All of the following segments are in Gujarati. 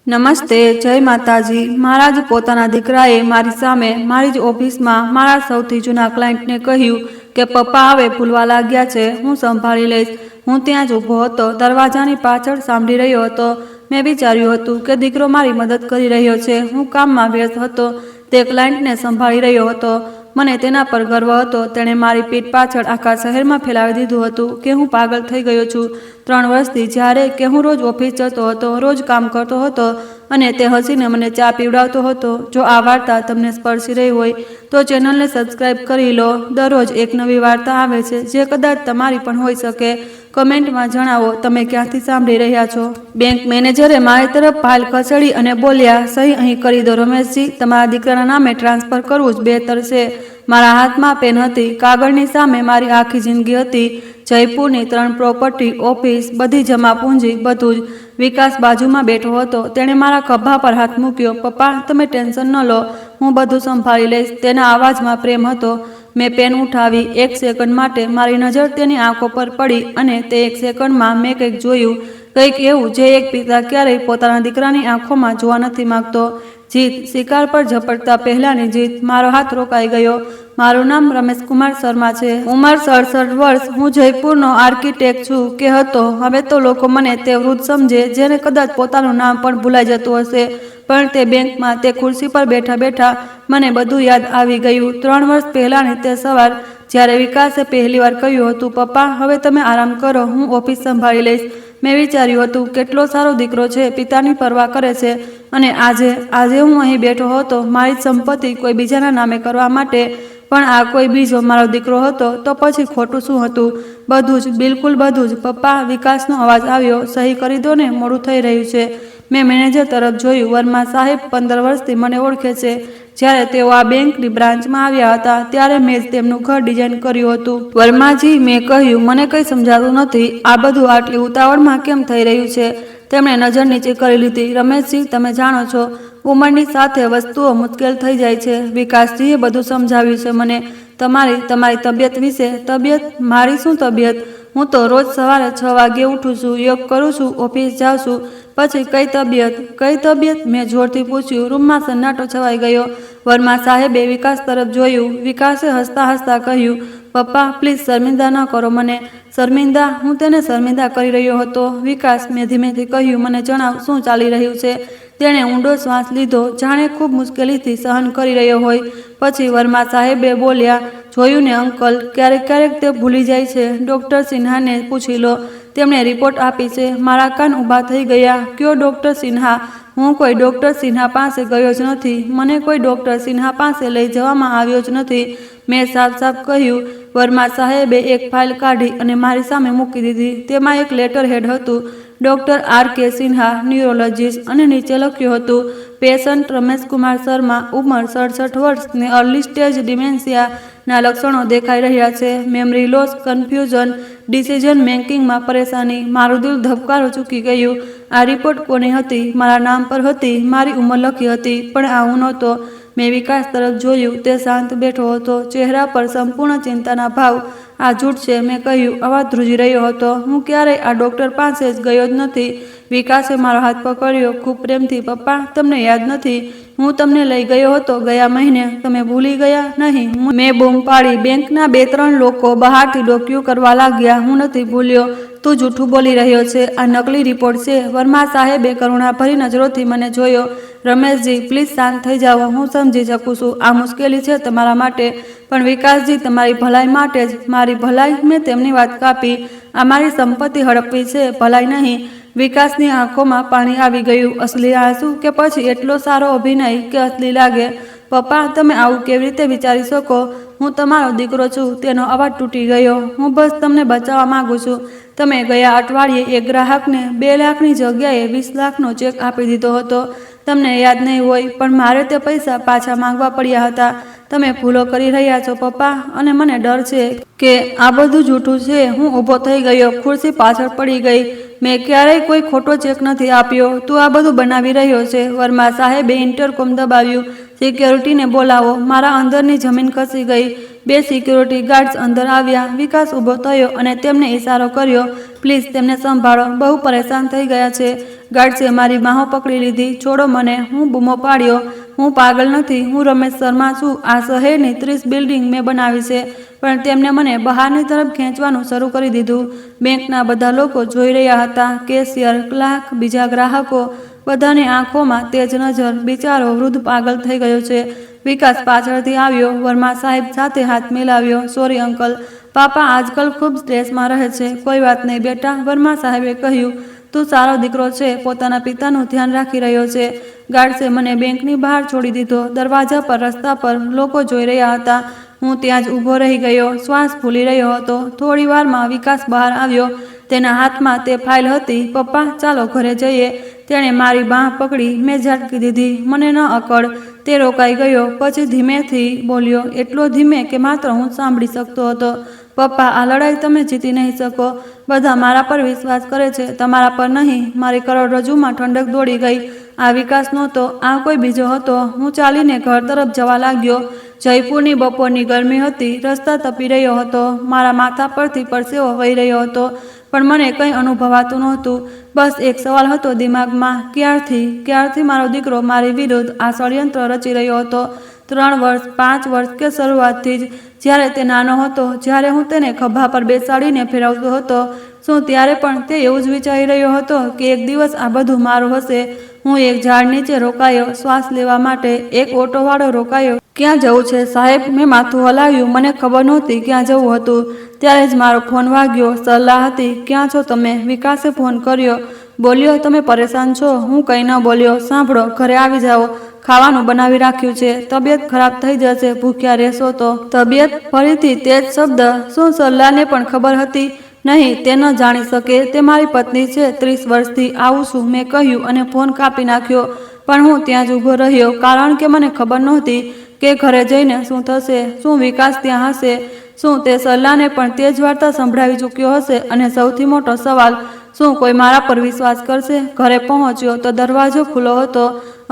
નમસ્તે, જય માતાજી। મારા જ પોતાના દીકરાએ મારી સામે મારી જ ઓફિસમાં મારા સૌથી જૂના ક્લાયન્ટને કહ્યું કે પપ્પા હવે ભૂલવા લાગ્યા છે, હું સંભાળી લઈશ। હું ત્યાં જ ઊભો હતો, દરવાજાની પાછળ સાંભળી રહ્યો હતો। મેં વિચાર્યું હતું કે દીકરો મારી મદદ કરી રહ્યો છે, હું કામમાં વ્યસ્ત હતો, તે ક્લાયન્ટને સંભાળી રહ્યો હતો। મને તેના પર ગર્વ હતો। તેણે મારી પીઠ પાછળ આખા શહેરમાં ફેલાવી દીધું હતું કે હું પાગલ થઈ ગયો છું। 3 વર્ષથી જ્યારે કે હું રોજ ઓફિસ જતો હતો, રોજ કામ કરતો હતો અને તે હસીને મને ચા પીવડાવતો હતો। જો આ વાર્તા તમને સ્પર્શી રહી હોય તો ચેનલને સબસ્ક્રાઇબ કરી લો। દરરોજ એક નવી વાર્તા આવે છે જે કદાચ તમારી પણ હોઈ શકે। કમેન્ટમાં જણાવો તમે ક્યાંથી સાંભળી રહ્યા છો। બેંક મેનેજરે મારી તરફ ફાઇલ ખસેડી અને બોલ્યા, સહી અહીં કરી દો રમેશજી, તમારા દીકરાના નામે ટ્રાન્સફર કરવું જ બહેતર છે। મારા હાથમાં પેન હતી, કાગળની સામે મારી આખી જિંદગી હતી, જયપુરની 3 પ્રોપર્ટી, ઓફિસ, બધી જમા પૂંજી, બધું જ। વિકાસ બાજુમાં બેઠો હતો, તેણે મારા ખભા પર હાથ મૂક્યો। પપ્પા, તમે ટેન્શન ન લો, હું બધું સંભાળી લઈશ, તેના અવાજમાં પ્રેમ હતો। મેં પેન ઉઠાવી, 1 સેકન્ડ માટે મારી નજર તેની આંખો પર પડી અને તે 1 સેકન્ડમાં મેં કંઈક જોયું, કંઈક એવું જે એક પિતા ક્યારેય પોતાના દીકરાની આંખોમાં જોવા નથી માંગતો। જીત, શિકાર પર ઝપટતા પહેલાની જીત। મારો હાથ રોકાઈ ગયો। મારું નામ રમેશકુમાર શર્મા છે, ઉંમર 67 વર્ષ, હું જયપુરનો આર્કિટેક્ટ છું કે હતો। હવે તો લોકો મને તે વૃદ્ધ સમજે જેને કદાચ પોતાનું નામ પણ ભૂલાઈ જતું હશે, પણ તે બેંકમાં તે ખુરશી પર બેઠા બેઠા મને બધું યાદ આવી ગયું। 3 વર્ષ પહેલાની તે સવાર જ્યારે વિકાસે પહેલીવાર કહ્યું હતું, પપ્પા હવે તમે આરામ કરો, હું ઓફિસ સંભાળી લઈશ। મેં વિચાર્યું હતું કેટલો સારો દીકરો છે, પિતાની પરવા કરે છે, અને આજે હું અહીં બેઠો હતો મારી સંપત્તિ કોઈ બીજાના નામે કરવા માટે, પણ આ કોઈ બીજો મારો દીકરો હતો તો પછી ખોટું શું હતું? બધું જ, બિલકુલ બધું જ। પપ્પા, વિકાસનો અવાજ આવ્યો, સહી કરી દો ને, મોડું થઈ રહ્યું છે। મેં મેનેજર તરફ જોયું। વર્મા સાહેબ 15 વર્ષથી મને ઓળખે છે। જ્યારે તેઓ આ બેંકની બ્રાન્ચમાં આવ્યા હતા ત્યારે મેં જ તેમનું ઘર ડિઝાઇન કર્યું હતું। વર્માજી, મેં કહ્યું, મને કંઈ સમજાતું નથી, આ બધું આટલી ઉતાવળમાં કેમ થઈ રહ્યું છે? તેમણે નજર નીચે કરી લીધી। રમેશજી, તમે જાણો છો, ઉંમરની સાથે વસ્તુઓ મુશ્કેલ થઈ જાય છે। વિકાસજીએ બધું સમજાવ્યું છે મને, તમારી તબિયત વિશે। તબિયત? મારી શું તબિયત? હું તો રોજ સવારે 6 વાગ્યે ઉઠું છું, યોગ કરું છું, ઓફિસ જાઉં છું, પછી કઈ તબિયત? કઈ તબિયત? મેં જોરથી પૂછ્યું। રૂમમાં સન્નાટો છવાઈ ગયો। વર્મા સાહેબે વિકાસ તરફ જોયું। વિકાસે હસતા હસતા કહ્યું, પપ્પા પ્લીઝ શર્મિંદા ન કરો મને। શર્મિંદા? હું તેને શર્મિંદા કરી રહ્યો હતો? વિકાસ, મેં ધીમેથી કહ્યું, મને જણાવ, શું ચાલી રહ્યું છે? તેણે ઊંડો શ્વાસ લીધો, જાણે ખૂબ મુશ્કેલીથી સહન કરી રહ્યો હોય। પછી વર્મા સાહેબે બોલ્યા, જોયું ને અંકલ, ક્યારેક તે ભૂલી જાય છે। ડૉક્ટર સિન્હાને પૂછી લો, તેમણે રિપોર્ટ આપી છે। મારા કાન ઊભા થઈ ગયા। કયો ડૉક્ટર સિન્હા? હું કોઈ ડૉક્ટર સિન્હા પાસે ગયો જ નથી, મને કોઈ ડૉક્ટર સિન્હા પાસે લઈ જવામાં આવ્યો જ નથી, મેં સાફ કહ્યું। વર્મા સાહેબે એક ફાઇલ કાઢી અને મારી સામે મૂકી દીધી। તેમાં એક લેટર હેડ હતું, ડૉક્ટર R.K. સિન્હા, ન્યુરોલોજીસ્ટ, અને નીચે લખ્યું હતું, પેશન્ટ રમેશકુમાર શર્મા, ઉંમર 67 વર્ષ ને અર્લી સ્ટેજ ડિમેન્શિયાના લક્ષણો દેખાઈ રહ્યા છે, મેમરી લોસ, કન્ફ્યુઝન, ડિસિઝન મેકિંગમાં પરેશાની। મારું દિલ ધબકારો ચૂકી ગયું। આ રિપોર્ટ કોની હતી? મારા નામ પર હતી, મારી ઉંમર લખી હતી, પણ આ હું નહોતો। મેં વિકાસ તરફ જોયું, તે શાંત બેઠો હતો, ચહેરા પર સંપૂર્ણ ચિંતાના ભાવ। આ જૂઠ છે, મેં કહ્યું, અવાજ ધ્રુજી રહ્યો હતો, હું ક્યારેય આ ડૉક્ટર પાસે જ ગયો જ નથી। વિકાસે મારો હાથ પકડ્યો, ખૂબ પ્રેમથી। પપ્પા, તમને યાદ નથી, હું તમને લઈ ગયો હતો ગયા મહિને, તમે ભૂલી ગયા નહીં? મેં બૂમ પાડી। બેંકના 2-3 લોકો બહારથી ડોકિયું કરવા લાગ્યા। હું નથી ભૂલ્યો, તું જૂઠું બોલી રહ્યો છે, આ નકલી રિપોર્ટ છે। વર્મા સાહેબે કરુણાભરી નજરોથી મને જોયો। રમેશજી, પ્લીઝ શાંત થઈ જાઓ, હું સમજી શકું છું આ મુશ્કેલી છે તમારા માટે, પણ વિકાસજી, તમારી ભલાઈ માટે જ। મારી ભલાઈ? મેં તેમની વાત કાપી। આ મારી સંપત્તિ હડપવી છે, ભલાઈ નહીં। વિકાસની આંખોમાં પાણી આવી ગયું। અસલી આંસુ કે પછી એટલો સારો અભિનય કે અસલી લાગે? પપ્પા, તમે આવું કેવી રીતે વિચારી શકો? હું તમારો દીકરો છું। તેનો અવાજ તૂટી ગયો। હું બસ તમને બચાવવા માંગુ છું। તમે ગયા અઠવાડિયે એક ગ્રાહકને 2 લાખની જગ્યાએ 20 લાખનો ચેક આપી દીધો હતો, તમને યાદ નહીં હોય, પણ મારે તે પૈસા પાછા માંગવા પડ્યા હતા। તમે ભૂલો કરી રહ્યા છો પપ્પા, અને મને ડર છે કે આ બધું જૂઠું છે। હું ઊભો થઈ ગયો, ખુરશી પાછળ પડી ગઈ। મેં ક્યારેય કોઈ ખોટો ચેક નથી આપ્યો, તું આ બધું બનાવી રહ્યો છે। વર્મા સાહેબે ઇન્ટરકોમ દબાવ્યું, સિક્યોરિટીને બોલાવો। મારા અંદરની જમીન ખસી ગઈ। 2 સિક્યોરિટી ગાર્ડ્સ અંદર આવ્યા। વિકાસ ઊભો થયો અને તેમને ઇશારો કર્યો, પ્લીઝ તેમને સંભાળો, બહુ પરેશાન થઈ ગયા છે। ગાર્ડસે મારી બાહો પકડી લીધી. છોડો મને, હું બૂમો પાડ્યો. હું પાગલ નથી, હું રમેશ શર્મા છું. આ શહેરની 30 બિલ્ડિંગ મેં બનાવી છે, પણ તેમને મને બહારની તરફ ખેંચવાનું શરૂ કરી દીધું. બેંકના બધા લોકો જોઈ રહ્યા હતા, કેશિયર, ક્લાર્ક, બીજા ગ્રાહકો, બધાની આંખોમાં તેજ નજર. બિચારો વૃદ્ધ પાગલ થઈ ગયો છે. વિકાસ પાછળથી આવ્યો, વર્મા સાહેબ સાથે હાથ મિલાવ્યો. સોરી અંકલ, પાપા આજકાલ ખૂબ સ્ટ્રેસમાં રહે છે. કોઈ વાત નહીં બેટા, વર્મા સાહેબે કહ્યું. તું સારો દીકરો છે, પોતાના પિતાનું ધ્યાન રાખી રહ્યો છે. ગાર્ડસે મને બેંકની બહાર છોડી દીધો. દરવાજા પર, રસ્તા પર લોકો જોઈ રહ્યા હતા. હું ત્યાં જ ઊભો રહી ગયો, શ્વાસ ભૂલી રહ્યો હતો. થોડી વારમાં વિકાસ બહાર આવ્યો. તેના હાથમાં તે ફાઇલ હતી. પપ્પા, ચાલો ઘરે જઈએ. તેણે મારી બાંહ પકડી. મેં ઝાટકી દીધી. મને ન અકળ. તે રોકાઈ ગયો. પછી ધીમેથી બોલ્યો, એટલો ધીમે કે માત્ર હું સાંભળી શકતો હતો. પપ્પા, આ લડાઈ તમે જીતી નહીં શકો. બધા મારા પર વિશ્વાસ કરે છે, તમારા પર નહીં. મારી કરોડરજ્જુમાં ઠંડક દોડી ગઈ. આ વિકાસ નહોતો, આ કોઈ બીજો હતો. હું ચાલીને ઘર તરફ જવા લાગ્યો. જયપુરની બપોરની ગરમી હતી. રસ્તા તપી રહ્યો હતો. મારા માથા પરથી પરસેવો વહી રહ્યો હતો, પણ મને કંઈ અનુભવાતું નહોતું. બસ એક સવાલ હતો દિમાગમાં, ક્યારથી મારો દીકરો મારી વિરુદ્ધ આ ષડયંત્ર રચી રહ્યો હતો? 3 વર્ષ, 5 વર્ષ કે શરૂઆતથી જ? જ્યારે તે નાનો હતો, જ્યારે હું તેને ખભા પર બેસાડીને ફેરવતો હતો, શું ત્યારે પણ તે એવું જ વિચારી રહ્યો હતો કે એક દિવસ આ બધું મારું હશે? હું એક ઝાડ નીચે રોકાયો શ્વાસ લેવા માટે. એક ઓટોવાળો રોકાયો. ક્યાં જવું છે સાહેબ? મેં માથું હલાવ્યું. મને ખબર નહોતી ક્યાં જવું હતું. ત્યારે જ મારો ફોન વાગ્યો. સલાહ હતી. ક્યાં છો તમે? વિકાસે ફોન કર્યો. બોલ્યો, તમે પરેશાન છો? હું કંઈ ન બોલ્યો. સાંભળો, ઘરે આવી જાઓ. ખાવાનું બનાવી રાખ્યું છે. તબિયત ખરાબ થઈ જશે, ભૂખ્યા રહેશો તો. તબિયત? ફરીથી તે જ શબ્દ. શું સલ્લાને પણ ખબર હતી? નહીં, તે ન જાણી શકે. તે મારી પત્ની છે. 30 વર્ષથી આવું છું, મેં કહ્યું અને ફોન કાપી નાખ્યો. પણ હું ત્યાં જ ઊભો રહ્યો, કારણ કે મને ખબર નહોતી કે ઘરે જઈને શું થશે. શું વિકાસ ત્યાં હશે? શું તે સલ્લાને પણ તે જ વાર્તા સંભળાવી ચૂક્યો હશે? અને સૌથી મોટો સવાલ, શું કોઈ મારા પર વિશ્વાસ કરશે? ઘરે પહોંચ્યો તો દરવાજો ખુલ્લો હતો.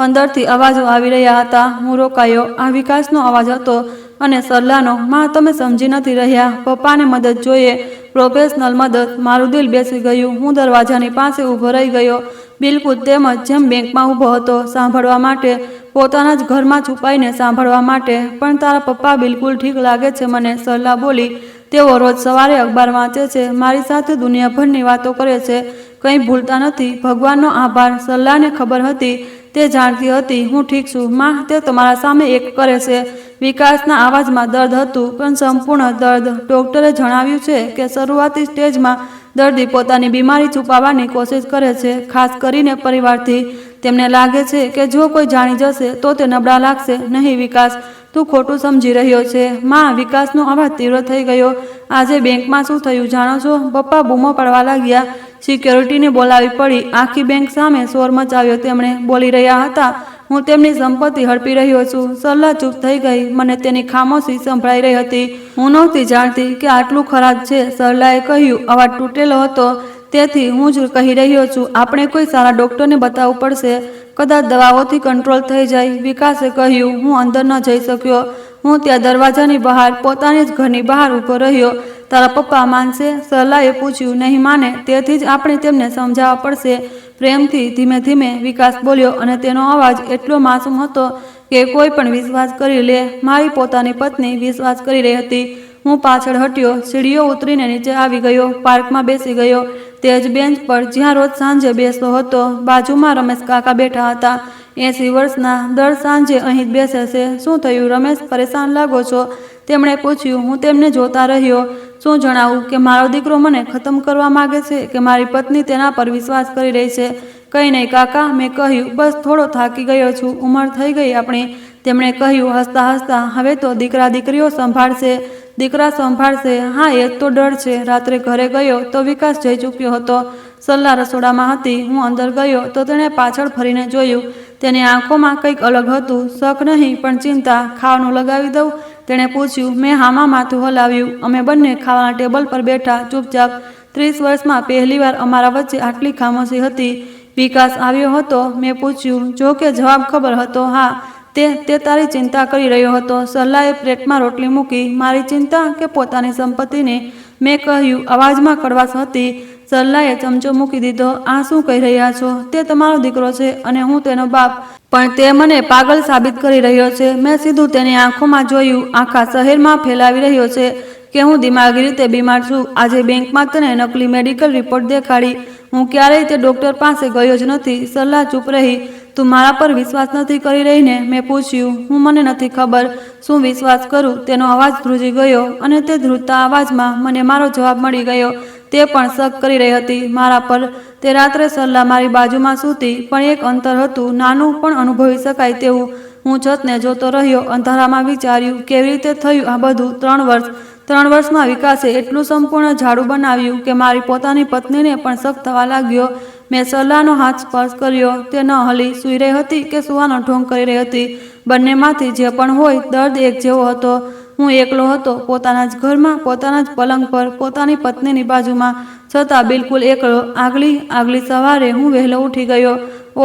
અંદરથી અવાજો આવી રહ્યા હતા. હું રોકાયો. આ વિકાસનો અવાજ હતો અને સલ્લાનો. માં, તમે સમજી નથી રહ્યા. પપ્પાને મદદ જોઈએ, પ્રોફેશનલ મદદ. મારું દિલ બેસી ગયું. હું દરવાજાની પાસે ઊભો રહી ગયો, બિલકુલ તેમ જ જેમ બેંકમાં ઊભો હતો, સાંભળવા માટે, પોતાના જ ઘરમાં છુપાઈને સાંભળવા માટે. પણ તારા પપ્પા બિલકુલ ઠીક લાગે છે મને, સલ્લા બોલી. તેઓ રોજ સવારે અખબાર વાંચે છે, મારી સાથે દુનિયાભરની વાતો કરે છે, કંઈ ભૂલતા નથી. ભગવાનનો આભાર. સલ્લાને ખબર હતી, તે જાણતી હતી હું ઠીક છું. માં, તે તમારા સામે એક કરે છે. વિકાસના અવાજમાં દર્દ હતું, પણ સંપૂર્ણ દર્દ. ડૉક્ટરે જણાવ્યું છે કે શરૂઆતી સ્ટેજમાં દર્દી પોતાની બીમારી છુપાવવાની કોશિશ કરે છે, ખાસ કરીને પરિવારથી. તેમને લાગે છે કે જો કોઈ જાણી જશે તો તે નબળા લાગશે. નહીં વિકાસ, તું ખોટું સમજી રહ્યો છે. માં, વિકાસનો અવાજ તીવ્ર થઈ ગયો. આજે બેંકમાં શું થયું જાણો છો? પપ્પા બૂમો પાડવા લાગ્યા. સિક્યોરિટીને બોલાવી પડી. આખી બેંક સામે શોર મચાવ્યો તેમણે. બોલી રહ્યા હતા, હું તેમની સંપત્તિ હડપી રહ્યો છું. સલ્લા ચૂપ થઈ ગઈ. મને તેની ખામોશી સંભળાઈ રહી હતી. હું નહોતી જાણતી કે આટલું ખરાબ છે. સલ્લાએ કહ્યું. અવાજ તૂટેલો હતો. તેથી હું જ કહી રહ્યો છું, આપણે કોઈ સારા ડૉક્ટરને બતાવવું પડશે. કદાચ દવાઓથી કંટ્રોલ થઈ જાય. વિકાસે કહ્યું. હું અંદર ન જઈ શક્યો. હું ત્યાં દરવાજાની બહાર, પોતાની જ ઘરની બહાર ઊભો રહ્યો. તારા પપ્પા માનશે? સલ્લાએ પૂછ્યું. નહીં માને, તેથી જ આપણે તેમને સમજાવવા પડશે. પ્રેમથી, ધીમે ધીમે વિકાસ બોલ્યો, અને તેનો અવાજ એટલો માસૂમ હતો કે કોઈ પણ વિશ્વાસ કરી લે. મારી પોતાની પત્ની વિશ્વાસ કરી રહી હતી. હું પાછળ હટ્યો. સીડીઓ ઉતરીને નીચે આવી ગયો. પાર્કમાં બેસી ગયો, તે જ બેન્ચ પર જ્યાં રોજ સાંજે બેસતો હતો. બાજુમાં રમેશ કાકા બેઠા હતા, 80 વર્ષના. દર સાંજે અહીં જ બેસે છે. શું થયું રમેશ, પરેશાન લાગો છો? તેમણે પૂછ્યું. હું તેમને જોતા રહ્યો. શું જણાવું કે મારો દીકરો મને ખતમ કરવા માગે છે કે મારી પત્ની તેના પર વિશ્વાસ કરી રહી છે? કંઈ નહીં કાકા, મેં કહ્યું. બસ થોડો થાકી ગયો છું. ઉંમર થઈ ગઈ આપણી. તેમણે કહ્યું હસતા હસતા. હવે તો દીકરા દીકરીઓ સંભાળશે. દીકરા સંભાળશે? હા, એ તો ડર છે. રાત્રે ઘરે ગયો તો વિકાસ જઈ ચૂક્યો હતો. સલ્લા રસોડામાં હતી. હું અંદર ગયો તો તેણે પાછળ ફરીને જોયું. તેની આંખોમાં કંઈક અલગ હતું. શક નહીં, પણ ચિંતા. ખાવાનું લગાવી દઉં? તેણે પૂછ્યું. મેં હામાં માથું હલાવ્યું. અમે બંને ખાવાના ટેબલ પર બેઠા, ચૂપચાપ. 30 વર્ષમાં પહેલીવાર અમારા વચ્ચે આટલી ખામોશી હતી. વિકાસ આવ્યો હતો? મેં પૂછ્યું. જો કે જવાબ ખબર હતો. હા, તે તારી ચિંતા કરી રહ્યો હતો. સલ્લાએ પ્લેટમાં રોટલી મૂકી. મારી ચિંતા કે પોતાની સંપત્તિની? મેં કહ્યું. અવાજમાં કડવાશ હતી. સરલાએ ચમચો મૂકી દીધો. આ શું કહી રહ્યા છો? તે તમારો દીકરો છે અને હું તેનો બાપ, પણ તે મને પાગલ સાબિત કરી રહ્યો છે. મેં સીધું તેની આંખોમાં જોયું. આખા શહેરમાં ફેલાવી રહ્યો છે કે હું દિમાગી રીતે બીમાર છું. આજે બેંકમાં તને નકલી મેડિકલ રિપોર્ટ દેખાડી. હું ક્યારેય તે ડોક્ટર પાસે ગયો જ નથી. સરલા ચૂપ રહી. તું મારા પર વિશ્વાસ નથી કરી રહી ને? મેં પૂછ્યું. મને નથી ખબર શું વિશ્વાસ કરું. તેનો અવાજ ધ્રુજી ગયો અને તે ધ્રુજતા અવાજમાં મને મારો જવાબ મળી ગયો. તે પણ શક કરી રહી હતી મારા પર. તે રાત્રે સરલા મારી બાજુમાં સૂતી, પણ એક અંતર હતું, નાનું પણ અનુભવી શકાય તેવું. હું છતને જોતો રહ્યો. અંધારામાં વિચાર્યું, કેવી રીતે થયું આ બધું? 3 વર્ષ. 3 વર્ષમાં વિકાસે એટલું સંપૂર્ણ ઝાડુ બનાવ્યું કે મારી પોતાની પત્નીને પણ શક થવા લાગ્યો. મેં સરલાનો હાથ સ્પર્શ કર્યો. તે ન હલી. સૂઈ રહી હતી કે સુવાનો ઢોંગ કરી રહી હતી. બંનેમાંથી જે પણ હોય, દર્દ એક જેવો હતો. હું એકલો હતો, પોતાના જ ઘરમાં, પોતાના જ પલંગ પર, પોતાની પત્નીની બાજુમાં, છતાં બિલકુલ એકલો. આગલી સવારે હું વહેલો ઉઠી ગયો.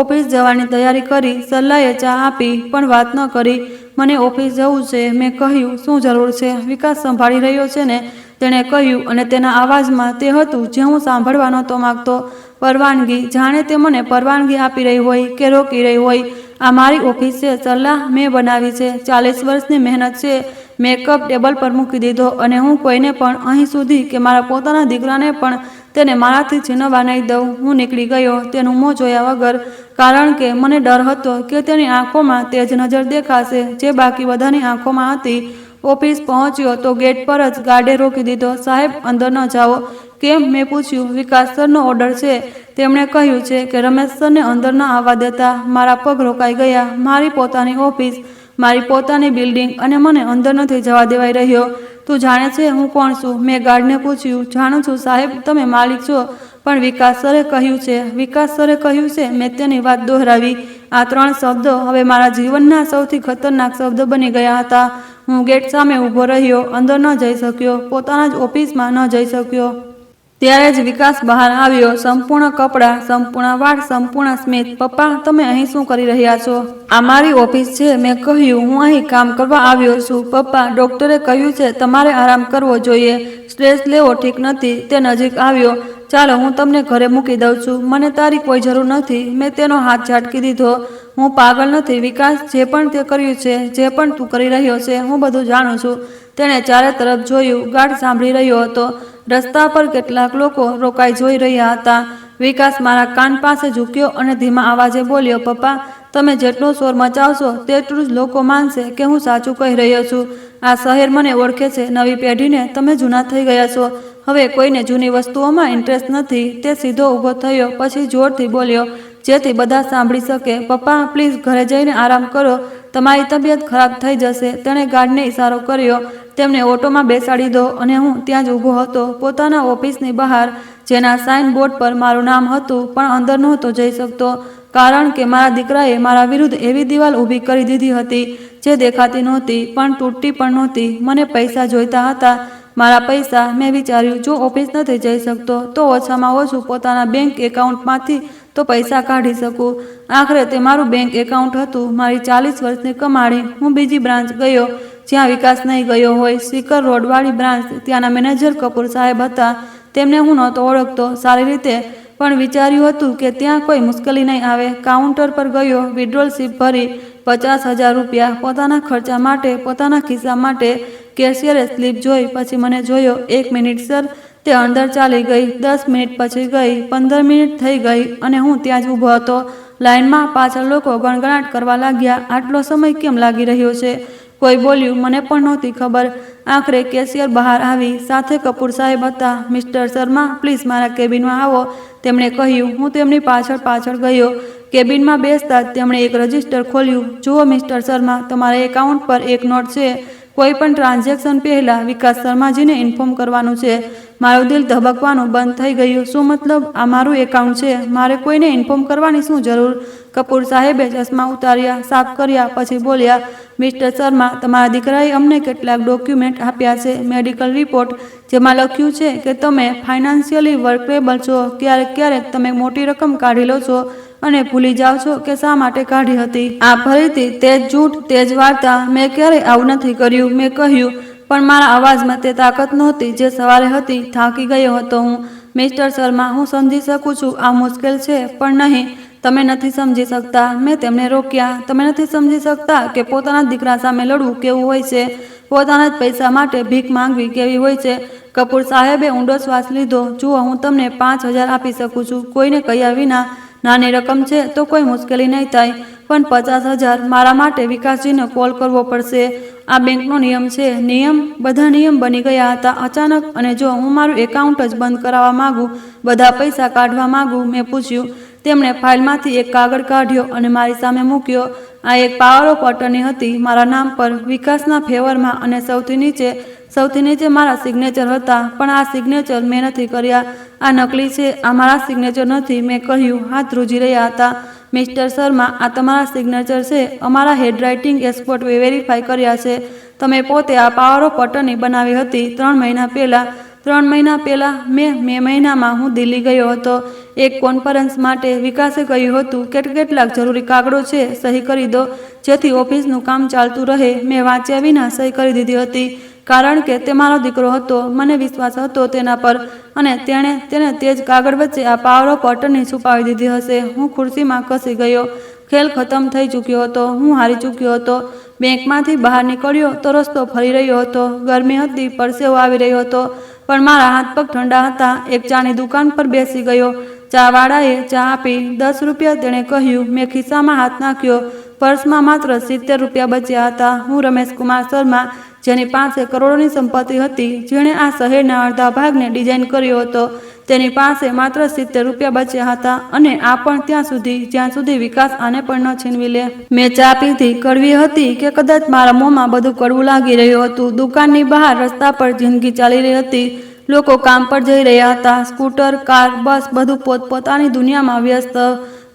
ઓફિસ જવાની તૈયારી કરી. સરલાએ ચા આપી, પણ વાત ન કરી. મને ઓફિસ જવું છે. મેં કહ્યું, શું જરૂર છે? વિકાસ સંભાળી રહ્યો છે ને? તેણે કહ્યું, અને તેના અવાજમાં તે હતું જે હું સાંભળવા નહોતો માંગતો. પરવાનગી. જાણે તે મને પરવાનગી આપી રહી હોય કે રોકી રહી હોય. આ મારી ઓફિસ છે સરલા, મેં બનાવી છે. 40 વર્ષની મહેનત છે. મેં કપ ટેબલ પર મૂકી દીધો અને હું કોઈને પણ, અહીં સુધી કે મારા પોતાના દીકરાને પણ તેને મારાથી છીનવવા નહીં દઉં. હું નીકળી ગયો તેનું મોં જોયા વગર, કારણ કે મને ડર હતો કે તેની આંખોમાં તેજ નજર દેખાશે જે બાકી બધાની આંખોમાં હતી. ઓફિસ પહોંચ્યો તો ગેટ પર જ ગાર્ડે રોકી દીધો. સાહેબ, અંદર ન જાઓ. કેમ? મેં પૂછ્યું. વિકાસ સરનો ઓર્ડર છે. તેમણે કહ્યું છે કે રમેશ સરને અંદર ન આવવા દેતા. મારા પગ રોકાઈ ગયા. મારી પોતાની ઓફિસ, મારી પોતાની બિલ્ડિંગ, અને મને અંદર નથી જવા દેવાઈ રહ્યો. તું જાણે છે હું કોણ છું? મેં ગાર્ડને પૂછ્યું. જાણું છું સાહેબ, તમે માલિક છો. પણ વિકાસ સરે કહ્યું છે. વિકાસ સરે કહ્યું છે. મેં તેની વાત દોહરાવી. આ 3 શબ્દો હવે મારા જીવનના સૌથી ખતરનાક શબ્દો બની ગયા હતા. હું ગેટ સામે ઊભો રહ્યો. અંદર ન જઈ શક્યો. પોતાના જ ઓફિસમાં ન જઈ શક્યો. ત્યારે જ વિકાસ બહાર આવ્યો. સંપૂર્ણ કપડાં, સંપૂર્ણ વાળ, સંપૂર્ણ સ્મિત. પપ્પા, તમે અહીં શું કરી રહ્યા છો? આ મારી ઓફિસ છે. મેં કહ્યું, હું અહીં કામ કરવા આવ્યો છું. પપ્પા, ડોક્ટરે કહ્યું છે તમારે આરામ કરવો જોઈએ. સ્ટ્રેસ લેવો ઠીક નથી. તે નજીક આવ્યો. ચાલો, હું તમને ઘરે મૂકી દઉં છું. મને તારી કોઈ જરૂર નથી. મેં તેનો હાથ ઝાટકી દીધો. હું પાગલ નથી વિકાસ. જે પણ તે કર્યું છે, જે પણ તું કરી રહ્યો છે, હું બધું જાણું છું. તેણે ચારે તરફ જોયું. ગાર્ડ સાંભળી રહ્યો હતો. રસ્તા પર કેટલાક લોકો રોકાઈ જોઈ રહ્યા હતા. વિકાસ મારા કાન પાસે ઝૂક્યો અને ધીમા અવાજે બોલ્યો, પપ્પા, તમે જેટલો શોર મચાવશો તેટલું જ લોકો માનશે કે હું સાચું કહી રહ્યો છું. આ શહેર મને ઓળખે છે. નવી પેઢીને તમે જૂના થઈ ગયા છો. હવે કોઈને જૂની વસ્તુઓમાં ઇન્ટરેસ્ટ નથી. તે સીધો ઊભો થયો, પછી જોરથી બોલ્યો, જેથી બધા સાંભળી શકે, પપ્પા, પ્લીઝ ઘરે જઈને આરામ કરો. તમારી તબિયત ખરાબ થઈ જશે. તેણે ગાર્ડને ઇશારો કર્યો. તેમને ઓટોમાં બેસાડી દો. અને હું ત્યાં જ ઊભો હતો, પોતાના ઓફિસની બહાર, જેના સાઇન બોર્ડ પર મારું નામ હતું, પણ અંદર નહોતો જઈ શકતો, કારણ કે મારા દીકરાએ મારા વિરુદ્ધ એવી દિવાલ ઊભી કરી દીધી હતી જે દેખાતી નહોતી, પણ તૂટતી પણ નહોતી. મને પૈસા જોઈતા હતા. મારા પૈસા. મેં વિચાર્યું, જો ઓફિસ નથી જઈ શકતો તો ઓછામાં ઓછું પોતાના બેંક એકાઉન્ટમાંથી તો પૈસા કાઢી શકું. આખરે તે મારું બેંક એકાઉન્ટ હતું, મારી 40 વર્ષની કમાણી. હું બીજી બ્રાન્ચ ગયો જ્યાં વિકાસ નહીં ગયો હોય. સ્પીકર રોડવાળી બ્રાન્ચ. ત્યાંના મેનેજર કપૂર સાહેબ હતા. તેમને હું નહોતો ઓળખતો સારી રીતે, પણ વિચાર્યું હતું કે ત્યાં કોઈ મુશ્કેલી નહીં આવે. કાઉન્ટર પર ગયો. વિડ્રોલ સ્લીપ ભરી. 50,000 રૂપિયા પોતાના ખર્ચા માટે, પોતાના ખિસ્સા માટે. કેશિયરે સ્લીપ જોઈ, પછી મને જોયો. 1 મિનિટ સર. તે અંદર ચાલી ગઈ. 10 મિનિટ પછી ગઈ. 15 મિનિટ થઈ ગઈ અને હું ત્યાં જ ઊભો હતો. લાઇનમાં પાછળ લોકો ગણગણાટ કરવા લાગ્યા. આટલો સમય કેમ લાગી રહ્યો છે? કોઈ બોલ્યું. મને પણ નહોતી ખબર. આખરે કેશિયર બહાર આવી. સાથે કપૂર સાહેબ હતા. મિસ્ટર શર્મા, પ્લીઝ મારા કેબિનમાં આવો, તેમણે કહ્યું. હું તેમની પાછળ ગયો. કેબિનમાં બેસતા જ તેમણે એક રજિસ્ટર ખોલ્યું. જુઓ મિસ્ટર શર્મા, તમારા એકાઉન્ટ પર એક નોટ છે. કોઈ પણ ટ્રાન્ઝેક્શન પહેલા વિકાસ શર્માજીને ઇન્ફોર્મ કરવાનું છે. મારું દિલ ધબકવાનું બંધ થઈ ગયું. શું મતલબ? આ મારું એકાઉન્ટ છે. મારે કોઈને ઇન્ફોર્મ કરવાની શું જરૂર? કપૂર સાહેબે ચશ્મા ઉતાર્યા, સાફ કર્યા, પછી બોલ્યા, મિસ્ટર શર્મા, તમારા દીકરાએ અમને કેટલાક ડોક્યુમેન્ટ આપ્યા છે. મેડિકલ રિપોર્ટ, જેમાં લખ્યું છે કે તમે ફાઇનાન્શિયલી વર્કેબલ છો. ક્યારેક તમે મોટી રકમ કાઢી લો છો અને ભૂલી જાઓ છો કે શા માટે કાઢી હતી. આ ફરીથી તે જ જૂઠ, તે જ વાર્તા. મેં ક્યારેય આવું નથી કર્યું, મેં કહ્યું. પણ મારા અવાજમાં તે તાકાત નહોતી જે સવારે હતી. થાકી ગયો હતો હું. મિસ્ટર શર્મા, હું સમજી શકું છું આ મુશ્કેલ છે, પણ નહીં, તમે નથી સમજી શકતા. મેં તેમને રોક્યા. તમે નથી સમજી શકતા કે પોતાના દીકરા સામે લડવું કેવું હોય છે, પોતાના જ પૈસા માટે ભીખ માંગવી કેવી હોય છે. કપૂર સાહેબે ઊંડો શ્વાસ લીધો. જુઓ, હું તમને 5,000 આપી શકું છું, કોઈને કહ્યા વિના. નાની રકમ છે તો કોઈ મુશ્કેલી નહીં થાય, પણ 50,000 મારા માટે વિકાસજીને કોલ કરવો પડશે. આ બેંકનો નિયમ છે. નિયમ? બધા નિયમ બની ગયા હતા અચાનક. અને જો હું મારું એકાઉન્ટ જ બંધ કરાવવા માંગું, બધા પૈસા કાઢવા માંગું? મેં પૂછ્યું. તેમણે ફાઇલમાંથી એક કાગળ કાઢ્યો અને મારી સામે મૂક્યો. આ એક પાવર ઓફ અટર્ની હતી મારા નામ પર, વિકાસના ફેવરમાં, અને સૌથી નીચે મારા સિગ્નેચર હતા. પણ આ સિગ્નેચર મેં નથી કર્યા. આ નકલી છે, આ મારા સિગ્નેચર નથી. મેં કહ્યું. હાથ ધ્રુજી રહ્યા હતા. મિસ્ટર શર્મા, આ તમારા સિગ્નેચર છે. અમારા હેન્ડરાઇટિંગ એક્સપર્ટ વેરીફાઈ કર્યા છે. તમે પોતે આ પાવર ઓફ અટર્ની બનાવી હતી 3 મહિના પહેલાં. 3 મહિના પહેલાં? મે મહિનામાં હું દિલ્હી ગયો હતો એક કોન્ફરન્સ માટે. વિકાસે કહ્યું હતું કે કેટલાક જરૂરી કાગળો છે, સહી કરી દો જેથી ઓફિસનું કામ ચાલતું રહે. મેં વાંચ્યા વિના સહી કરી દીધી હતી, કારણ કે તે મારો દીકરો હતો. મને વિશ્વાસ હતો તેના પર, અને તેણે તે જ કાગળ વચ્ચે આ પાવર ઓફ અટર્ની છુપાવી દીધી હશે. હું ખુરશીમાં ખસી ગયો. ખેલ ખતમ થઈ ચૂક્યો હતો. હું હારી ચૂક્યો હતો. બેંકમાંથી બહાર નીકળ્યો તો રસ્તો ફરી રહ્યો હતો. ગરમી હતી, પરસેવો આવી રહ્યો હતો, પણ મારા હાથ પગ ઠંડા હતા. એક ચાની દુકાન પર બેસી ગયો. ચાવાળાએ ચા આપી. 10 રૂપિયા, તેણે કહ્યું. મેં ખિસ્સામાં હાથ નાખ્યો. પર્સમાં માત્ર 70 રૂપિયા બચ્યા હતા. હું રમેશ કુમાર શર્મા, જેની પાસે કરોડોની સંપત્તિ હતી, જેણે આ શહેરના અડધા ભાગને ડિઝાઇન કર્યો હતો, તેની પાસે માત્ર 70 રૂપિયા બચ્યા હતા. અને આ પણ જ્યાં સુધી વિકાસ આને પણ ન છીનવી લે. મેં ચા પીધી. કડવી હતી કે કદાચ મારા મોંમાં બધું કડવું લાગી રહ્યું હતું. દુકાનની બહાર રસ્તા પર જિંદગી ચાલી રહી હતી. લોકો કામ પર જઈ રહ્યા હતા. સ્કૂટર, કાર, બસ, બધું પોતપોતાની દુનિયામાં વ્યસ્ત.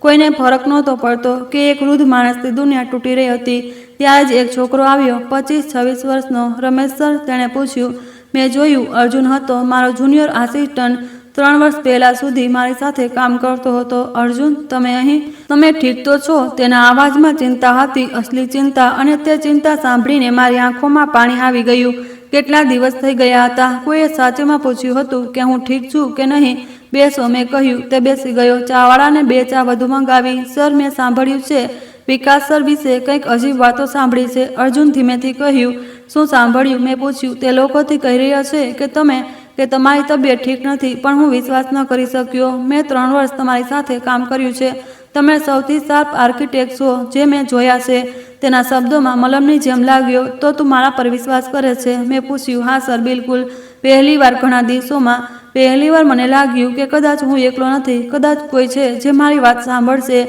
કોઈને ફરક નહોતો પડતો કે એક વૃદ્ધ માણસની દુનિયા તૂટી રહી હતી. ત્યારે જ એક છોકરો આવ્યો, 25-26 વર્ષનો. રમેશ સર, તેણે પૂછ્યું. મેં જોયું. અર્જુન હતો, મારો જુનિયર આસિસ્ટન્ટ. 3 વર્ષ પહેલા સુધી મારી સાથે કામ કરતો હતો. અર્જુન, તમે અહીં? તમે ઠીક તો છો? તેના અવાજમાં ચિંતા હતી, અસલી ચિંતા. અને તે ચિંતા સાંભળીને મારી આંખોમાં પાણી આવી ગયું. કેટલા દિવસ થઈ ગયા હતા. કોઈએ સાચેમાં પૂછ્યું હતું કે હું ઠીક છું કે નહીં. બેસો, મેં કહ્યું. તે બેસી ગયો. ચાવાળાને 2 ચા વધુ મંગાવી. સર, મેં સાંભળ્યું છે વિકાસ સર વિશે કંઈક અજીબ વાતો સાંભળી છે. અર્જુન ધીમેથી કહ્યું. શું સાંભળ્યું? મેં પૂછ્યું. તે લોકોથી કહી રહ્યા છે કે તમારી તબિયત ઠીક નથી. પણ હું વિશ્વાસ ન કરી શક્યો. મેં 3 વર્ષ તમારી સાથે કામ કર્યું છે. તમે સૌથી શાર્પ આર્કિટેક્ટ છો જે મેં જોયા છે. તેના શબ્દોમાં મલમની જેમ લાગ્યો. તો તું મારા પર વિશ્વાસ કરે છે? મેં પૂછ્યું. હા સર, બિલકુલ. પહેલીવાર ઘણા દિવસોમાં. પહેલીવાર મને લાગ્યું કે કદાચ હું એકલો નથી. કદાચ કોઈ છે જે મારી વાત સાંભળશે.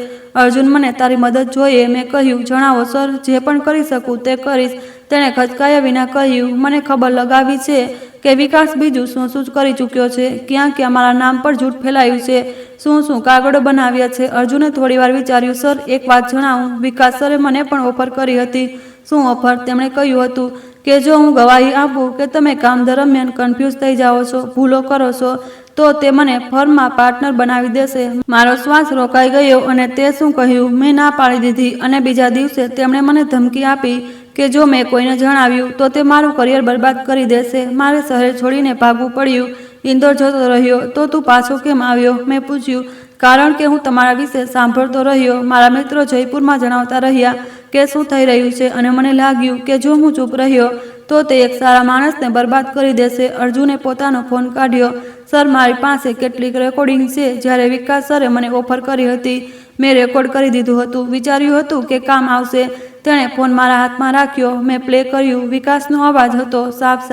અર્જુન, મને તારી મદદ જોઈએ. મેં કહ્યું. જણાવો સર, જે પણ કરી શકું તે કરીશ. તેણે ખચકાયા વિના કહ્યું. મને ખબર લગાવી છે કે વિકાસ બીજું શું કરી ચૂક્યો છે. ક્યાં મારા નામ પર જૂઠ ફેલાયું છે. શું કાગળો બનાવ્યા છે. અર્જુને થોડીવાર વિચાર્યું. સર, એક વાત જણાવું. વિકાસ સરે મને પણ ઓફર કરી હતી. શું ઓફર? તેમણે કહ્યું હતું કે જો હું ગવાહી આપું કે તમે કામ દરમિયાન કન્ફ્યુઝ થઈ જાઓ છો, ભૂલો કરો છો, તો તે મને ફર્મમાં પાર્ટનર બનાવી દેશે. મારો શ્વાસ રોકાઈ ગયો. અને તે શું કહ્યું? મેં ના પાડી દીધી. અને બીજા દિવસે તેમણે મને ધમકી આપી કે જો મેં કોઈને જણાવ્યું તો તે મારું કરિયર બરબાદ કરી દેશે. મારે શહેર છોડીને ભાગવું પડ્યું. ઇન્દોર જતો રહ્યો. તો તું પાછો કેમ આવ્યો? મેં પૂછ્યું. કારણ કે હું તમારા વિશે સાંભળતો રહ્યો. મારા મિત્રો જયપુરમાં જણાવતા રહ્યા કે શું થઈ રહ્યું છે, અને મને લાગ્યું કે જો હું ચૂપ રહ્યો તો તે એક સારા માણસને બરબાદ કરી દેશે. અર્જુને પોતાનો ફોન કાઢ્યો. સર, મારી પાસે કેટલીક રેકોર્ડિંગ છે જ્યારે વિકાસ સરે મને ઓફર કરી હતી. મેં રેકોર્ડ કરી દીધું હતું. વિચાર્યું હતું કે કામ આવશે. તેણે ફોન મારા હાથમાં રાખ્યો. મેં પ્લે કર્યું. વિકાસનો અવાજ હતો, સાફ.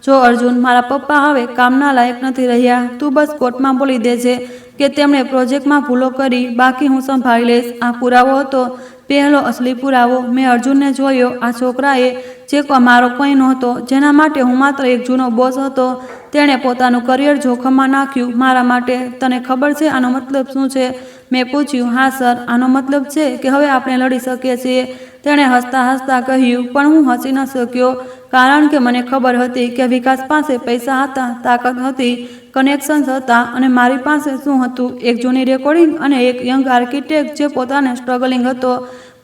જો અર્જુન, મારા પપ્પા હવે કામના લાયક નથી રહ્યા. તું બસ કોર્ટમાં બોલી દેજે કે તેમણે પ્રોજેક્ટમાં ભૂલો કરી. બાકી હું સંભાળી લઈશ. આ પુરાવો હતો, પહેલો અસલી પુરાવો. મેં અર્જુનને જોયો. આ છોકરાએ જે મારો કંઈ નહોતો, જેના માટે હું માત્ર એક જૂનો બોસ હતો, તેણે પોતાનું કરિયર જોખમમાં નાખ્યું મારા માટે. તને ખબર છે આનો મતલબ શું છે? મેં પૂછ્યું. હા સર, આનો મતલબ છે કે હવે આપણે લડી શકીએ છીએ. તેણે હસતા કહ્યું. પણ હું હસી ન શક્યો, કારણ કે મને ખબર હતી કે વિકાસ પાસે પૈસા હતા, તાકાત હતી, કનેક્શન્સ હતા. અને મારી પાસે શું હતું? એક જૂની રેકોર્ડિંગ અને એક યંગ આર્કિટેક્ટ જે પોતાને સ્ટ્રગલિંગ હતો.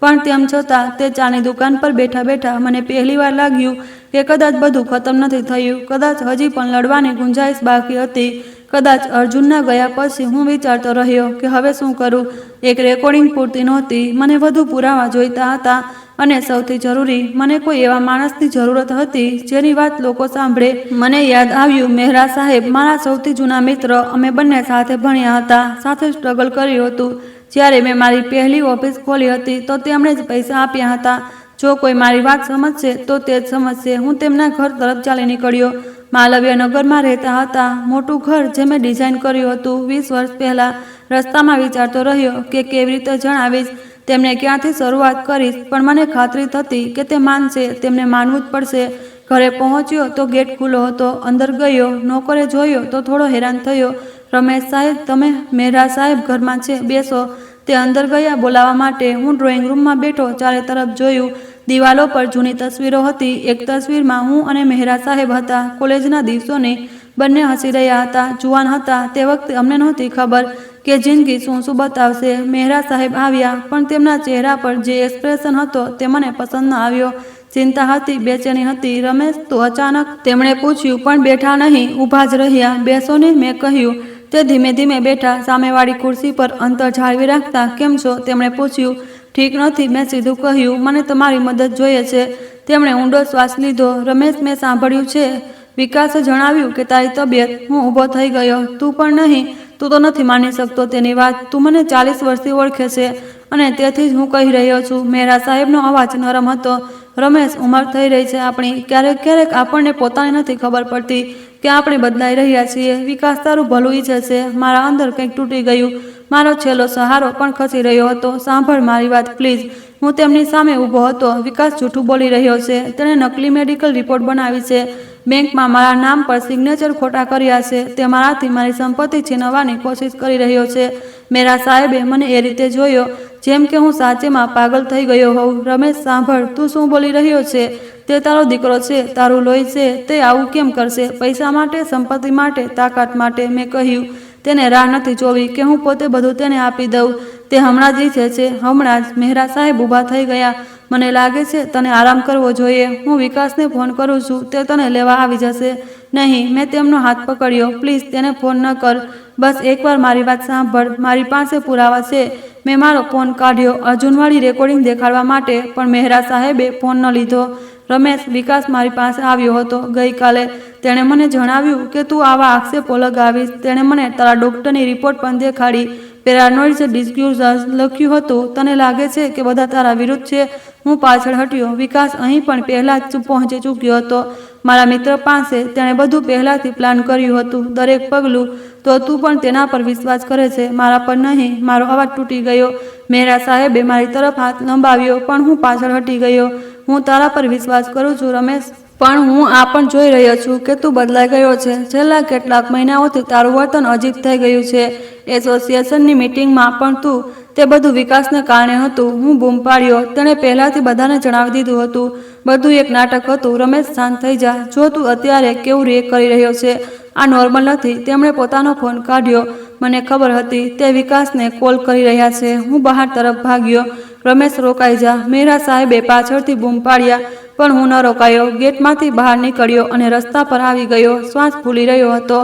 પણ તેમ છતાં તે ચાની દુકાન પર બેઠા મને પહેલીવાર લાગ્યું કે કદાચ બધું ખતમ નથી થયું. કદાચ હજી પણ લડવાની ગુંજાઈશ બાકી હતી. કદાચ અર્જુનના ગયા પછી હું વિચારતો રહ્યો કે હવે શું કરું. એક રેકોર્ડિંગ પૂરતી નહોતી, મને વધુ પુરાવા જોઈતા હતા અને સૌથી જરૂરી મને કોઈ એવા માણસની જરૂરત હતી જેની વાત લોકો સાંભળે. મને યાદ આવ્યું મહેરા સાહેબ મારા સૌથી જૂના મિત્ર. અમે બંને સાથે ભણ્યા હતા, સાથે સ્ટ્રગલ કર્યું હતું. જ્યારે મેં મારી પહેલી ઓફિસ ખોલી હતી તો તેમણે જ પૈસા આપ્યા હતા. જો કોઈ મારી વાત સમજશે તો તે જ સમજશે. હું તેમના ઘર તરફ ચાલી નીકળ્યો. માલવ્યનગરમાં રહેતા હતા, મોટું ઘર જે મેં ડિઝાઇન કર્યું હતું 20 વર્ષ પહેલાં. રસ્તામાં વિચારતો રહ્યો કે કેવી રીતે જણાવીશ, તેમને ક્યાંથી શરૂઆત કરીશ, પણ મને ખાતરી થતી કે તે માનશે, તેમને માનવું જ પડશે. ઘરે પહોંચ્યો તો ગેટ ખુલ્લો હતો. અંદર ગયો, નોકરે જોયો તો થોડો હેરાન થયો. રમેશ સાહેબ, તમે? મહેરા સાહેબ ઘરમાં છે, બેસો. તે અંદર ગયા બોલાવવા માટે. હું ડ્રોઈંગ રૂમમાં બેઠો, ચારે તરફ જોયું. દિવાલો પર જૂની તસવીરો હતી. એક તસવીરમાં હું અને મહેરા સાહેબ હતા, કોલેજના દિવસોની. બંને હસી રહ્યા હતા, જુવાન હતા. તે વખતે અમને નહોતી ખબર કે જિંદગી શું શું બતાવશે. મહેરા સાહેબ આવ્યા, પણ તેમના ચહેરા પર જે એક્સપ્રેશન હતો તે મને પસંદ ન આવ્યો. ચિંતા હતી, બેચેની હતી. રમેશ, તો અચાનક? તેમણે પૂછ્યું, પણ બેઠા નહીં, ઊભા જ રહ્યા. બેસો ને, મેં કહ્યું. તે ધીમે ધીમે બેઠા, સામેવાળી ખુરશી પર અંતર જાળવી રાખતા. કેમ છો? તેમણે પૂછ્યું. ઠીક નથી, મેં સીધું કહ્યું. મને તમારી મદદ જોઈએ છે. તેમણે ઊંડો શ્વાસ લીધો. રમેશ, મેં સાંભળ્યું છે વિકાસે જણાવ્યું કે તારી તબિયત. હું ઊભો થઈ ગયો. તું પણ નહીં? તું તો નથી માની શકતો તેની વાત. તું મને 40 વર્ષથી ઓળખે છે અને તેથી જ હું કહી રહ્યો છું. મહેરા સાહેબનો અવાજ નરમ હતો. રમેશ, ઉંમર થઈ રહી છે આપણી. ક્યારેક ક્યારેક આપણને પોતાને નથી ખબર પડતી કે આપણે બદલાઈ રહ્યા છીએ. વિકાસ તારું ભલું ઈચ્છે છે. મારા અંદર કંઈક તૂટી ગયું. મારો છેલ્લો સહારો પણ ખસી રહ્યો હતો. સાંભળ મારી વાત પ્લીઝ. હું તેમની સામે ઊભો હતો. વિકાસ જૂઠું બોલી રહ્યો છે. તેણે નકલી મેડિકલ રિપોર્ટ બનાવી છે. બેંકમાં મારા નામ પર સિગ્નેચર ખોટા કર્યા છે. તે મારાથી મારી સંપત્તિ છીનવવાની કોશિશ કરી રહ્યો છે. મેરા સાહેબે મને એ રીતે જોયો જેમ કે હું સાચેમાં પાગલ થઈ ગયો હોઉં. રમેશ, સાંભળ, તું શું બોલી રહ્યો છે? તે તારો દીકરો છે, તારું લોહી છે. તે આવું કેમ કરશે? પૈસા માટે, સંપત્તિ માટે, તાકાત માટે. મેં કહ્યું, તેને રાહ નથી જોવી કે હું પોતે બધું તેને આપી દઉં. તે હમણાં જ ઈચ્છે છે, હમણાં જ. મહેરા સાહેબ ઊભા થઈ ગયા. મને લાગે છે તને આરામ કરવો જોઈએ. હું વિકાસને ફોન કરું છું, તે તને લેવા આવી જશે. નહીં, મેં તેમનો હાથ પકડ્યો. પ્લીઝ તેને ફોન ન કર. બસ એકવાર મારી વાત સાંભળ. મારી પાસે પુરાવા છે. મેં મારો ફોન કાઢ્યો અર્જુનવાળી રેકોર્ડિંગ દેખાડવા માટે, પણ મહેરા સાહેબે ફોન ન લીધો. રમેશ, વિકાસ મારી પાસે આવ્યો હતો ગઈકાલે. તેણે મને જણાવ્યું કે તું આવા આક્ષેપો લગાવીશ. તેણે મને તારા ડૉક્ટરની રિપોર્ટ પણ દેખાડી. પેરાનોઇડ ડિસઓર્ડર લખ્યું હતું. તને લાગે છે કે બધા તારા વિરુદ્ધ છે? હું પાછળ હટ્યો. વિકાસ અહીં પણ પહેલાં જ પહોંચી ચૂક્યો હતો, મારા મિત્ર પાસે. તેણે બધું પહેલાંથી પ્લાન કર્યું હતું, દરેક પગલું. તો તું પણ તેના પર વિશ્વાસ કરે છે, મારા પર નહીં. મારો અવાજ તૂટી ગયો. મહેરા સાહેબે મારી તરફ હાથ લંબાવ્યો, પણ હું પાછળ હટી ગયો. હું તારા પર વિશ્વાસ કરું છું રમેશ, પણ હું આ પણ જોઈ રહ્યો છું કે તું બદલાઈ ગયો છે. છેલ્લા કેટલાક મહિનાઓથી તારું વર્તન અજીબ થઈ ગયું છે. એસોસિએશનની મિટિંગમાં પણ તું. તે બધું વિકાસને કારણે હતું. હું બૂમ પાડ્યો. તેણે પહેલાંથી બધાને જણાવી દીધું હતું. બધું એક નાટક હતું. રમેશ, શાંત થઈ જા. જો તું અત્યારે કેવું રિએક્ટ કરી રહ્યો છે, આ નોર્મલ નથી. તેમણે પોતાનો ફોન કાઢ્યો. મને ખબર હતી તે વિકાસને કોલ કરી રહ્યા છે. હું બહાર તરફ ભાગ્યો. રમેશ, રોકાઈ જા. મહેરા સાહેબે પાછળથી બૂમ પાડ્યા, પણ હું ન રોકાયો. ગેટમાંથી બહાર નીકળ્યો અને રસ્તા પર આવી ગયો. શ્વાસ ફૂલી રહ્યો હતો,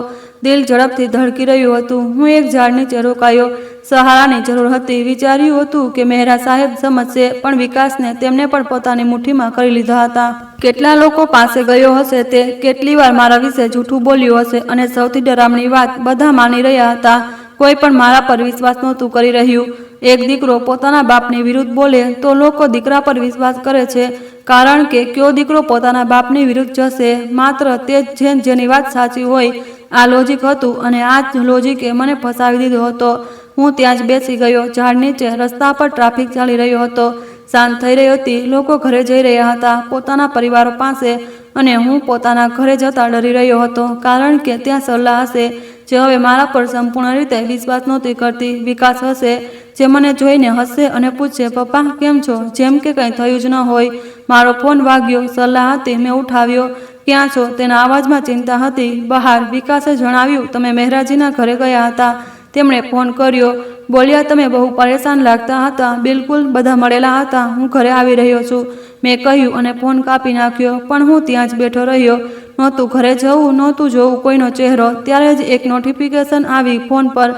દિલ ઝડપથી ધડકી રહ્યું હતું. હું એક ઝાડ નીચે રોકાયો. સહારાની જરૂર હતી. વિચાર્યું હતું કે મહેરા સાહેબ સમજશે, પણ વિકાસને તેમને પણ પોતાની મુઠ્ઠીમાં કરી લીધા હતા. કેટલા લોકો પાસે ગયો હશે તે, કેટલી વાર મારા વિશે જૂઠું બોલ્યું હશે, અને સૌથી ડરામણી વાત, બધા માની રહ્યા હતા. કોઈ પણ મારા પર વિશ્વાસ નહોતું કરી રહ્યું. એક દીકરો પોતાના બાપની વિરુદ્ધ બોલે તો લોકો દીકરા પર વિશ્વાસ કરે છે, કારણ કે કયો દીકરો પોતાના બાપની વિરુદ્ધ જશે? માત્ર તે જ જેની વાત સાચી હોય. આ લોજિક હતું, અને આ જ લોજિકે મને ફસાવી દીધો હતો. હું ત્યાં જ બેસી ગયો, ઝાડ નીચે. રસ્તા પર ટ્રાફિક ચાલી રહ્યો હતો. સાંજ થઈ રહી હતી. લોકો ઘરે જઈ રહ્યા હતા, પોતાના પરિવારો પાસે, અને હું પોતાના ઘરે જતા ડરી રહ્યો હતો, કારણ કે ત્યાં સલાહ હશે જે હવે મારા પર સંપૂર્ણ રીતે વિશ્વાસ નહોતી કરતી. વિકાસ હશે જે મને જોઈને હસશે અને પૂછશે, પપ્પા કેમ છો? જેમ કે કંઈ થયું જ ન હોય. મારો ફોન વાગ્યો. સલાહ હતી. મેં ઉઠાવ્યો. ક્યાં છો? તેના અવાજમાં ચિંતા હતી. બહાર. વિકાસે જણાવ્યું તમે મહેરાજીના ઘરે ગયા હતા. તેમણે ફોન કર્યો. બોલ્યા, તમે બહુ પરેશાન લાગતા હતા. બિલકુલ, બધા મળેલા હતા. હું ઘરે આવી રહ્યો છું, મેં કહ્યું, અને ફોન કાપી નાખ્યો. પણ હું ત્યાં જ બેઠો રહ્યો. નહોતું ઘરે જવું, નહોતું જોવું કોઈનો ચહેરો. ત્યારે જ એક નોટિફિકેશન આવી ફોન પર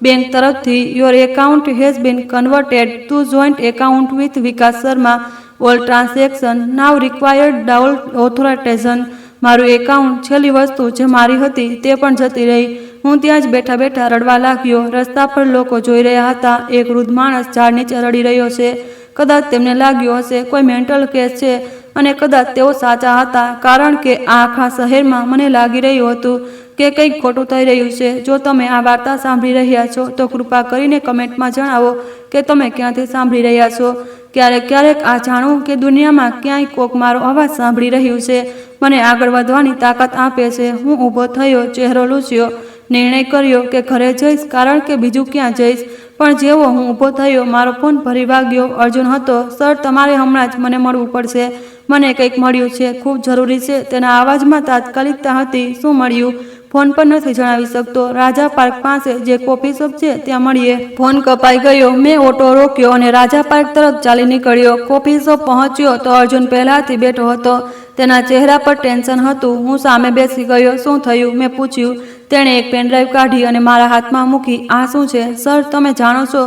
બેંક તરફથી, your account has been converted to joint account with Vikas Sharma. All transaction now required down authorization. મારું એકાઉન્ટ, છેલ્લી વસ્તુ જે મારી હતી તે પણ જતી રહી. હું ત્યાં જ બેઠા બેઠા રડવા લાગ્યો. રસ્તા પર લોકો જોઈ રહ્યા હતા. એક વૃદ્ધ માણસ ઝાડ નીચે રડી રહ્યો છે. કદાચ તેમને લાગ્યું હશે કોઈ મેન્ટલ કેસ છે, અને કદાચ તેઓ સાચા હતા, કારણ કે આ આખા શહેરમાં મને લાગી રહ્યું હતું કે કંઈક ખોટું થઈ રહ્યું છે. જો તમે આ વાર્તા સાંભળી રહ્યા છો તો કૃપા કરીને કમેન્ટમાં જણાવો કે તમે ક્યાંથી સાંભળી રહ્યા છો. ક્યારેક ક્યારેક આ જાણવું કે દુનિયામાં ક્યાંય કોક મારો અવાજ સાંભળી રહ્યું છે મને આગળ વધવાની તાકાત આપે છે. હું ઊભો થયો, ચહેરો લૂછ્યો, નિર્ણય કર્યો કે ઘરે જઈશ, કારણ કે બીજું ક્યાં જઈશ. પણ જેવો હું ઊભો થયો મારો ફોન ફરી વાગ્યો. અર્જુન હતો. સર, તમારે હમણાં જ મને મળવું પડશે. મને કંઈક મળ્યું છે, ખૂબ જરૂરી છે. તેના અવાજમાં તાત્કાલિકતા હતી. શું મળ્યું? ફોન પર નથી જણાવી શકતો. રાજા પાર્ક પાસે જે કોફી શોપ છે ત્યાં મળીએ. ફોન કપાઈ ગયો. મેં ઓટો રોક્યો અને રાજા પાર્ક તરફ ચાલી નીકળ્યો. કોફી શોપ પહોંચ્યો તો અર્જુન પહેલાથી બેઠો હતો. તેના ચહેરા પર ટેન્શન હતું. હું સામે બેસી ગયો. શું થયું? મેં પૂછ્યું. તેણે એક પેનડ્રાઈવ કાઢી અને મારા હાથમાં મૂકી. આ શું છે? સર, તમે જાણો છો,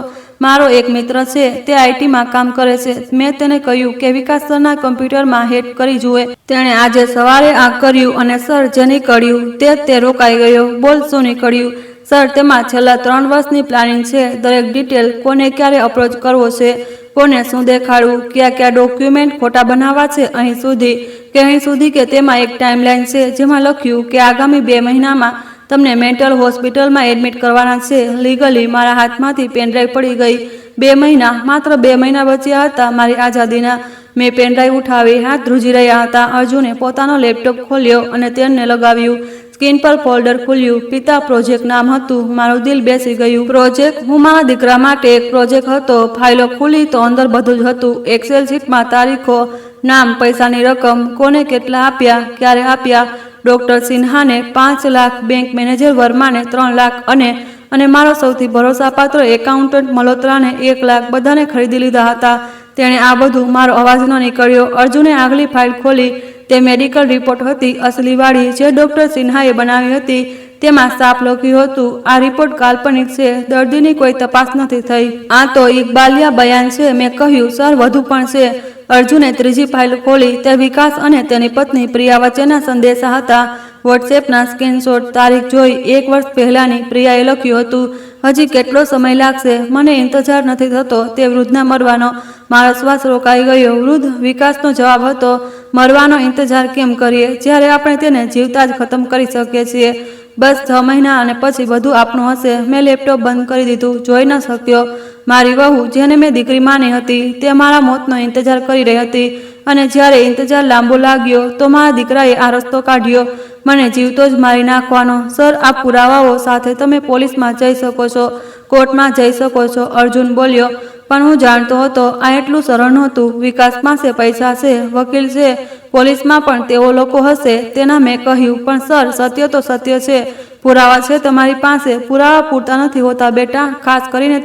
મારો એક મિત્ર છે, તે આઈટીમાં કામ કરે છે. મેં તેને કહ્યું કે વિકાસ સરના કમ્પ્યુટરમાં હેક કરી જુએ. તેણે આજે સવારે આ કર્યું અને સર, જે નીકળ્યું તે રોકાઈ ગયો. બોલ, શું નીકળ્યું? સર, તેમાં છેલ્લા 3 વર્ષની પ્લાનિંગ છે. દરેક ડિટેલ, કોને ક્યારે અપ્રોચ કરવો છે, કોને શું દેખાડવું, કયા કયા ડોક્યુમેન્ટ ખોટા બનાવવા છે, અહીં સુધી કે તેમાં એક ટાઈમલાઈન છે જેમાં લખ્યું કે આગામી 2 મહિનામાં તમને મેન્ટલ હોસ્પિટલમાં એડમિટ કરવાના છે. લીગલી મારા હાથમાંથી પેનડ્રાઈવ પડી ગઈ. 2 મહિના, માત્ર 2 મહિના બચ્યા હતા મારી આઝાદીના. મેં પેનડ્રાઈવ ઉઠાવી. હાથ ધ્રુજી રહ્યા હતા. અર્જુને પોતાનો લેપટોપ ખોલ્યો અને તેને લગાવ્યું. સ્ક્રીન પર ફોલ્ડર ખુલ્યું. પિતા પ્રોજેક્ટ નામ હતું. મારું દિલ બેસી ગયું. પ્રોજેક્ટ? હું મારા દીકરા માટે એક પ્રોજેક્ટ હતો. ફાઇલો ખુલી તો અંદર બધું જ હતું. એક્સેલ શીટમાં તારીખો, નામ, પૈસાની રકમ, કોને કેટલા આપ્યા, ક્યારે આપ્યા. ડોક્ટર સિન્હાને 5 લાખ, બેંક મેનેજર વર્માને 3 લાખ અને મારો સૌથી ભરોસાપાત્ર એકાઉન્ટન્ટ મલ્હોત્રાને 1 લાખ, બધાને ખરીદી લીધા હતા. તેણે આ બધું, મારો અવાજ ન નીકળ્યો. અર્જુને આગલી ફાઇલ ખોલી. તે મેડિકલ રિપોર્ટ હતી, અસલીવાળી, જે ડોક્ટર સિન્હાએ બનાવી હતી. તેમાં સાફ લખ્યું હતું, આ રિપોર્ટ કાલ્પનિક છે, દર્દીની કોઈ તપાસ નથી થઈ. આ તો ઇકબાલિયા બયાન છે. મેં કહ્યું, સર, વધુ પણ છે. અર્જુને ત્રીજી ફાઇલ ખોલી. તે વિકાસ અને તેની પત્ની પ્રિયા વચ્ચેના સંદેશા હતા. વોટ્સએપના સ્ક્રીનશોટ. તારીખ જોઈ. 1 વર્ષ પહેલાની. પ્રિયાએ લખ્યું હતું, હજી કેટલો સમય લાગશે? મને ઇંતજાર નથી થતો તે વૃદ્ધના મરવાનો. મારો શ્વાસ રોકાઈ ગયો. વૃદ્ધ? વિકાસનો જવાબ હતો, મરવાનો ઇંતજાર કેમ કરીએ જ્યારે આપણે તેને જીવતા જ ખતમ કરી શકીએ છીએ? બસ 6 મહિના અને પછી બધું આપનું હશે. મેં લેપટોપ બંધ કરી દીધું. જોઈ ન શક્યો. મારી વહુ, જેને મેં દીકરી માની હતી, તે મારા મોતનો ઇંતજાર કરી રહી હતી. અને જ્યારે ઇંતજાર લાંબો લાગ્યો તો મારા દીકરાએ આ રસ્તો કાઢ્યો, મને જીવતો જ મારી નાખવાનો. સર, આ પુરાવાઓ સાથે તમે પોલીસમાં જઈ શકો છો, કોર્ટમાં જઈ શકો છો. અર્જુન બોલ્યો. પણ હું જાણતો હતો આ એટલું સરળ નહોતું. વિકાસ પાસે પૈસા છે, વકીલ છે, પોલીસમાં પણ તેઓ લોકો હશે તેના. મેં કહ્યું, પણ સર, સત્ય તો સત્ય છે. પુરાવા છે તમારી પાસે. પુરાવા પૂરતા નથી હોતા બેટા, ખાસ કરીને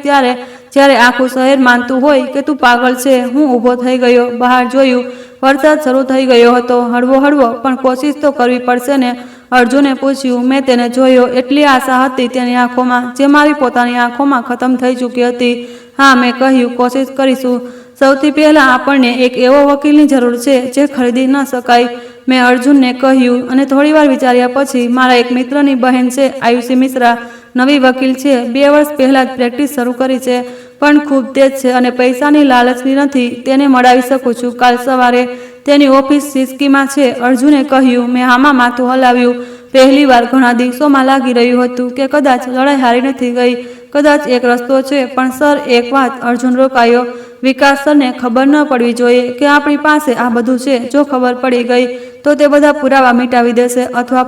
જ્યારે આખું શહેર માનતું હોય કે તું પાગલ છે. હું ઊભો થઈ ગયો. બહાર જોયું. વરસાદ શરૂ થઈ ગયો હતો. હળવો હળવો, પણ કોશિશ તો કરવી પડશે ને? અર્જુને પૂછ્યું. મેં તેને જોયો. એટલી આશા હતી તેની આંખોમાં, જે મારી પોતાની આંખોમાં ખતમ થઈ ચૂકી હતી. હા, મેં કહ્યું, કોશિશ કરીશું. સૌથી પહેલાં આપણને એક એવો વકીલની જરૂર છે જે ખરીદી ન શકાય. મેં અર્જુનને કહ્યું. અને થોડીવાર વિચાર્યા પછી, મારા એક મિત્રની બહેન છે, આયુષી મિશ્રા, નવી વકીલ છે. 2 વર્ષ પહેલાં જ પ્રેક્ટિસ શરૂ કરી છે, પણ ખૂબ તેજ છે અને પૈસાની લાલચની નથી. તેને મળાવી શકું છું કાલ સવારે. તેની ઓફિસ સિસકીમાં છે. અર્જુને કહ્યું. મેં આમાં માથું હલાવ્યું. પહેલીવાર ઘણા દિવસોમાં લાગી રહ્યું હતું કે કદાચ લડાઈ હારી નથી ગઈ. કદાચ એક રસ્તો છે. પણ સર, એક વાત. અર્જુન રોકાયો. વિકાસ સરને ખબર ન પડવી જોઈએ કે આપણી પાસે આ બધું છે. જો ખબર પડી ગઈ તો તે બધા પુરાવા મિટાવી દેશે. અથવા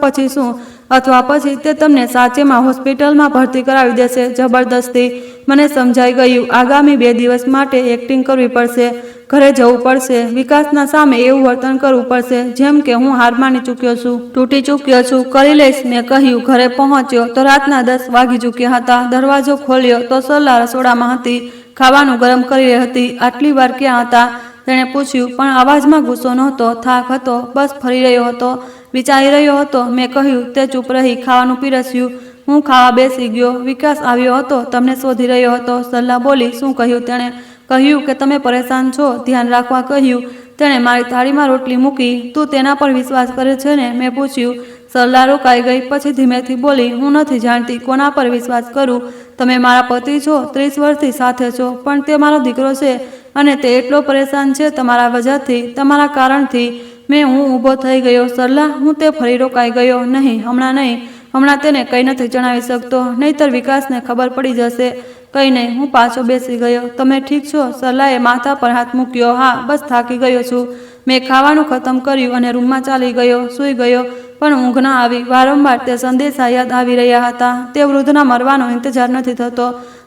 પછી શું? અથવા પછી તે તમને સાચેમાં હોસ્પિટલમાં ભરતી કરાવી દેશે, જબરદસ્તી. મને સમજાઈ ગયું. આગામી 2 દિવસ માટે એક્ટિંગ કરવી પડશે. ઘરે જવું પડશે. વિકાસના સામે એવું વર્તન કરવું પડશે જેમ કે હું હાર માની ચૂક્યો છું, તૂટી ચૂક્યો છું. કરી લઈશ, મેં કહ્યું. ઘરે પહોંચ્યો તો રાતના 10 વાગી ચૂક્યા હતા. દરવાજો ખોલ્યો તો સરલા રસોડામાં હતી. ખાવાનું ગરમ કરી રહી હતી. આટલી વાર ક્યાં હતા? તેણે પૂછ્યું. પણ અવાજમાં ગુસ્સો નહોતો, થાક હતો. બસ ફરી રહ્યો હતો. વિચારી રહ્યો હતો. મેં કહ્યું. તે ચૂપ રહી ખાવાનું પીરસ્યું. હું ખાવા બેસી ગયો. વિકાસ આવ્યો હતો. તમને શોધી રહ્યો હતો. સરલા બોલી. શું કહ્યું તેણે? કહ્યું કે તમે પરેશાન છો, ધ્યાન રાખવા કહ્યું. તેણે મારી થાળીમાં રોટલી મૂકી. તું તેના પર વિશ્વાસ કરે છે ને? મેં પૂછ્યું. સરલા રોકાઈ ગઈ. પછી ધીમેથી બોલી. હું નથી જાણતી કોના પર વિશ્વાસ કરું. તમે મારા પતિ છો, 30 વર્ષથી સાથે છો, પણ તે મારો દીકરો છે અને તે એટલો પરેશાન છે તમારા વજહથી, તમારા કારણથી. હું ઊભો થઈ ગયો. સરલા, હું તે ફરી રોકાઈ ગયો. નહીં, હમણાં નહીં. હમણાં તેને કંઈ નથી જણાવી શકતો, નહીંતર વિકાસને ખબર પડી જશે. કંઈ નહીં. હું પાછો બેસી ગયો. તમે ઠીક છો? સરલાએ માથા પર હાથ મૂક્યો. હા, બસ થાકી ગયો છું. મેં ખાવાનું ખતમ કર્યું અને રૂમમાં ચાલી ગયો. સૂઈ ગયો, પણ ઊંઘ ના આવી. વારંવાર તે સંદેશા યાદ આવી રહ્યા હતા. તે વૃદ્ધના મરવાનો ઇંતજાર નથી થતો.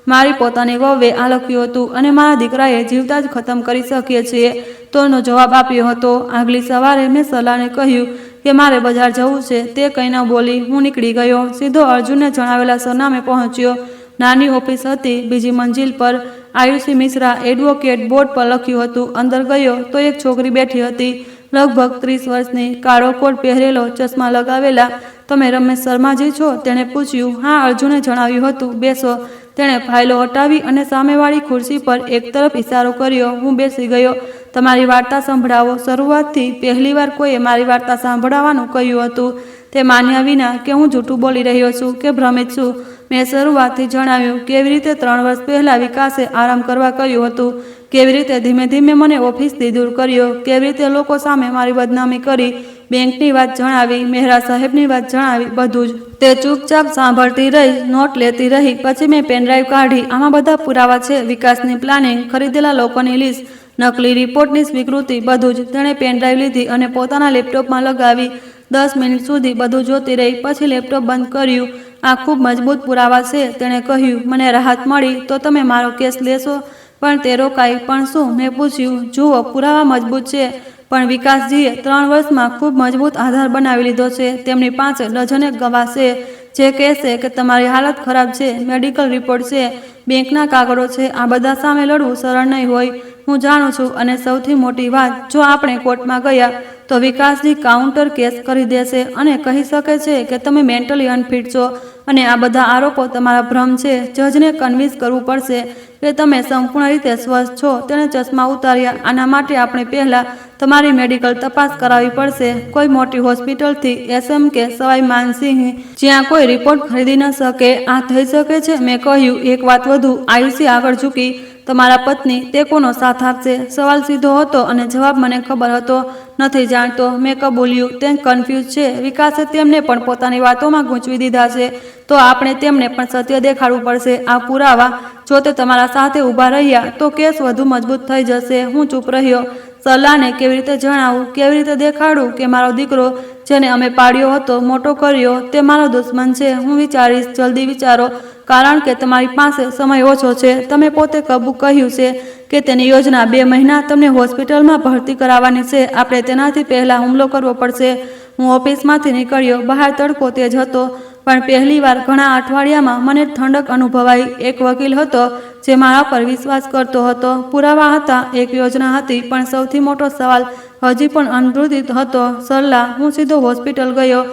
મારી પોતાની વહુએ આ લખ્યું હતું અને મારા દીકરાએ જીવતા જ ખતમ કરી શકીએ છીએ તોનો જવાબ આપ્યો હતો. આગલી સવારે મેં સરલાને કહ્યું કે મારે બજાર જવું છે. તે કંઈ ન બોલી. હું નીકળી ગયો. સીધો અર્જુનને જણાવેલા સરનામે પહોંચ્યો. નાની ઓફિસ હતી, બીજી મંજિલ પર. આયુષી મિશ્રા એડવોકેટ બોર્ડ પર લખ્યું હતું. અંદર ગયો તો એક છોકરી બેઠી હતી, લગભગ 30 વર્ષની, કાળો કોટ પહેરેલો, ચશ્મા લગાવેલા. તમે રમેશ શર્માજી છો? તેણે પૂછ્યું. હા, અર્જુને જણાવ્યું હતું. બેસો. તેણે ફાઇલો હટાવી અને સામેવાળી ખુરશી પર એક તરફ ઇશારો કર્યો. હું બેસી ગયો. તમારી વાર્તા સંભળાવો. શરૂઆતથી પહેલીવાર કોઈએ મારી વાર્તા સાંભળવાનું કહ્યું હતું. તે માન્યા વિના કે હું જૂઠું બોલી રહ્યો છું કે ભ્રમિત છું. મેં શરૂઆતથી જણાવ્યું. કેવી રીતે 3 વર્ષ પહેલાં વિકાસે આરામ કરવા કહ્યું હતું. કેવી રીતે ધીમે ધીમે મને ઓફિસથી દૂર કર્યો. કેવી રીતે લોકો સામે મારી બદનામી કરી. બેંકની વાત જણાવી, મહેરા સાહેબની વાત જણાવી, બધું જ. તે ચૂપચાપ સાંભળતી રહી, નોટ લેતી રહી. પછી મેં પેનડ્રાઈવ કાઢી. આમાં બધા પુરાવા છે. વિકાસની પ્લાનિંગ, ખરીદેલા લોકોની લિસ્ટ, નકલી રિપોર્ટની સ્વીકૃતિ, બધું જ. તેણે પેનડ્રાઈવ લીધી અને પોતાના લેપટોપમાં લગાવી. 10 મિનિટ સુધી બધું જોતી રહી. પછી લેપટોપ બંધ કર્યું. આ ખૂબ મજબૂત પુરાવા છે, તેણે કહ્યું. મને રાહત મળી. તો તમે મારો કેસ લેશો? પણ તે રોકાઈ. પણ શું? મેં પૂછ્યું. જુઓ, પુરાવા મજબૂત છે, પણ વિકાસજીએ 3 વર્ષમાં ખૂબ મજબૂત આધાર બનાવી લીધો છે. તેમની પાસે ડઝનેક ગવાહ છે જે કહેશે કે તમારી હાલત ખરાબ છે. મેડિકલ રિપોર્ટ છે, બેંકના કાગળો છે. આ બધા સામે લડવું સરળ નહીં હોય. હું જાણું છું. અને સૌથી મોટી વાત, જો આપણે કોર્ટમાં ગયા તો વિકાસજી કાઉન્ટર કેસ કરી દેશે અને કહી શકે છે કે તમે મેન્ટલી અનફિટ છો અને આ બધા આરોપો તમારા ભ્રમ છે. જજને કન્વિન્સ કરવું પડશે કે તમે સંપૂર્ણ રીતે સ્વસ્થ છો. તેણે ચશ્મા ઉતાર્યા. આના માટે આપણે પહેલાં તમારી મેડિકલ તપાસ કરાવવી પડશે. કોઈ મોટી હોસ્પિટલથી, SM કે સવાઈ માનસિંહ, જ્યાં કોઈ રિપોર્ટ ખરીદી ન શકે. આ થઈ શકે છે? મેં કહ્યું. એક વાત વધુ. આયુષી આગળ ઝૂકી. તમારા પત્ની, તે કોનો સાથ આપશે? સવાલ સીધો હતો અને જવાબ મને ખબર હતો. નથી જાણતો. મેં કબૂલ્યું. તે કન્ફ્યુઝ છે. વિકાસે તેમને પણ પોતાની વાતોમાં ગૂંચવી દીધા છે. તો આપણે તેમને પણ સત્ય દેખાડવું પડશે. આ પુરાવા, જો તે તમારા સાથે ઊભા રહ્યા તો કેસ વધુ મજબૂત થઈ જશે. હું ચૂપ રહ્યો. સરલાને કેવી રીતે જણાવું, કેવી રીતે દેખાડું કે મારો દીકરો, જેને અમે પાળ્યો હતો, મોટો કર્યો, તે મારો દુશ્મન છે? હું વિચારીશ. જલ્દી વિચારો, કારણ કે તમારી પાસે સમય ઓછો છે. તમે પોતે કહ્યું છે કે તેની યોજના 2 મહિના તમને હોસ્પિટલમાં ભરતી કરાવવાની છે. આપણે તેનાથી પહેલાં હુમલો કરવો પડશે. હું ઓફિસમાંથી નીકળ્યો. બહાર તડકો તેજ હતો, પણ પહેલીવાર ઘણા અઠવાડિયામાં મને ઠંડક અનુભવાઈ. એક વકીલ હતો જે મારા પર વિશ્વાસ કરતો હતો. પુરાવા હતા, એક યોજના હતી, પણ સૌથી મોટો સવાલ હજી પણ અનવૃત્ત હતો. સરલા. હું સીધો હોસ્પિટલ ગયો.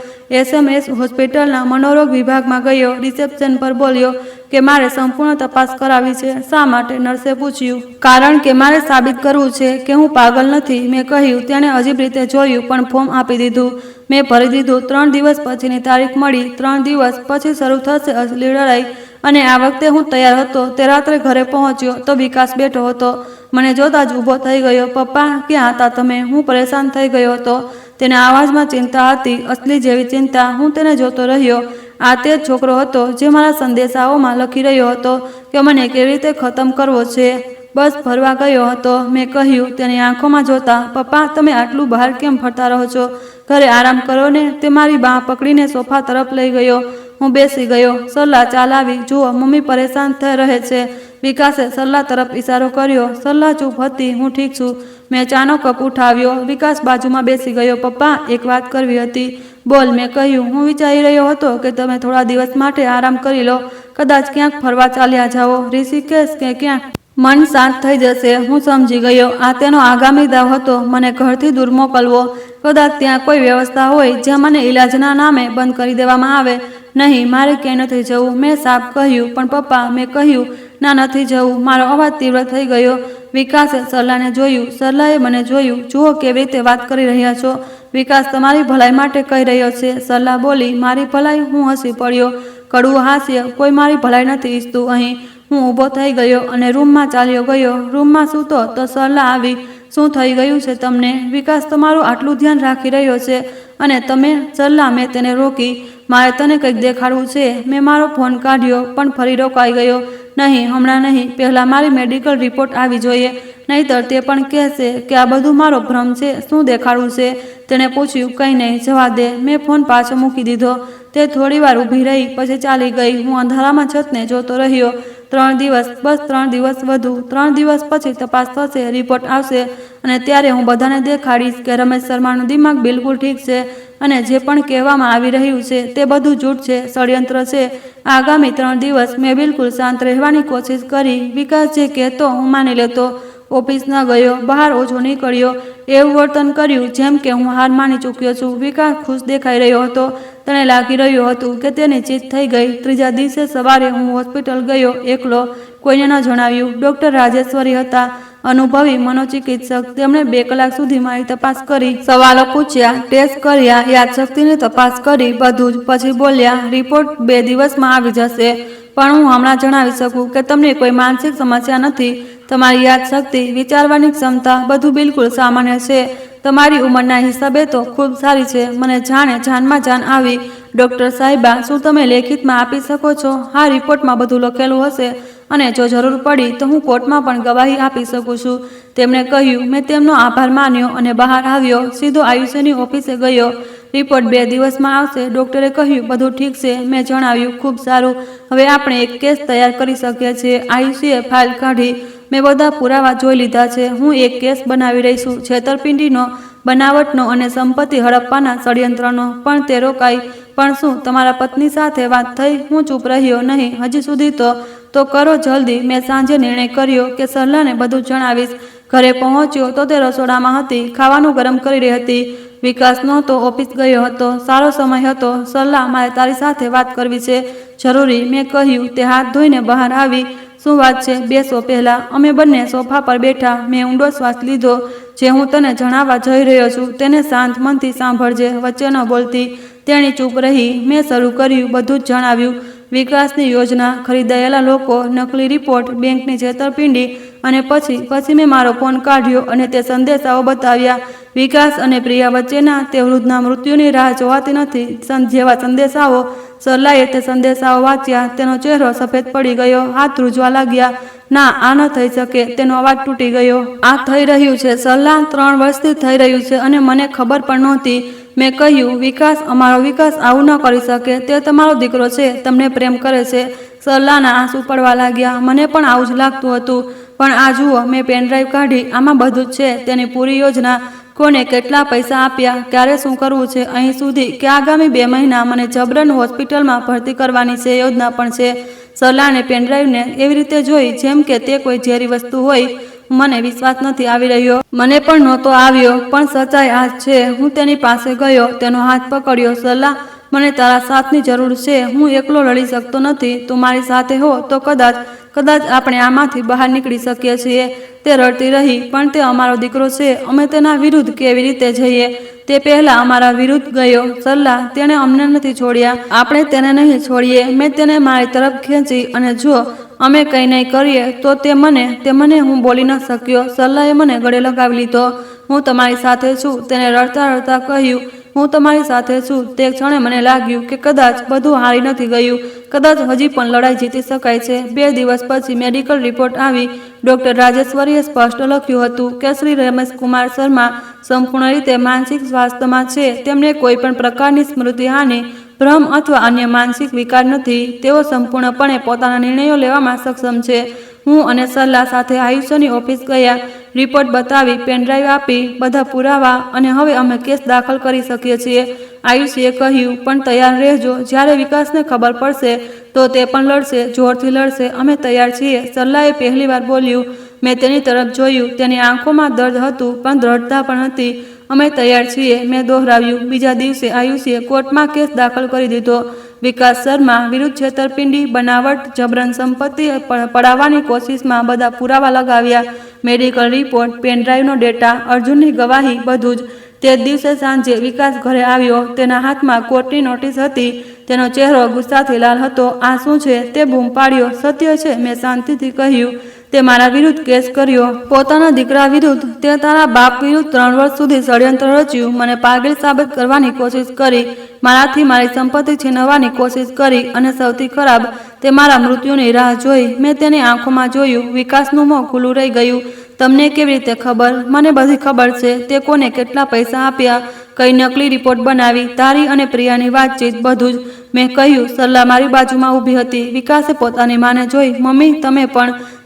SMS હોસ્પિટલના મનોરોગ વિભાગમાં ગયો. રિસેપ્શન પર બોલ્યો કે મારે સંપૂર્ણ તપાસ કરાવી છે. શા માટે? નર્સે પૂછ્યું. કારણ કે મારે સાબિત કરવું છે કે હું પાગલ નથી. મેં કહ્યું. તેણે અજીબ રીતે જોયું, પણ ફોર્મ આપી દીધું. મેં ભરી દીધું. 3 દિવસ પછીની તારીખ મળી. 3 દિવસ પછી શરૂ થશે અસલી લડાઈ. અને આ વખતે હું તૈયાર હતો. તે રાત્રે ઘરે પહોંચ્યો તો વિકાસ બેઠો હતો. મને જોતા જ ઊભો થઈ ગયો. પપ્પા, ક્યાં હતા તમે? હું પરેશાન થઈ ગયો હતો. તેના અવાજમાં ચિંતા હતી, અસલી જેવી ચિંતા. હું તેને જોતો રહ્યો. આ તે જ છોકરો હતો જે મારા સંદેશાઓમાં લખી રહ્યો હતો કે મને કેવી રીતે ખતમ કરવો છે. બસ ફરવા ગયો હતો. મેં કહ્યું તેની આંખોમાં જોતા. પપ્પા, તમે આટલું બહાર કેમ ફરતા રહો છો? ઘરે આરામ કરો ને. તે મારી બાંહ પકડીને સોફા તરફ લઈ ગયો. હું બેસી ગયો. સરલા ચાલ આવી. જુઓ, મમ્મી પરેશાન થઈ રહે છે. વિકાસે સરલા તરફ ઇશારો કર્યો. સરલા ચૂપ હતી. હું ઠીક છું. મેં ચાનો કપ ઉઠાવ્યો. વિકાસ બાજુમાં બેસી ગયો. પપ્પા, એક વાત કરવી હતી. બોલ. મેં કહ્યું. હું વિચારી રહ્યો હતો કે તમે થોડા દિવસ માટે આરામ કરી લો. કદાચ ક્યાંક ફરવા ચાલ્યા જાઓ, ઋષિકેશ કે ક્યાંક. મન શાંત થઈ જશે. હું સમજી ગયો આ તેનો આગામી દાવ હતો, મને ઘરથી દૂર મોકલવો. કદાચ ત્યાં કોઈ વ્યવસ્થા હોય જ્યાં મને ઈલાજના નામે બંધ કરી દેવામાં આવે. નહીં, મારે ક્યાંય નથી જવું. મેં સાફ કહ્યું. પણ પપ્પા, મેં કહ્યું, ના, નથી જવું. મારો અવાજ તીવ્ર થઈ ગયો. વિકાસે સરલાને જોયું. સરલાએ મને જોયું. જુઓ કેવી રીતે વાત કરી રહ્યા છો. વિકાસ તમારી ભલાઈ માટે કહી રહ્યો છે. સરલા બોલી, મારી ભલાઈ? હું હસી પડ્યો. કડવું હાસ્ય. કોઈ મારી ભલાઈ નથી ઈચ્છતું અહીં. હું ઊભો થઈ ગયો અને રૂમમાં ચાલ્યો ગયો. રૂમમાં સૂતો તો સરલા આવી. શું થઈ ગયું છે તમને? વિકાસ તમારું આટલું ધ્યાન રાખી રહ્યો છે અને તમે? સરલા, મેં તેને રોકી. મારે તને કંઈક દેખાડવું છે. મેં મારો ફોન કાઢ્યો પણ ફરી રોકાઈ ગયો. નહીં, હમણાં નહીં. પહેલાં મારી મેડિકલ રિપોર્ટ આવી જોઈએ, નહીંતર તે પણ કહેશે કે આ બધું મારો ભ્રમ છે. શું દેખાડવું છે? તેણે પૂછ્યું. કંઈ નહીં, જવા દે. મેં ફોન પાછો મૂકી દીધો. તે થોડીવાર ઊભી રહી, પછી ચાલી ગઈ. હું અંધારામાં છતને જોતો રહ્યો. 3 દિવસ, બસ 3 દિવસ વધુ. 3 દિવસ પછી તપાસ થશે, રિપોર્ટ આવશે અને ત્યારે હું બધાને દેખાડીશ કે રમેશ શર્માનું દિમાગ બિલકુલ ઠીક છે અને જે પણ કહેવામાં આવી રહ્યું છે તે બધું જૂઠ છે, ષડયંત્ર છે. આગામી 3 દિવસ મેં બિલકુલ શાંત રહેવાની કોશિશ કરી. વિકાસ જે કહેતો હું માની લેતો. ઓફિસ ન ગયો, બહાર ઓછો નીકળ્યો, એવું વર્તન કર્યું જેમ કે હું હાર માની ચૂક્યો છું. વિકાસ ખુશ દેખાઈ રહ્યો હતો. તેને લાગી રહ્યું હતું કે તેની જીત થઈ ગઈ. ત્રીજા દિવસે સવારે હું હોસ્પિટલ ગયો, એકલો, કોઈને ન જણાવ્યું. ડૉક્ટર રાજેશ્વરી હતા, અનુભવી મનોચિકિત્સક. તેમણે 2 કલાક સુધી મારી તપાસ કરી, સવાલો પૂછ્યા, ટેસ્ટ કર્યા, યાદશક્તિની તપાસ કરી, બધું જ. પછી બોલ્યા, રિપોર્ટ 2 દિવસમાં આવી જશે. પણ હું હમણાં જણાવી શકું કે તમને કોઈ માનસિક સમસ્યા નથી. તમારી યાદશક્તિ, વિચારવાની ક્ષમતા, બધું બિલકુલ સામાન્ય છે. તમારી ઉંમરના હિસાબે તો ખૂબ સારી છે. મને જાણે જાનમાં જાન આવી. ડૉક્ટર સાહેબા, શું તમે લેખિતમાં આપી શકો છો? હા, રિપોર્ટમાં બધું લખેલું હશે અને જો જરૂર પડી તો હું કોર્ટમાં પણ ગવાહી આપી શકું છું. તેમણે કહ્યું. મેં તેમનો આભાર માન્યો અને બહાર આવ્યો. સીધો આયુષ્યની ઓફિસે ગયો. રિપોર્ટ 2 દિવસમાં આવશે. ડૉક્ટરે કહ્યું, બધું ઠીક છે. મેં જણાવ્યું, ખૂબ સારું. હવે આપણે એક કેસ તૈયાર કરી શકીએ છીએ. આયુષ્યએ ફાઇલ કાઢી. મેં બધા પુરાવા જોઈ લીધા છે. હું એક કેસ બનાવી રહી છું, છેતરપિંડીનો, બનાવટનો અને સંપત્તિ હડપવાના ષડયંત્રનો. પણ તે રોકાઈ. પણ શું તમારા પત્ની સાથે વાત થઈ? હું ચૂપ રહ્યો. નહીં, હજી સુધી તો કરો જલ્દી. મેં સાંજે નિર્ણય કર્યો કે સરલાને બધું જણાવીશ. ઘરે પહોંચ્યો તો તે રસોડામાં હતી, ખાવાનું ગરમ કરી રહી હતી. વિકાસ નહોતો, ઓફિસ ગયો હતો. સારો સમય હતો. સરલા, મારે તારી સાથે વાત કરવી છે, જરૂરી. મેં કહ્યું. તે હાથ ધોઈને બહાર આવી. શું વાત છે? બેસો. પહેલાં અમે બંને સોફા પર બેઠા. મેં ઊંડો શ્વાસ લીધો. જે હું તને જણાવવા જઈ રહ્યો છું તેને શાંત મનથી સાંભળજે, વચ્ચે ન બોલતી. તેણી ચૂપ રહી. મેં શરૂ કર્યું, બધું જ જણાવ્યું. વિકાસની યોજના, ખરીદાયેલા લોકો, નકલી રિપોર્ટ, બેંકની છેતરપિંડી અને પછી મેં મારો ફોન કાઢ્યો અને તે સંદેશાઓ બતાવ્યા. વિકાસ અને પ્રિયા વચ્ચેના, તે વૃદ્ધના મૃત્યુની રાહ જોવાતી નથી જેવા સંદેશાઓ. સરલાએ તે સંદેશાઓ વાંચ્યા. તેનો ચહેરો સફેદ પડી ગયો, હાથ ધ્રુજવા લાગ્યા. ના, આ ન થઈ શકે. તેનો અવાજ તૂટી ગયો. આ થઈ રહ્યું છે સરલા, 3 વર્ષથી થઈ રહ્યું છે અને મને ખબર પણ નહોતી. મેં કહ્યું, વિકાસ, અમારો વિકાસ આવું ન કરી શકે. તે તમારો દીકરો છે, તમને પ્રેમ કરે છે. સરલાના આંસુ પડવા લાગ્યા. મને પણ આવું જ લાગતું હતું. પણ આ જુઓ. મેં પેનડ્રાઈવ કાઢી. આમાં બધું જ છે, તેની પૂરી યોજના. કોને કેટલા પૈસા આપ્યા, ક્યારે શું કરવું છે, અહીં સુધી કે આગામી 2 મહિના મને જબરન હોસ્પિટલમાં ભરતી કરવાની છે યોજના પણ છે. સરલાને પેનડ્રાઈવને એવી રીતે જોઈ જેમ કે તે કોઈ ઝેરી વસ્તુ હોય. મને વિશ્વાસ નથી આવી રહ્યો. મને પણ નહોતો આવ્યો. પણ સચ્ચાઈ આ જ છે. હું તેની પાસે ગયો, તેનો હાથ પકડ્યો. સરલા, મને તારા સાથની જરૂર છે. હું એકલો લડી શકતો નથી. તું મારી સાથે હો તો કદાચ આપણે આમાંથી બહાર નીકળી શકીએ છીએ. તે રડતી રહી. પણ તે અમારો દીકરો છે. અમે તેના વિરુદ્ધ કેવી રીતે જઈએ? તે પહેલા અમારા વિરુદ્ધ ગયો. સરલા, તેણે અમને નથી છોડ્યા. આપણે તેને નહીં છોડીએ. મેં તેને મારી તરફ ખેંચી અને જો અમે કંઈ નહીં કરીએ તો તે મને હું બોલી ન શક્યો. સરલાએ મને ગળે લગાવી લીધો. હું તમારી સાથે છું, તેને રડતા રડતા કહ્યું. હું તમારી સાથે છું. તે ક્ષણે મને લાગ્યું કે કદાચ બધું હારી નથી ગયું. કદાચ હજી પણ લડાઈ જીતી શકાય છે. 2 દિવસ પછી મેડિકલ રિપોર્ટ આવી. ડૉક્ટર રાજેશ્વરીએ સ્પષ્ટ લખ્યું હતું કે શ્રી રમેશકુમાર શર્મા સંપૂર્ણ રીતે માનસિક સ્વાસ્થ્યમાં છે. તેમને કોઈ પણ પ્રકારની સ્મૃતિહાનિ, ભ્રમ અથવા અન્ય માનસિક વિકાર નથી. તેઓ સંપૂર્ણપણે પોતાના નિર્ણયો લેવામાં સક્ષમ છે. હું અને સરલા સાથે આયુષ્યની ઓફિસ ગયા. રિપોર્ટ બતાવી, પેનડ્રાઈવ આપી, બધા પુરાવા, અને હવે અમે કેસ દાખલ કરી શકીએ છીએ. આયુષીએ કહ્યું, પણ તૈયાર રહેજો, જ્યારે વિકાસને ખબર પડશે તો તે પણ લડશે, જોરથી લડશે. અમે તૈયાર છીએ, સરલાએ પહેલીવાર બોલ્યું. મેં તેની તરફ જોયું. તેની આંખોમાં દર્દ હતું, પણ દ્રઢતા પણ હતી. અમે તૈયાર છીએ, મેં દોહરાવ્યું. બીજા દિવસે આયુષીએ કોર્ટમાં કેસ દાખલ કરી દીધો. વિકાસ શર્મા વિરુદ્ધ છેતરપિંડી, બનાવટ, જબરન સંપત્તિ પડાવવાની કોશિશમાં બધા પુરાવા લગાવ્યા. મેડિકલ રિપોર્ટ, પેનડ્રાઈવનો ડેટા, અર્જુનની ગવાહી, બધું જ. તે જ દિવસે સાંજે વિકાસ ઘરે આવ્યો. તેના હાથમાં કોર્ટની નોટિસ હતી. તેનો ચહેરો ગુસ્સાથી લાલ હતો. આ શું છે? તે બૂમ પાડ્યો. સત્ય છે, મેં શાંતિથી કહ્યું. તે મારા વિરુદ્ધ કેસ કર્યો, પોતાના દીકરા વિરુદ્ધ. તે તારા બાપ વિરુદ્ધ 3 વર્ષ સુધી ષડયંત્ર રચ્યું, મને પાગલ સાબિત કરવાની કોશિશ કરી, મારાથી મારી સંપત્તિ છીનવવાની કોશિશ કરી, અને સૌથી ખરાબ, તે મારા મૃત્યુની રાહ જોઈ. મેં તેની આંખોમાં જોયું. વિકાસનું મોં ખુલ્લું રહી ગયું. તમને કેવી રીતે ખબર? મને બધી ખબર છે. તે કોને કેટલા પૈસા આપ્યા, કઈ નકલી રિપોર્ટ બનાવી, તારી અને પ્રિયાની વાતચીત, બધું જ. મેં કહ્યું. સરલા મારી બાજુમાં ઊભી હતી. વિકાસે પોતાની માને જોઈ. મમ્મી,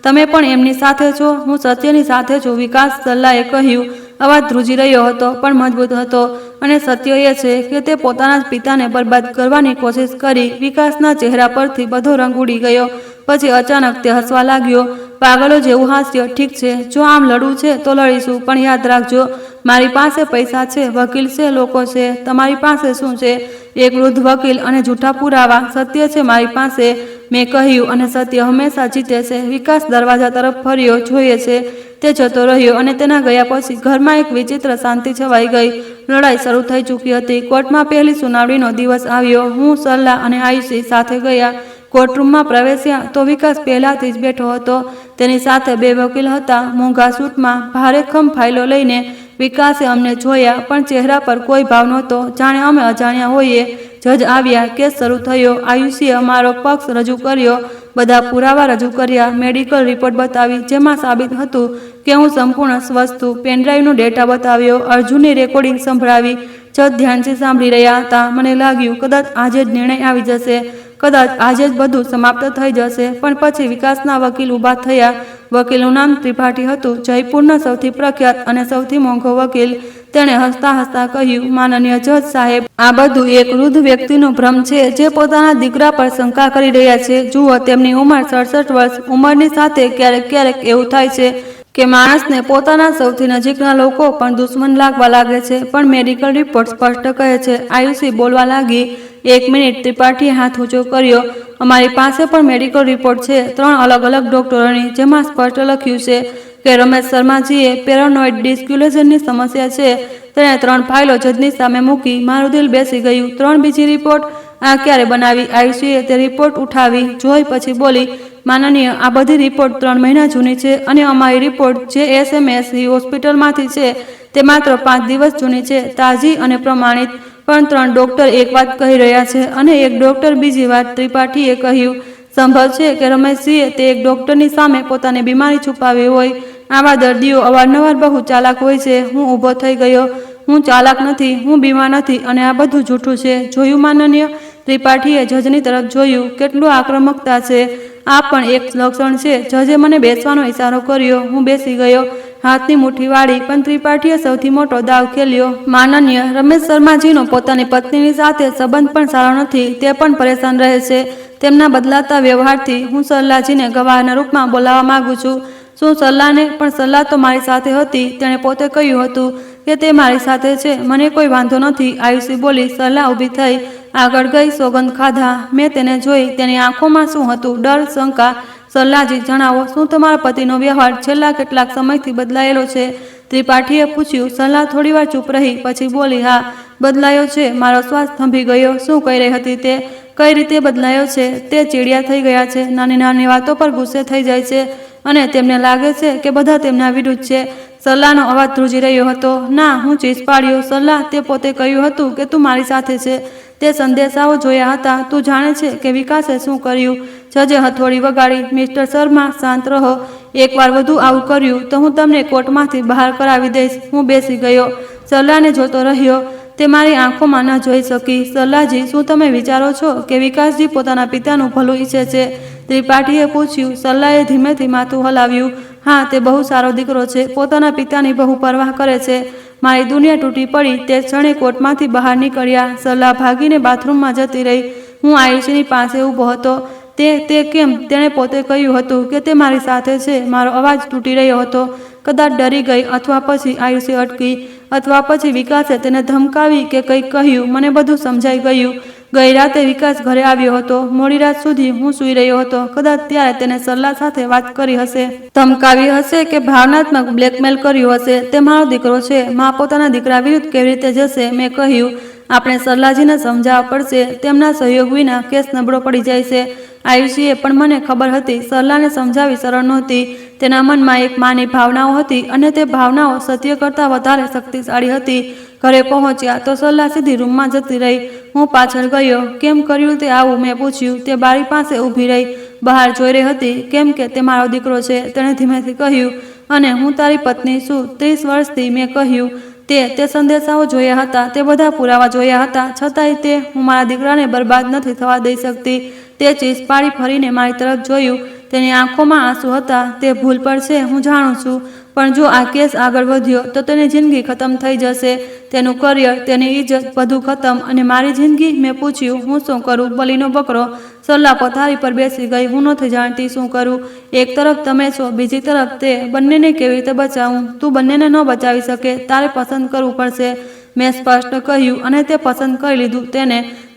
તમે પણ એમની સાથે છો? હું સત્યની સાથે છું, વિકાસ, સરલાએ કહ્યું. અવાજ ધ્રુજી રહ્યો હતો, પણ મજબૂત હતો. અને સત્ય એ છે કે તે પોતાના જ પિતાને બરબાદ કરવાની કોશિશ કરી. વિકાસના ચહેરા પરથી બધો રંગ ઉડી ગયો. પછી અચાનક તે હસવા લાગ્યો. પાગલો જેવું હાસ્ય. ઠીક છે, જો આમ લડવું છે તો લડીશું, પણ યાદ રાખજો, મારી પાસે પૈસા છે, વકીલ છે, લોકો છે. તમારી પાસે શું છે? એક વૃદ્ધ વકીલ અને જૂઠા પુરાવા. સત્ય છે મારી પાસે, મેં કહ્યું, અને સત્ય હંમેશા જીતે છે. વિકાસ દરવાજા તરફ ફર્યો. જોઈએ છે. તે જતો રહ્યો, અને તેના ગયા પછી ઘરમાં એક વિચિત્ર શાંતિ છવાઈ ગઈ. લડાઈ શરૂ થઈ ચૂકી હતી. કોર્ટમાં પહેલી સુનાવણીનો દિવસ આવ્યો. હું, સરલા અને આયુષી સાથે ગયા. કોર્ટરૂમમાં પ્રવેશ્યા તો વિકાસ પહેલાથી જ બેઠો હતો. તેની સાથે 2 વકીલ હતા, મોંઘા સૂટમાં, ભારેખમ ફાઇલો લઈને. વિકાસે અમને જોયા, પણ ચહેરા પર કોઈ ભાવ નહોતો, જાણે અમે અજાણ્યા હોઈએ. જજ આવ્યા. કેસ શરૂ થયો. આયુષીએ અમારો પક્ષ રજૂ કર્યો, બધા પુરાવા રજૂ કર્યા, મેડિકલ રિપોર્ટ બતાવી, જેમાં સાબિત હતું કે હું સંપૂર્ણ સ્વસ્થ છું. પેનડ્રાઈવનો ડેટા બતાવ્યો, અર્જુનની રેકોર્ડિંગ સંભળાવી. જજ ધ્યાનથી સાંભળી રહ્યા હતા. મને લાગ્યું કદાચ આજે જ નિર્ણય આવી જશે, કદાચ આજે જ બધું સમાપ્ત થઈ જશે. પણ પછી વિકાસના વકીલ ઊભા થયા. વકીલનું નામ ત્રિપાઠી હતું, જયપુરના સૌથી પ્રખ્યાત અને સૌથી મોંઘો વકીલ. તેણે હસતા હસતા કહ્યું, માનનીય જજ સાહેબ, આ બધું એક વૃદ્ધ વ્યક્તિનો ભ્રમ છે, જે પોતાના દીકરા પર શંકા કરી રહ્યા છે. જુઓ, તેમની ઉંમર 67 વર્ષ. ઉંમરની સાથે ક્યારેક એવું થાય છે કે માણસને પોતાના સૌથી નજીકના લોકો પણ દુશ્મન લાગવા લાગે છે. પણ મેડિકલ રિપોર્ટ સ્પષ્ટ કહે છે. આયુષી બોલવા લાગી. 1 મિનિટ, ત્રિપાઠીએ હાથ ઊંચો કર્યો. અમારી પાસે પણ મેડિકલ રિપોર્ટ છે, 3 અલગ અલગ ડોક્ટરોની, જેમાં સ્પષ્ટ લખ્યું છે કે રમેશ શર્માજીએ પેરાનોઇડ ડિસ્ક્યુલેશનની સમસ્યા છે. તેણે 3 ફાઇલો જજની સામે મૂકી. મારું દિલ બેસી ગયું. 3 બીજી રિપોર્ટ? આ ક્યારે બનાવી? આયુષીએ તે રિપોર્ટ ઉઠાવી, જોઈ, પછી બોલી, માનનીય, આ બધી રિપોર્ટ 3 મહિના જૂની છે, અને અમારી રિપોર્ટ જે એસએમએસી હોસ્પિટલમાંથી છે તે માત્ર 5 દિવસ જૂની છે, તાજી અને પ્રમાણિત. પણ 3 ડોક્ટર એક વાત કહી રહ્યા છે, અને એક ડોક્ટર બીજી વાત. ત્રિપાઠીએ કહ્યું, સંભવ છે કે રમેશજીએ તે એક ડોક્ટરની સામે પોતાની બીમારી છુપાવી હોય. આવા દર્દીઓ અવારનવાર બહુ ચાલાક હોય છે. હું ઊભો થઈ ગયો. હું ચાલાક નથી, હું બીમાર નથી, અને આ બધું જૂઠું છે. જોયું માનનીય? ત્રિપાઠીએ જજની તરફ જોયું. કેટલું આક્રમકતા છે! આ પણ એક લક્ષણ છે. જજે મને બેસવાનો ઇશારો કર્યો. હું બેસી ગયો, હાથની મુઠ્ઠી વાળી. પણ ત્રિપાઠીએ સૌથી મોટો દાવ ખેલ્યો. માનનીય, રમેશ શર્માજીનો પોતાની પત્નીની સાથે સંબંધ પણ સારો નથી. તે પણ પરેશાન રહે છે તેમના બદલાતા વ્યવહારથી. હું સરલાજીને ગવાહના રૂપમાં બોલાવવા માંગુ છું. શું સરલાને? પણ સરલા તો મારી સાથે હતી. તેણે પોતે કહ્યું હતું કે તે મારી સાથે છે. મને કોઈ વાંધો નથી, આયુષી બોલી. સરલા ઊભી થઈ, આગળ ગઈ. સોગંદ ખાધા. મેં તેને જોઈ. તેની આંખોમાં શું હતું? ડર, શંકા. સરલાજી, જણાવો, શું તમારા પતિનો વ્યવહાર છેલ્લા કેટલાક સમયથી બદલાયેલો છે? ત્રિપાઠીએ પૂછ્યું. સરલા થોડીવાર ચૂપ રહી, પછી બોલી, હા, બદલાયો છે. મારો શ્વાસ થંભી ગયો. શું કહી રહી હતી તે? કઈ રીતે બદલાયો છે? તે ચીડિયા થઈ ગયા છે. નાની નાની વાતો પર ગુસ્સે થઈ જાય છે, અને તેમને લાગે છે કે બધા તેમના વિરુદ્ધ છે. સરલાનો અવાજ ધ્રુજી રહ્યો હતો. ના, હું ચીસ પાડ્યો. સરલા, તે પોતે કહ્યું હતું કે તું મારી સાથે છે. તે સંદેશાઓ જોયા હતા. તું જાણે છે કે વિકાસે શું કર્યું? જજે હથોડી વગાડી. મિસ્ટર શર્મા, શાંત રહો. એકવાર વધુ આવું કર્યું તો હું તમને કોર્ટમાંથી બહાર કરાવી દઈશ. હું બેસી ગયો. સરલાને જોતો રહ્યો. તે મારી આંખોમાં ન જોઈ શકી. સરલાજી, શું તમે વિચારો છો કે વિકાસજી પોતાના પિતાનું ભલું ઈચ્છે છે? ત્રિપાઠીએ પૂછ્યું. સરલાએ ધીમેથી માથું હલાવ્યું. હા, તે બહુ સારો દીકરો છે, પોતાના પિતાની બહુ પરવાહ કરે છે. મારી દુનિયા તૂટી પડી તે ક્ષણે કોર્ટમાંથી બહાર નીકળ્યા. સરલા ભાગીને બાથરૂમમાં જતી રહી. હું આયુષીની પાસે ઊભો હતો. તે કેમ? તેણે પોતે કહ્યું હતું કે તે મારી સાથે છે. મારો અવાજ તૂટી રહ્યો હતો. કદાચ ડરી ગઈ, અથવા પછી આયુષી અટકી, અથવા પછી વિકાસે તેને ધમકાવી કે કંઈક કહ્યું. મને બધું સમજાઈ ગયું. ગઈ રાતે વિકાસ ઘરે આવ્યો હતો. મોડી રાત સુધી હું સૂઈ રહ્યો હતો. કદાચ ત્યારે તેને સરલા સાથે વાત કરી હશે, ધમકાવી હશે કે ભાવનાત્મક બ્લેકમેલ કર્યું હશે. તે મારો દીકરો છે. મા પોતાના દીકરા વિરુદ્ધ કેવી રીતે જશે? મેં કહ્યું, આપણે સરલાજીને સમજાવવા પડશે. તેમના સહયોગ વિના કેસ નબળો પડી જાય છે. આયુષીએ પણ મને ખબર હતી સરલાને સમજાવી સરળ નહોતી. તેના મનમાં એક માની ભાવનાઓ હતી અને તે ભાવનાઓ સત્ય કરતાં વધારે શક્તિશાળી હતી. ઘરે પહોંચ્યા તો સરલા સીધી રૂમમાં જતી રહી. હું પાછળ ગયો. કેમ કર્યું તે આવું? મેં પૂછ્યું. તે બારી પાસે ઊભી રહી, બહાર જોઈ રહી હતી. કેમ કે તે મારો દીકરો છે, તેણે ધીમેથી કહ્યું. અને હું તારી પત્ની છું 30 વર્ષથી. મેં કહ્યું, તે સંદેશાઓ જોયા હતા, તે બધા પુરાવા જોયા હતા, છતાંય હું મારા દીકરાને બરબાદ નથી થવા દઈ શકતી. તે ચીસ પાડી ફરીને મારી તરફ જોયું. તેની આંખોમાં આંસુ હતા. તે ભૂલ પર છે, હું જાણું છું, પણ જો આ કેસ આગળ વધ્યો તો તેની જિંદગી ખતમ થઈ જશે. તેનું કરિયર, તેની ઇજ્જત, બધું ખતમ. અને મારી જિંદગી? મેં પૂછ્યું, હું શું કરું? બલીનો બકરો. સરલા પથારી પર બેસી ગઈ. હું નથી જાણતી શું કરું. એક તરફ તમે છો, બીજી તરફ તે. બંનેને કેવી રીતે બચાવું? તું બંનેને ન બચાવી શકે. તારે પસંદ કરવું પડશે. મેં સ્પષ્ટ કહ્યું અને તે પસંદ કરી લીધું.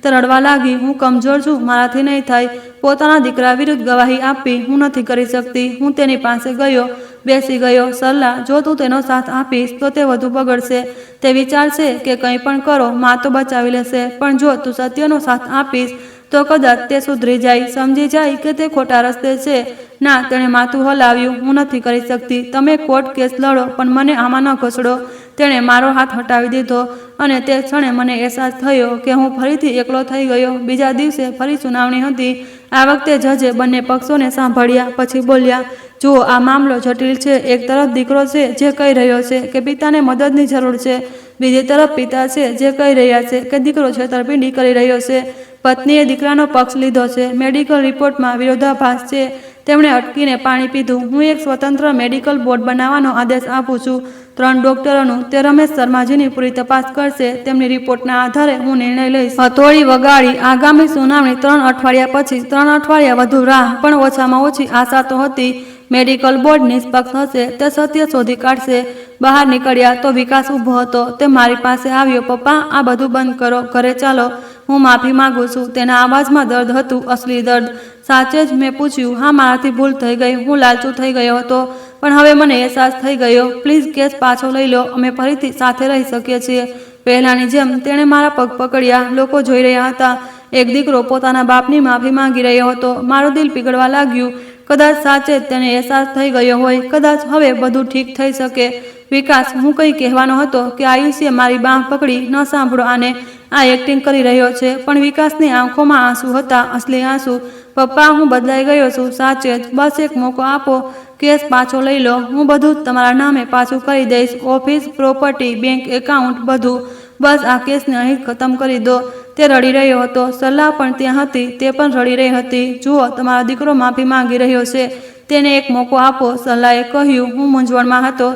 તે રડવા લાગી. હું કમજોર છું, મારાથી નહીં થાય. પોતાના દીકરા વિરુદ્ધ ગવાહી આપવી હું નથી કરી શકતી. હું તેની પાસે ગયો, બેસી ગયો. સરલા, જો તું તેનો સાથ આપીશ તો તે વધુ બગડશે. તે વિચારશે કે કંઈ પણ કરો, મા તો બચાવી લેશે. પણ જો તું સત્યનો સાથ આપીશ તો કદાચ તે સુધરી જાય, સમજી જાય કે તે ખોટા રસ્તે છે. ના, તેણે માથું હલાવ્યું. હું નથી કરી શકતી. તમે કોર્ટ કેસ લડો, પણ મને આમાં ન ઘસડો. તેણે મારો હાથ હટાવી દીધો અને તે ક્ષણે મને અહેસાસ થયો કે હું ફરીથી એકલો થઈ ગયો. બીજા દિવસે ફરી સુનાવણી હતી. આ વખતે જજે બંને પક્ષોને સાંભળ્યા. પછી બોલ્યા, જુઓ, આ મામલો જટિલ છે. એક તરફ દીકરો છે જે કહી રહ્યો છે કે પિતાને મદદની જરૂર છે. બીજી તરફ પિતા છે જે કહી રહ્યા છે કે દીકરો છેતરપિંડી કરી રહ્યો છે. પત્નીએ દીકરાનો પક્ષ લીધો છે. મેડિકલ રિપોર્ટમાં વિરોધાભાસ છે. તેમણે અટકીને પાણી પીધું. હું એક સ્વતંત્ર મેડિકલ બોર્ડ બનાવવાનો આદેશ આપું છું, 3 ડોક્ટરોનું. તે રમેશ શર્માજીની પૂરી તપાસ કરશે. તેમની રિપોર્ટના આધારે હું નિર્ણય લઈશ. હથોડી વગાડી. આગામી સુનાવણી 3 અઠવાડિયા પછી. 3 અઠવાડિયા વધુ રાહ, પણ ઓછામાં ઓછી આશા તો હતી. મેડિકલ બોર્ડ નિષ્પક્ષ હશે. તે સત્ય શોધી કાઢશે. બહાર નીકળ્યા તો વિકાસ ઊભો હતો. તે મારી પાસે આવ્યો. પપ્પા, આ બધું બંધ કરો, ઘરે ચાલો. હું માફી માંગુ છું. તેના અવાજમાં દર્દ હતું, અસલી દર્દ. સાચે જ? મેં પૂછ્યું. હા, મારાથી ભૂલ થઈ ગઈ. હું લાલચુ થઈ ગયો હતો, પણ હવે મને અહેસાસ થઈ ગયો. પ્લીઝ કેસ પાછો લઈ લો. અમે ફરીથી સાથે રહી શકીએ છીએ પહેલાની જેમ. તેણે મારા પગ પકડ્યા. લોકો જોઈ રહ્યા હતા. એક દીકરો પોતાના બાપની માફી માંગી રહ્યો હતો. મારું દિલ પીગળવા લાગ્યું. કદાચ સાચે જ તેને અહેસાસ થઈ ગયો હોય. કદાચ હવે બધું ઠીક થઈ શકે. વિકાસ, હું કંઈ કહેવાનો હતો કે આયુષીએ મારી બાંહ પકડી. ન સાંભળો આને, આ એક્ટિંગ કરી રહ્યો છે. પણ વિકાસની આંખોમાં આંસુ હતા, અસલી આંસુ. પપ્પા, હું બદલાઈ ગયો છું, સાચે જ. બસ એક મોકો આપો. કેસ પાછો લઈ લો. હું બધું જ તમારા નામે પાછું કરી દઈશ. ઓફિસ, પ્રોપર્ટી, બેંક એકાઉન્ટ, બધું. બસ આ કેસને અહીં ખતમ કરી દો. તે રડી રહ્યો હતો. સરલા પણ ત્યાં હતી. તે પણ રડી રહી હતી. જુઓ, તમારો દીકરો માફી માંગી રહ્યો છે. તેને એક મોકો આપો, સરલાએ કહ્યું. હું મૂંઝવણમાં હતો.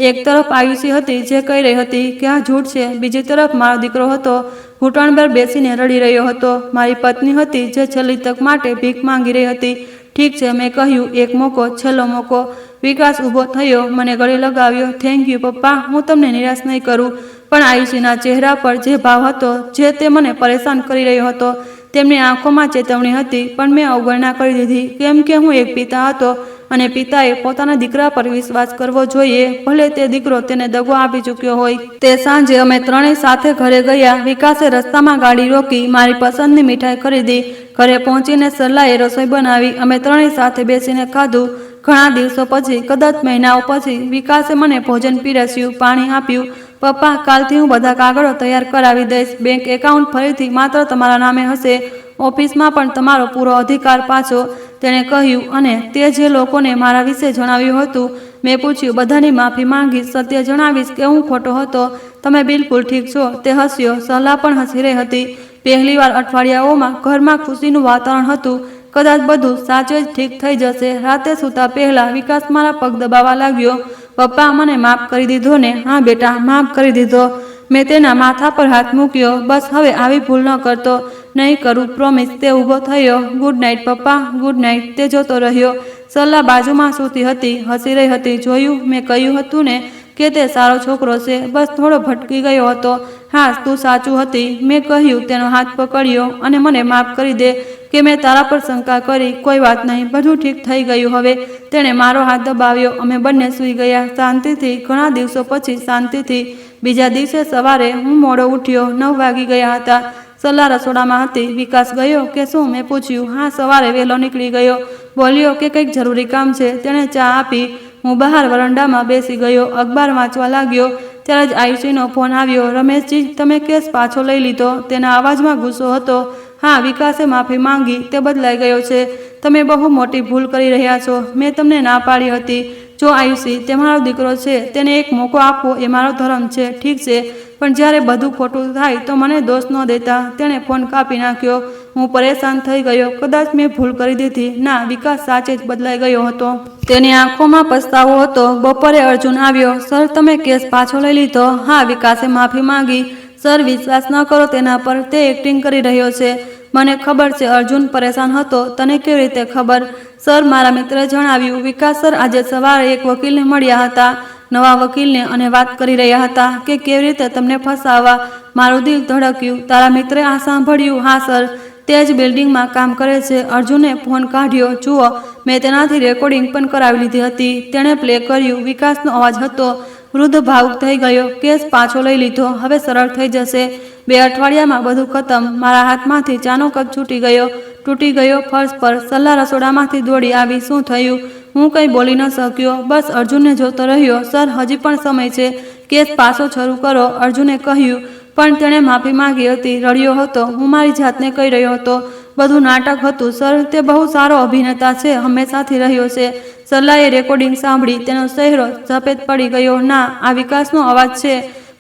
એક તરફ આયુષી હતી જે કહી રહી હતી કે આ જૂઠ છે. બીજી તરફ મારો દીકરો હતો, ઘૂંટણ પર બેસીને રડી રહ્યો હતો. મારી પત્ની હતી જે છેલ્લી તક માટે ભીખ માંગી રહી હતી. ઠીક છે, મેં કહ્યું. એક મોકો, છેલ્લો મોકો. વિકાસ ઊભો થયો, મને ગળે લગાવ્યો. થેન્ક યુ પપ્પા, હું તમને નિરાશ નહીં કરું. પણ આયુષીના ચહેરા પર જે ભાવ હતો, જે તે મને પરેશાન કરી રહ્યો હતો, તેમની આંખોમાં ચેતવણી હતી. પણ મેં અવગણના કરી દીધી, કેમ કે હું એક પિતા હતો અને પિતાએ પોતાના દીકરા પર વિશ્વાસ કરવો જોઈએ, ભલે તે દીકરો તેને દગો આપી ચૂક્યો હોય. તે સાંજે અમે ત્રણેય સાથે ઘરે ગયા. વિકાસે રસ્તામાં ગાડી રોકી, મારી પસંદની મીઠાઈ ખરીદી. ઘરે પહોંચીને સરલાએ રસોઈ બનાવી. અમે ત્રણેય સાથે બેસીને ખાધું. ઘણા દિવસો પછી, કદાચ મહિનાઓ પછી, વિકાસે મને ભોજન પીરસ્યું, પાણી આપ્યું. પપ્પા, કાલથી હું બધા કાગળો તૈયાર કરાવી દઈશ. બેંક એકાઉન્ટ ફરીથી માત્ર તમારા નામે હશે. ઓફિસમાં પણ તમારો પૂરો અધિકાર પાછો, તેણે કહ્યું. અને તે જે લોકોને મારા વિશે જણાવ્યું હતું. મેં પૂછ્યું. બધાની માફી માંગીશ, સત્ય જણાવીશ કે હું ખોટો હતો. તમે બિલકુલ ઠીક છો. તે હસ્યો. સરલા પણ હસી રહી હતી. પહેલીવાર અઠવાડિયાઓમાં ઘરમાં ખુશીનું વાતાવરણ હતું. કદાચ બધું સાચે જ ઠીક થઈ જશે. રાતે સૂતા પહેલા વિકાસ મારા પગ દબાવવા લાગ્યો. પપ્પા, મને માફ કરી દીધો ને? હા બેટા, માફ કરી દીધો. મેં તેના માથા પર હાથ મૂક્યો. બસ હવે આવી ભૂલ ન કરતો. નહીં કરું, પ્રોમિસ. તે ઊભો થયો. ગુડ નાઇટ પપ્પા, ગુડ નાઇટ. તે જોતો રહ્યો. સરલા બાજુમાં સૂતી હતી, હસી રહી હતી. જોયું? મેં કહ્યું હતું ને કે તે સારો છોકરો છે. બસ થોડો ભટકી ગયો હતો. હા, તું સાચું હતી. મેં કહ્યું. તેનો હાથ પકડ્યો. અને મને માફ કરી દે કે મેં તારા પર શંકા કરી. કોઈ વાત નહીં, બધું ઠીક થઈ ગયું હવે. તેણે મારો હાથ દબાવ્યો. અમે બંને સૂઈ ગયા શાંતિથી. ઘણા દિવસો પછી શાંતિથી. બીજા દિવસે સવારે હું મોડો ઉઠ્યો. 9 વાગી ગયા હતા. સરલા રસોડામાં હતી. વિકાસ ગયો કે શું? મેં પૂછ્યું. હા, સવારે વહેલો નીકળી ગયો. બોલ્યો કે કંઈક જરૂરી કામ છે. તેણે ચા આપી. હું બહાર વરંડામાં બેસી ગયો. અખબાર વાંચવા લાગ્યો. ત્યારે જ આયુષીનો ફોન આવ્યો. રમેશજી, તમે કેસ પાછો લઈ લીધો? તેના અવાજમાં ગુસ્સો હતો. હા, વિકાસે માફી માંગી. તે બદલાઈ ગયો છે. તમે બહુ મોટી ભૂલ કરી રહ્યા છો. મેં તમને ના પાડી હતી. જો આયુષી, તે મારો દીકરો છે. તેને એક મોકો આપવો એ મારો ધર્મ છે. ઠીક છે, પણ જ્યારે બધું ખોટું થાય તો મને દોષ ન દેતા. તેણે ફોન કાપી નાખ્યો. હું પરેશાન થઈ ગયો. કદાચ મેં ભૂલ કરી દીધી. ના, વિકાસ સાચે જ બદલાઈ ગયો હતો. તેની આંખોમાં પસ્તાવો હતો. બપોરે અર્જુન આવ્યો. સર, તમે કેસ પાછો લઈ લીધો? હા, વિકાસે માફી માંગી. સર, વિશ્વાસ ન કરો તેના પર. તે એક્ટિંગ કરી રહ્યો છે. મને ખબર છે. અર્જુન પરેશાન હતો. તને કેવી રીતે ખબર? સર, મારા મિત્રે જણાવ્યું. વિકાસ સર આજે સવારે એક વકીલને મળ્યા હતા, નવા વકીલને, અને વાત કરી રહ્યા હતા કે કેવી રીતે તમને ફસાવવા. મારું દિલ ધડક્યું. તારા મિત્રે આ સાંભળ્યું? હા સર, તે જ બિલ્ડિંગમાં કામ કરે છે. અર્જુને ફોન કાઢ્યો. જુઓ, મેં તેનાથી રેકોર્ડિંગ પણ કરાવી લીધી હતી. તેણે પ્લે કર્યું. વિકાસનો અવાજ હતો. વૃદ્ધ ભાવુક થઈ ગયો. કેસ પાછો લઈ લીધો. હવે સરળ થઈ જશે. 2 અઠવાડિયામાં બધું ખતમ. મારા હાથમાંથી ચાનો કપ છૂટી ગયો, તૂટી ગયો ફર્શ પર. સરલા રસોડામાંથી દોડી આવી. શું થયું? હું કંઈ બોલી ન શક્યો. બસ અર્જુનને જોતો રહ્યો. સર, હજી પણ સમય છે. કેસ પાછો શરૂ કરો, અર્જુને કહ્યું. પણ તેણે માફી માંગી હતી. રડ્યો હતો. હું મારી જાતને કહી રહ્યો હતો. બધું નાટક હતું સર. તે બહુ સારો અભિનેતા છે. હંમેશાથી રહ્યો છે. સરલાએ રેકોર્ડિંગ સાંભળી. તેનો ચહેરો સફેદ પડી ગયો. ના, આ વિકાસનો અવાજ છે.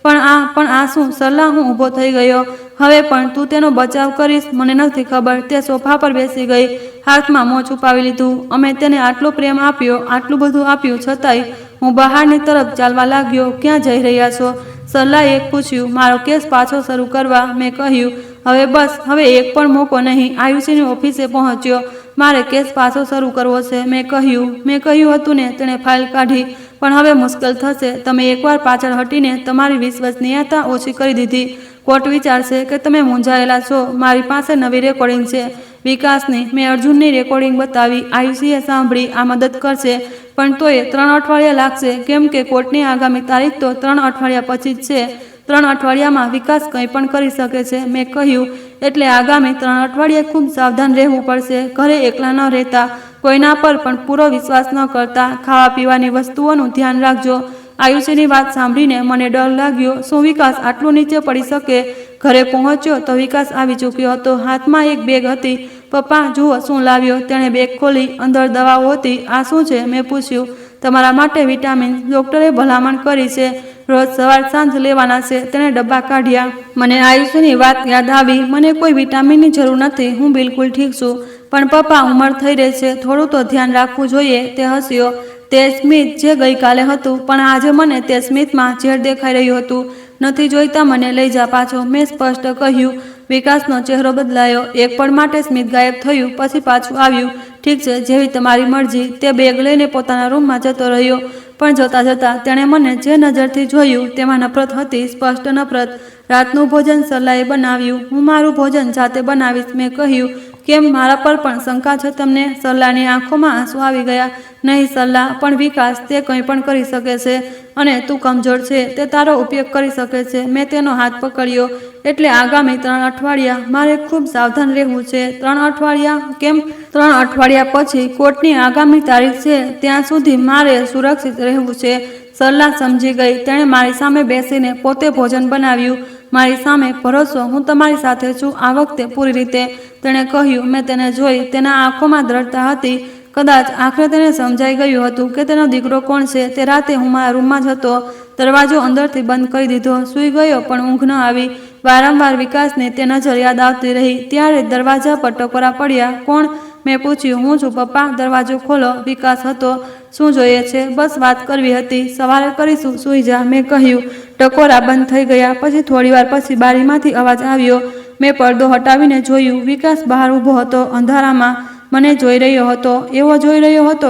પણ આ શું? સરલા, હું ઊભો થઈ ગયો. હવે પણ તું તેનો બચાવ કરીશ? મને નથી ખબર. તે સોફા પર બેસી ગઈ. હાથમાં મોં છુપાવી લીધું. અમે તેને આટલો પ્રેમ આપ્યો, આટલું બધું આપ્યું, છતાંય હું બહારની તરફ ચાલવા લાગ્યો. ક્યાં જઈ રહ્યા છો? સરલાએ પૂછ્યું. મારો કેસ પાછો શરૂ કરવા. મેં કહ્યું. હવે બસ, હવે એક પણ મોકો નહીં. આયુષીની ઓફિસે પહોંચ્યો. મારે કેસ પાછો શરૂ કરવો છે. મેં કહ્યું હતું ને. તેણે ફાઇલ કાઢી. પણ હવે મુશ્કેલ થશે. તમે એકવાર પાછળ હટીને તમારી વિશ્વસનીયતા ઓછી કરી દીધી. કોર્ટ વિચારશે કે તમે મૂંઝાયેલા છો. મારી પાસે નવી રેકોર્ડિંગ છે વિકાસની. મેં અર્જુનની રેકોર્ડિંગ બતાવી. આયુષીએ સાંભળી. આ મદદ કરશે, પણ તોય 3 અઠવાડિયા લાગશે, કેમ કે કોર્ટની આગામી તારીખ તો 3 અઠવાડિયા પછી જ છે. 3 અઠવાડિયામાં વિકાસ કંઈ પણ કરી શકે છે. મેં કહ્યું. એટલે આગામી 3 અઠવાડિયે ખૂબ સાવધાન રહેવું પડશે. ઘરે એકલા ન રહેતા, કોઈના પર પણ પૂરો વિશ્વાસ ન કરતા. ખાવા પીવાની વસ્તુઓનું ધ્યાન રાખજો. આયુષીની વાત સાંભળીને મને ડર લાગ્યો. શું વિકાસ આટલું નીચે પડી શકે? ઘરે પહોંચ્યો તો વિકાસ આવી ચૂક્યો હતો. હાથમાં એક બેગ હતી. પપ્પા, જુઓ શું લાવ્યો. તેણે બેગ ખોલી. અંદર દવાઓ હતી. આ શું છે? મેં પૂછ્યું. તમારા માટે વિટામિન. ડૉક્ટરે ભલામણ કરી છે. રોજ સવાર સાંજ લેવાના છે. તેણે ડબ્બા કાઢ્યા. મને આયુષીની વાત યાદ આવી. મને કોઈ વિટામિનની જરૂર નથી. હું બિલકુલ ઠીક છું. પણ પપ્પા, ઉંમર થઈ રહી છે. થોડું તો ધ્યાન રાખવું જોઈએ. તે હસ્યો. તે સ્મિત જે ગઈકાલે હતું, પણ આજે મને તે સ્મિતમાં ઝેર દેખાઈ રહ્યું હતું. નથી જોઈતા, મને લઈ જા પાછો, મેં સ્પષ્ટ કહ્યું. વિકાસનો ચહેરો બદલાયો. એક પળ માટે સ્મિત ગાયબ થયું, પછી પાછું આવ્યું. ઠીક છે, જેવી તમારી મરજી. તે બેગ લઈને પોતાના રૂમમાં જતો રહ્યો. પણ જતાં જતાં તેણે મને જે નજરથી જોયું તેમાં નફરત હતી, સ્પષ્ટ નફરત. રાતનું ભોજન સરલાએ બનાવ્યું. હું મારું ભોજન જાતે બનાવીશ. મેં કહ્યું. કેમ, મારા પર પણ શંકા છે તમને? સરલાની આંખોમાં આંસુ આવી ગયા. નહીં સરલા, પણ વિકાસ, તે કંઈ પણ કરી શકે છે. અને તું કમજોર છે. તે તારો ઉપયોગ કરી શકે છે. મેં તેનો હાથ પકડ્યો. એટલે આગામી 3 અઠવાડિયા મારે ખૂબ સાવધાન રહેવું છે. 3 અઠવાડિયા? કેમ? 3 અઠવાડિયા પછી કોર્ટની આગામી તારીખ છે. ત્યાં સુધી મારે સુરક્ષિત રહેવું છે. સરલા સમજી ગઈ. તેણે મારી સામે બેસીને પોતે ભોજન બનાવ્યું. મારી સામે ભરોસો. હું તમારી સાથે છું આ વખતે પૂરી રીતે. તેણે કહ્યું. મેં તેને જોઈ. તેના આંખોમાં દ્રઢતા હતી. કદાચ આખરે તેને સમજાઈ ગયું હતું કે તેનો દીકરો કોણ છે. તે રાતે હું મારા રૂમમાં જ હતો. દરવાજો અંદરથી બંધ કરી દીધો. સૂઈ ગયો, પણ ઊંઘ ન આવી. વારંવાર વિકાસને તે નજર યાદ આવતી રહી. ત્યારે દરવાજા પર ટકોરા પડ્યા. કોણ? મેં પૂછ્યું, હું છું પપ્પા, દરવાજો ખોલો. વિકાસ હતો. શું જોઈએ છે? બસ વાત કરવી હતી. સવારે કરીશું, સૂઈ જા, મેં કહ્યું. ટકોરા બંધ થઈ ગયા. પછી થોડીવાર પછી બારીમાંથી અવાજ આવ્યો. મેં પડદો હટાવીને જોયું. વિકાસ બહાર ઊભો હતો, અંધારામાં મને જોઈ રહ્યો હતો. એવો જોઈ રહ્યો હતો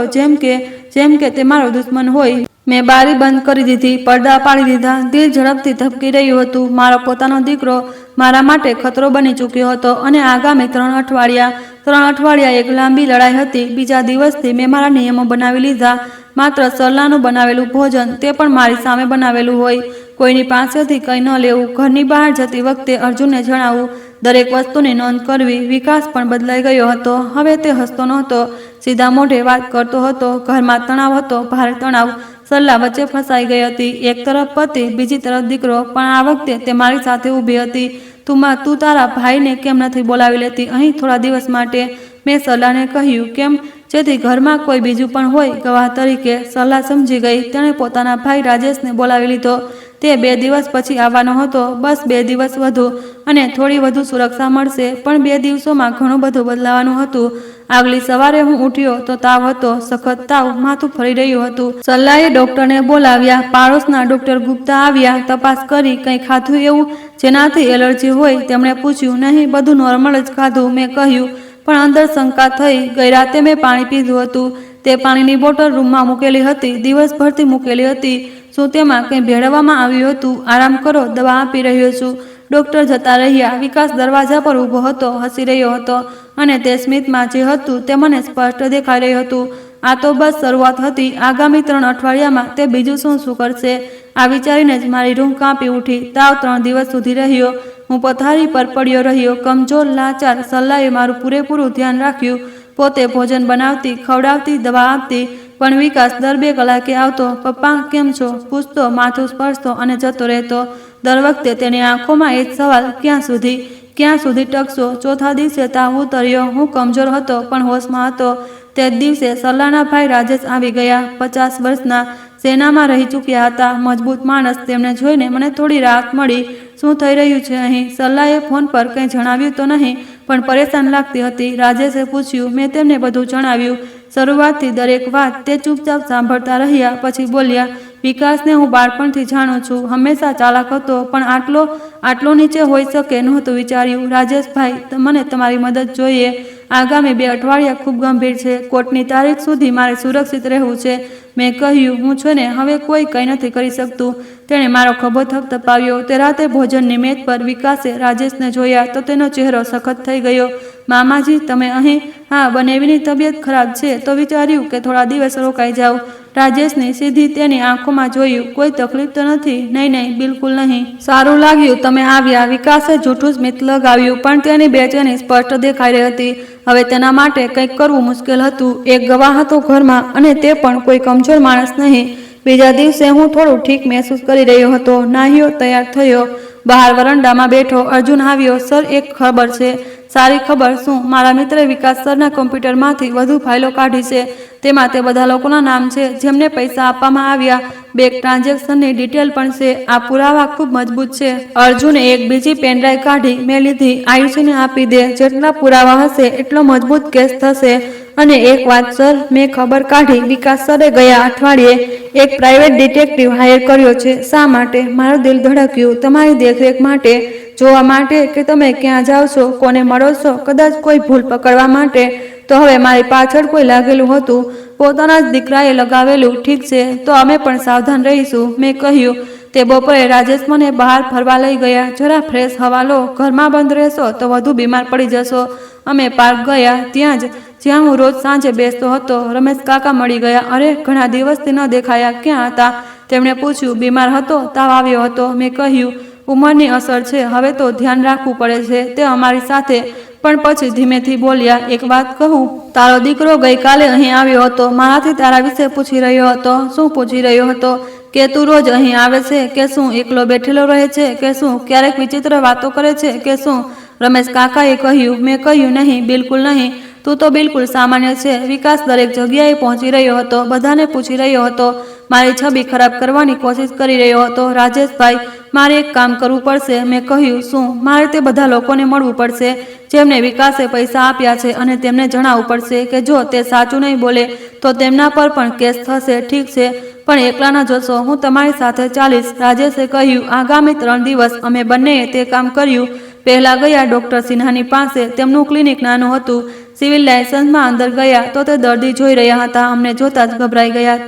જેમ કે તે મારો દુશ્મન હોય. મેં બારી બંધ કરી દીધી, પડદા પાડી દીધા. દિલ ઝડપથી ધબકી રહ્યું હતું. મારો પોતાનો દીકરો મારા માટે ખતરો બની ચૂક્યો હતો. અને આગામી 3 અઠવાડિયા એક લાંબી લડાઈ હતી. બીજા દિવસથી મેં મારા નિયમો બનાવી લીધા. માત્ર સરલાનું બનાવેલું ભોજન, તે પણ મારી સામે બનાવેલું હોય. કોઈની પાસેથી કંઈ ન લેવું. ઘરની બહાર જતી વખતે અર્જુનને જણાવવું. દરેક વસ્તુની નોંધ કરવી. વિકાસ પણ બદલાઈ ગયો હતો. હવે તે હસતો નહોતો, સીધા મોઢે વાત કરતો હતો. ઘરમાં તણાવ હતો, ભારે તણાવ. સરલા વચ્ચે ફસાઈ ગઈ હતી. એક તરફ પતિ, બીજી તરફ દીકરો. પણ આ વખતે તે મારી સાથે ઊભી હતી. તું તારા ભાઈને કેમ નથી બોલાવી લેતી અહીં થોડા દિવસ માટે? મેં સરલાને કહ્યું. કેમ? જેથી ઘરમાં કોઈ બીજું પણ હોય ગવાહ તરીકે. સરલા સમજી ગઈ. તેણે પોતાના ભાઈ રાજેશને બોલાવી લીધો. તે 2 દિવસ પછી આવવાનો હતો. બસ 2 દિવસ વધુ અને થોડી વધુ સુરક્ષા મળશે. પણ 2 દિવસોમાં ઘણું બધું બદલાવાનું હતું. આગલી સવારે હું ઉઠ્યો તો તાવ હતો, સખત તાવ. માથું ફરી રહ્યું હતું. સરલાએ ડોક્ટરને બોલાવ્યા. પાડોશના ડોક્ટર ગુપ્તા આવ્યા. તપાસ કરી. કંઈ ખાધું એવું જેનાથી એલર્જી હોય? તેમણે પૂછ્યું. નહીં, બધું નોર્મલ જ ખાધું, મેં કહ્યું. પણ અંદર શંકા થઈ. ગઈ રાતે મેં પાણી પીધું હતું. તે પાણીની બોટલ રૂમમાં મૂકેલી હતી, દિવસભરથી મૂકેલી હતી. શું તેમાં કંઈ ભેળવવામાં આવ્યું હતું? આરામ કરો, દવા આપી રહ્યો છું. ડોક્ટર જતા રહ્યા. વિકાસ દરવાજા પર ઊભો હતો, હસી રહ્યો હતો. અને તે સ્મિતમાં જે હતું તે મને સ્પષ્ટ દેખાઈ રહ્યું હતું. આ તો બસ શરૂઆત હતી. આગામી 3 અઠવાડિયામાં તે બીજું શું કરશે? આ વિચારીને જ મારી રૂહ કાંપી ઉઠી. તાવ 3 દિવસ સુધી રહ્યો. હું પથારી પર પડ્યો રહ્યો, કમજોર, લાચાર. સરલાએ મારું પૂરેપૂરું ધ્યાન રાખ્યું. પોતે ભોજન બનાવતી, ખવડાવતી, દવા આપતી. પણ વિકાસ દર 2 કલાકે આવતો. પપ્પા કેમ છો? પૂછતો, માથું સ્પર્શતો અને જતો રહેતો. દર વખતે તેની આંખોમાં એ જ સવાલ, ક્યાં સુધી ટકશો? ચોથા દિવસે તાવ ઉતર્યો. હું કમજોર હતો પણ હોશમાં હતો. તે જ દિવસે સરલાના ભાઈ રાજેશ આવી ગયા. 50 વર્ષના, સેનામાં રહી ચૂક્યા હતા. મજબૂત માણસ. તેમને જોઈને મને થોડી રાહત મળી. શું થઈ રહ્યું છે અહીં? સરલાએ ફોન પર કંઈ જણાવ્યું તો નહીં, પણ પરેશાન લાગતી હતી. રાજેશે પૂછ્યું. મેં તેમને બધું જણાવ્યું. શરૂઆતથી દરેક વાત તે ચૂપચાપ સાંભળતા રહ્યા. પછી બોલ્યા. વિકાસને હું બાળપણથી જાણું છું. હંમેશા ચાલાક હતો, પણ આટલો નીચે હોઈ શકે નહોતું વિચાર્યું. રાજેશભાઈ, મને તમારી મદદ જોઈએ. આગામી 2 અઠવાડિયા ખૂબ ગંભીર છે. કોર્ટની તારીખ સુધી મારે સુરક્ષિત રહેવું છે. મેં કહ્યું. હું છું ને, હવે કોઈ કંઈ નથી કરી શકતું. તેણે મારો ખભો થપથપાવ્યો. તે રાતે ભોજનની મેજ પર વિકાસે રાજેશને જોયા તો તેનો ચહેરો સખત થઈ ગયો. મામાજી, તમે અહીં? હા, બનેવીની તબિયત ખરાબ છે તો વિચાર્યું કે થોડા દિવસ રોકાઈ જાઉં. રાજેશની સીધી તેની આંખોમાં જોયું. કોઈ તકલીફ તો નથી? નહીં, બિલકુલ નહીં. સારું લાગ્યું તમે આવ્યા. વિકાસે જૂઠું સ્મિત લગાવ્યું, પણ તેની બેચેની સ્પષ્ટ દેખાઈ રહી હતી. હવે તેના માટે કંઈક કરવું મુશ્કેલ હતું. એક ગવાહ હતો ઘરમાં, અને તે પણ કોઈ કમજોર માણસ નહીં. બીજા દિવસે હું થોડું ઠીક મહેસૂસ કરી રહ્યો હતો. નાહ્યો, તૈયાર થયો. બહાર વરંડામાં બેઠો. અર્જુન આવ્યો. સર, એક ખબર છે. સારી ખબર? શું? મારા મિત્રે વિકાસ સરના કોમ્પ્યુટરમાંથી વધુ ફાઇલો કાઢી છે. તેમાં તે બધા લોકોના નામ છે જેમને પૈસા આપવામાં આવ્યા. બેંક ટ્રાન્ઝેક્શનની ડિટેલ પણ છે. આ પુરાવા ખૂબ મજબૂત છે. અર્જુને એક બીજી પેનડ્રાઈવ કાઢી. મેં લીધી. આયુષીને આપી દે. જેટલા પુરાવા હશે એટલો મજબૂત કેસ થશે. અને એક વાત સર, મેં ખબર કાઢી. વિકાસ સરે ગયા અઠવાડિયે એક પ્રાઇવેટ ડિટેક્ટિવ હાયર કર્યો છે. શા માટે? મારું દિલ ધડક્યું. તમારી દેખરેખ માટે. જોવા માટે કે તમે ક્યાં જાઓ છો, કોને મળો છો, કદાચ કોઈ ભૂલ પકડવા માટે. તો હવે મારી પાછળ કોઈ લાગેલું હતું. પોતાના જ દીકરાએ લગાવેલું. ઠીક છે, તો અમે પણ સાવધાન રહીશું, મેં કહ્યું. તે બપોરે રાજેશ મને બહાર ફરવા લઈ ગયા. જરા ફ્રેશ હવા લો. ઘરમાં બંધ રહેશો તો વધુ બીમાર પડી જશો. અમે પાર્ક ગયા, જ્યાં હું રોજ સાંજે બેસતો હતો. રમેશ કાકા મળી ગયા. અરે, ઘણા દિવસથી ન દેખાયા, ક્યાં હતા? તેમણે પૂછ્યું. બીમાર હતો, તાવ આવ્યો હતો, મેં કહ્યું. ઉંમરની અસર છે, હવે તો ધ્યાન રાખવું પડે છે. તે અમારી સાથે. પણ પછી ધીમેથી બોલ્યા. એક વાત કહું? તારો દીકરો ગઈકાલે અહીં આવ્યો હતો. મારાથી તારા વિશે પૂછી રહ્યો હતો. શું પૂછી રહ્યો હતો? કે તું રોજ અહીં આવે છે કે શું? એકલો બેઠેલો રહે છે કે શું? ક્યારેક વિચિત્ર વાતો કરે છે કે શું? રમેશ કાકાએ કહ્યું. મેં કહ્યું. નહીં, બિલકુલ નહીં. તું તો બિલકુલ સામાન્ય છે. વિકાસ દરેક જગ્યાએ પહોંચી રહ્યો હતો. બધાને પૂછી રહ્યો હતો. મારી છબી ખરાબ કરવાની કોશિશ કરી રહ્યો હતો. રાજેશભાઈ, મારે એક કામ કરવું પડશે, મેં કહ્યું. શું? મારે તે બધા લોકોને મળવું પડશે જેમને વિકાસે પૈસા આપ્યા છે અને તેમને જણાવવું પડશે કે જો તે સાચું નહીં બોલે તો તેમના પર પણ કેસ થશે. ઠીક છે, પણ એકલા ન જશો, હું તમારી સાથે ચાલીશ. રાજેશે કહ્યું. આગામી 3 દિવસ અમે બંનેએ તે કામ કર્યું. પહેલા ગયા ડોક્ટર સિન્હાની પાસે. તેમનું ક્લિનિક નાનું હતું. સિવિલ લાયસન્સમાં અંદર ગયા તો તે દર્દી જોઈ રહ્યા હતા. અમને જોતા જ ગભરાઈ ગયા.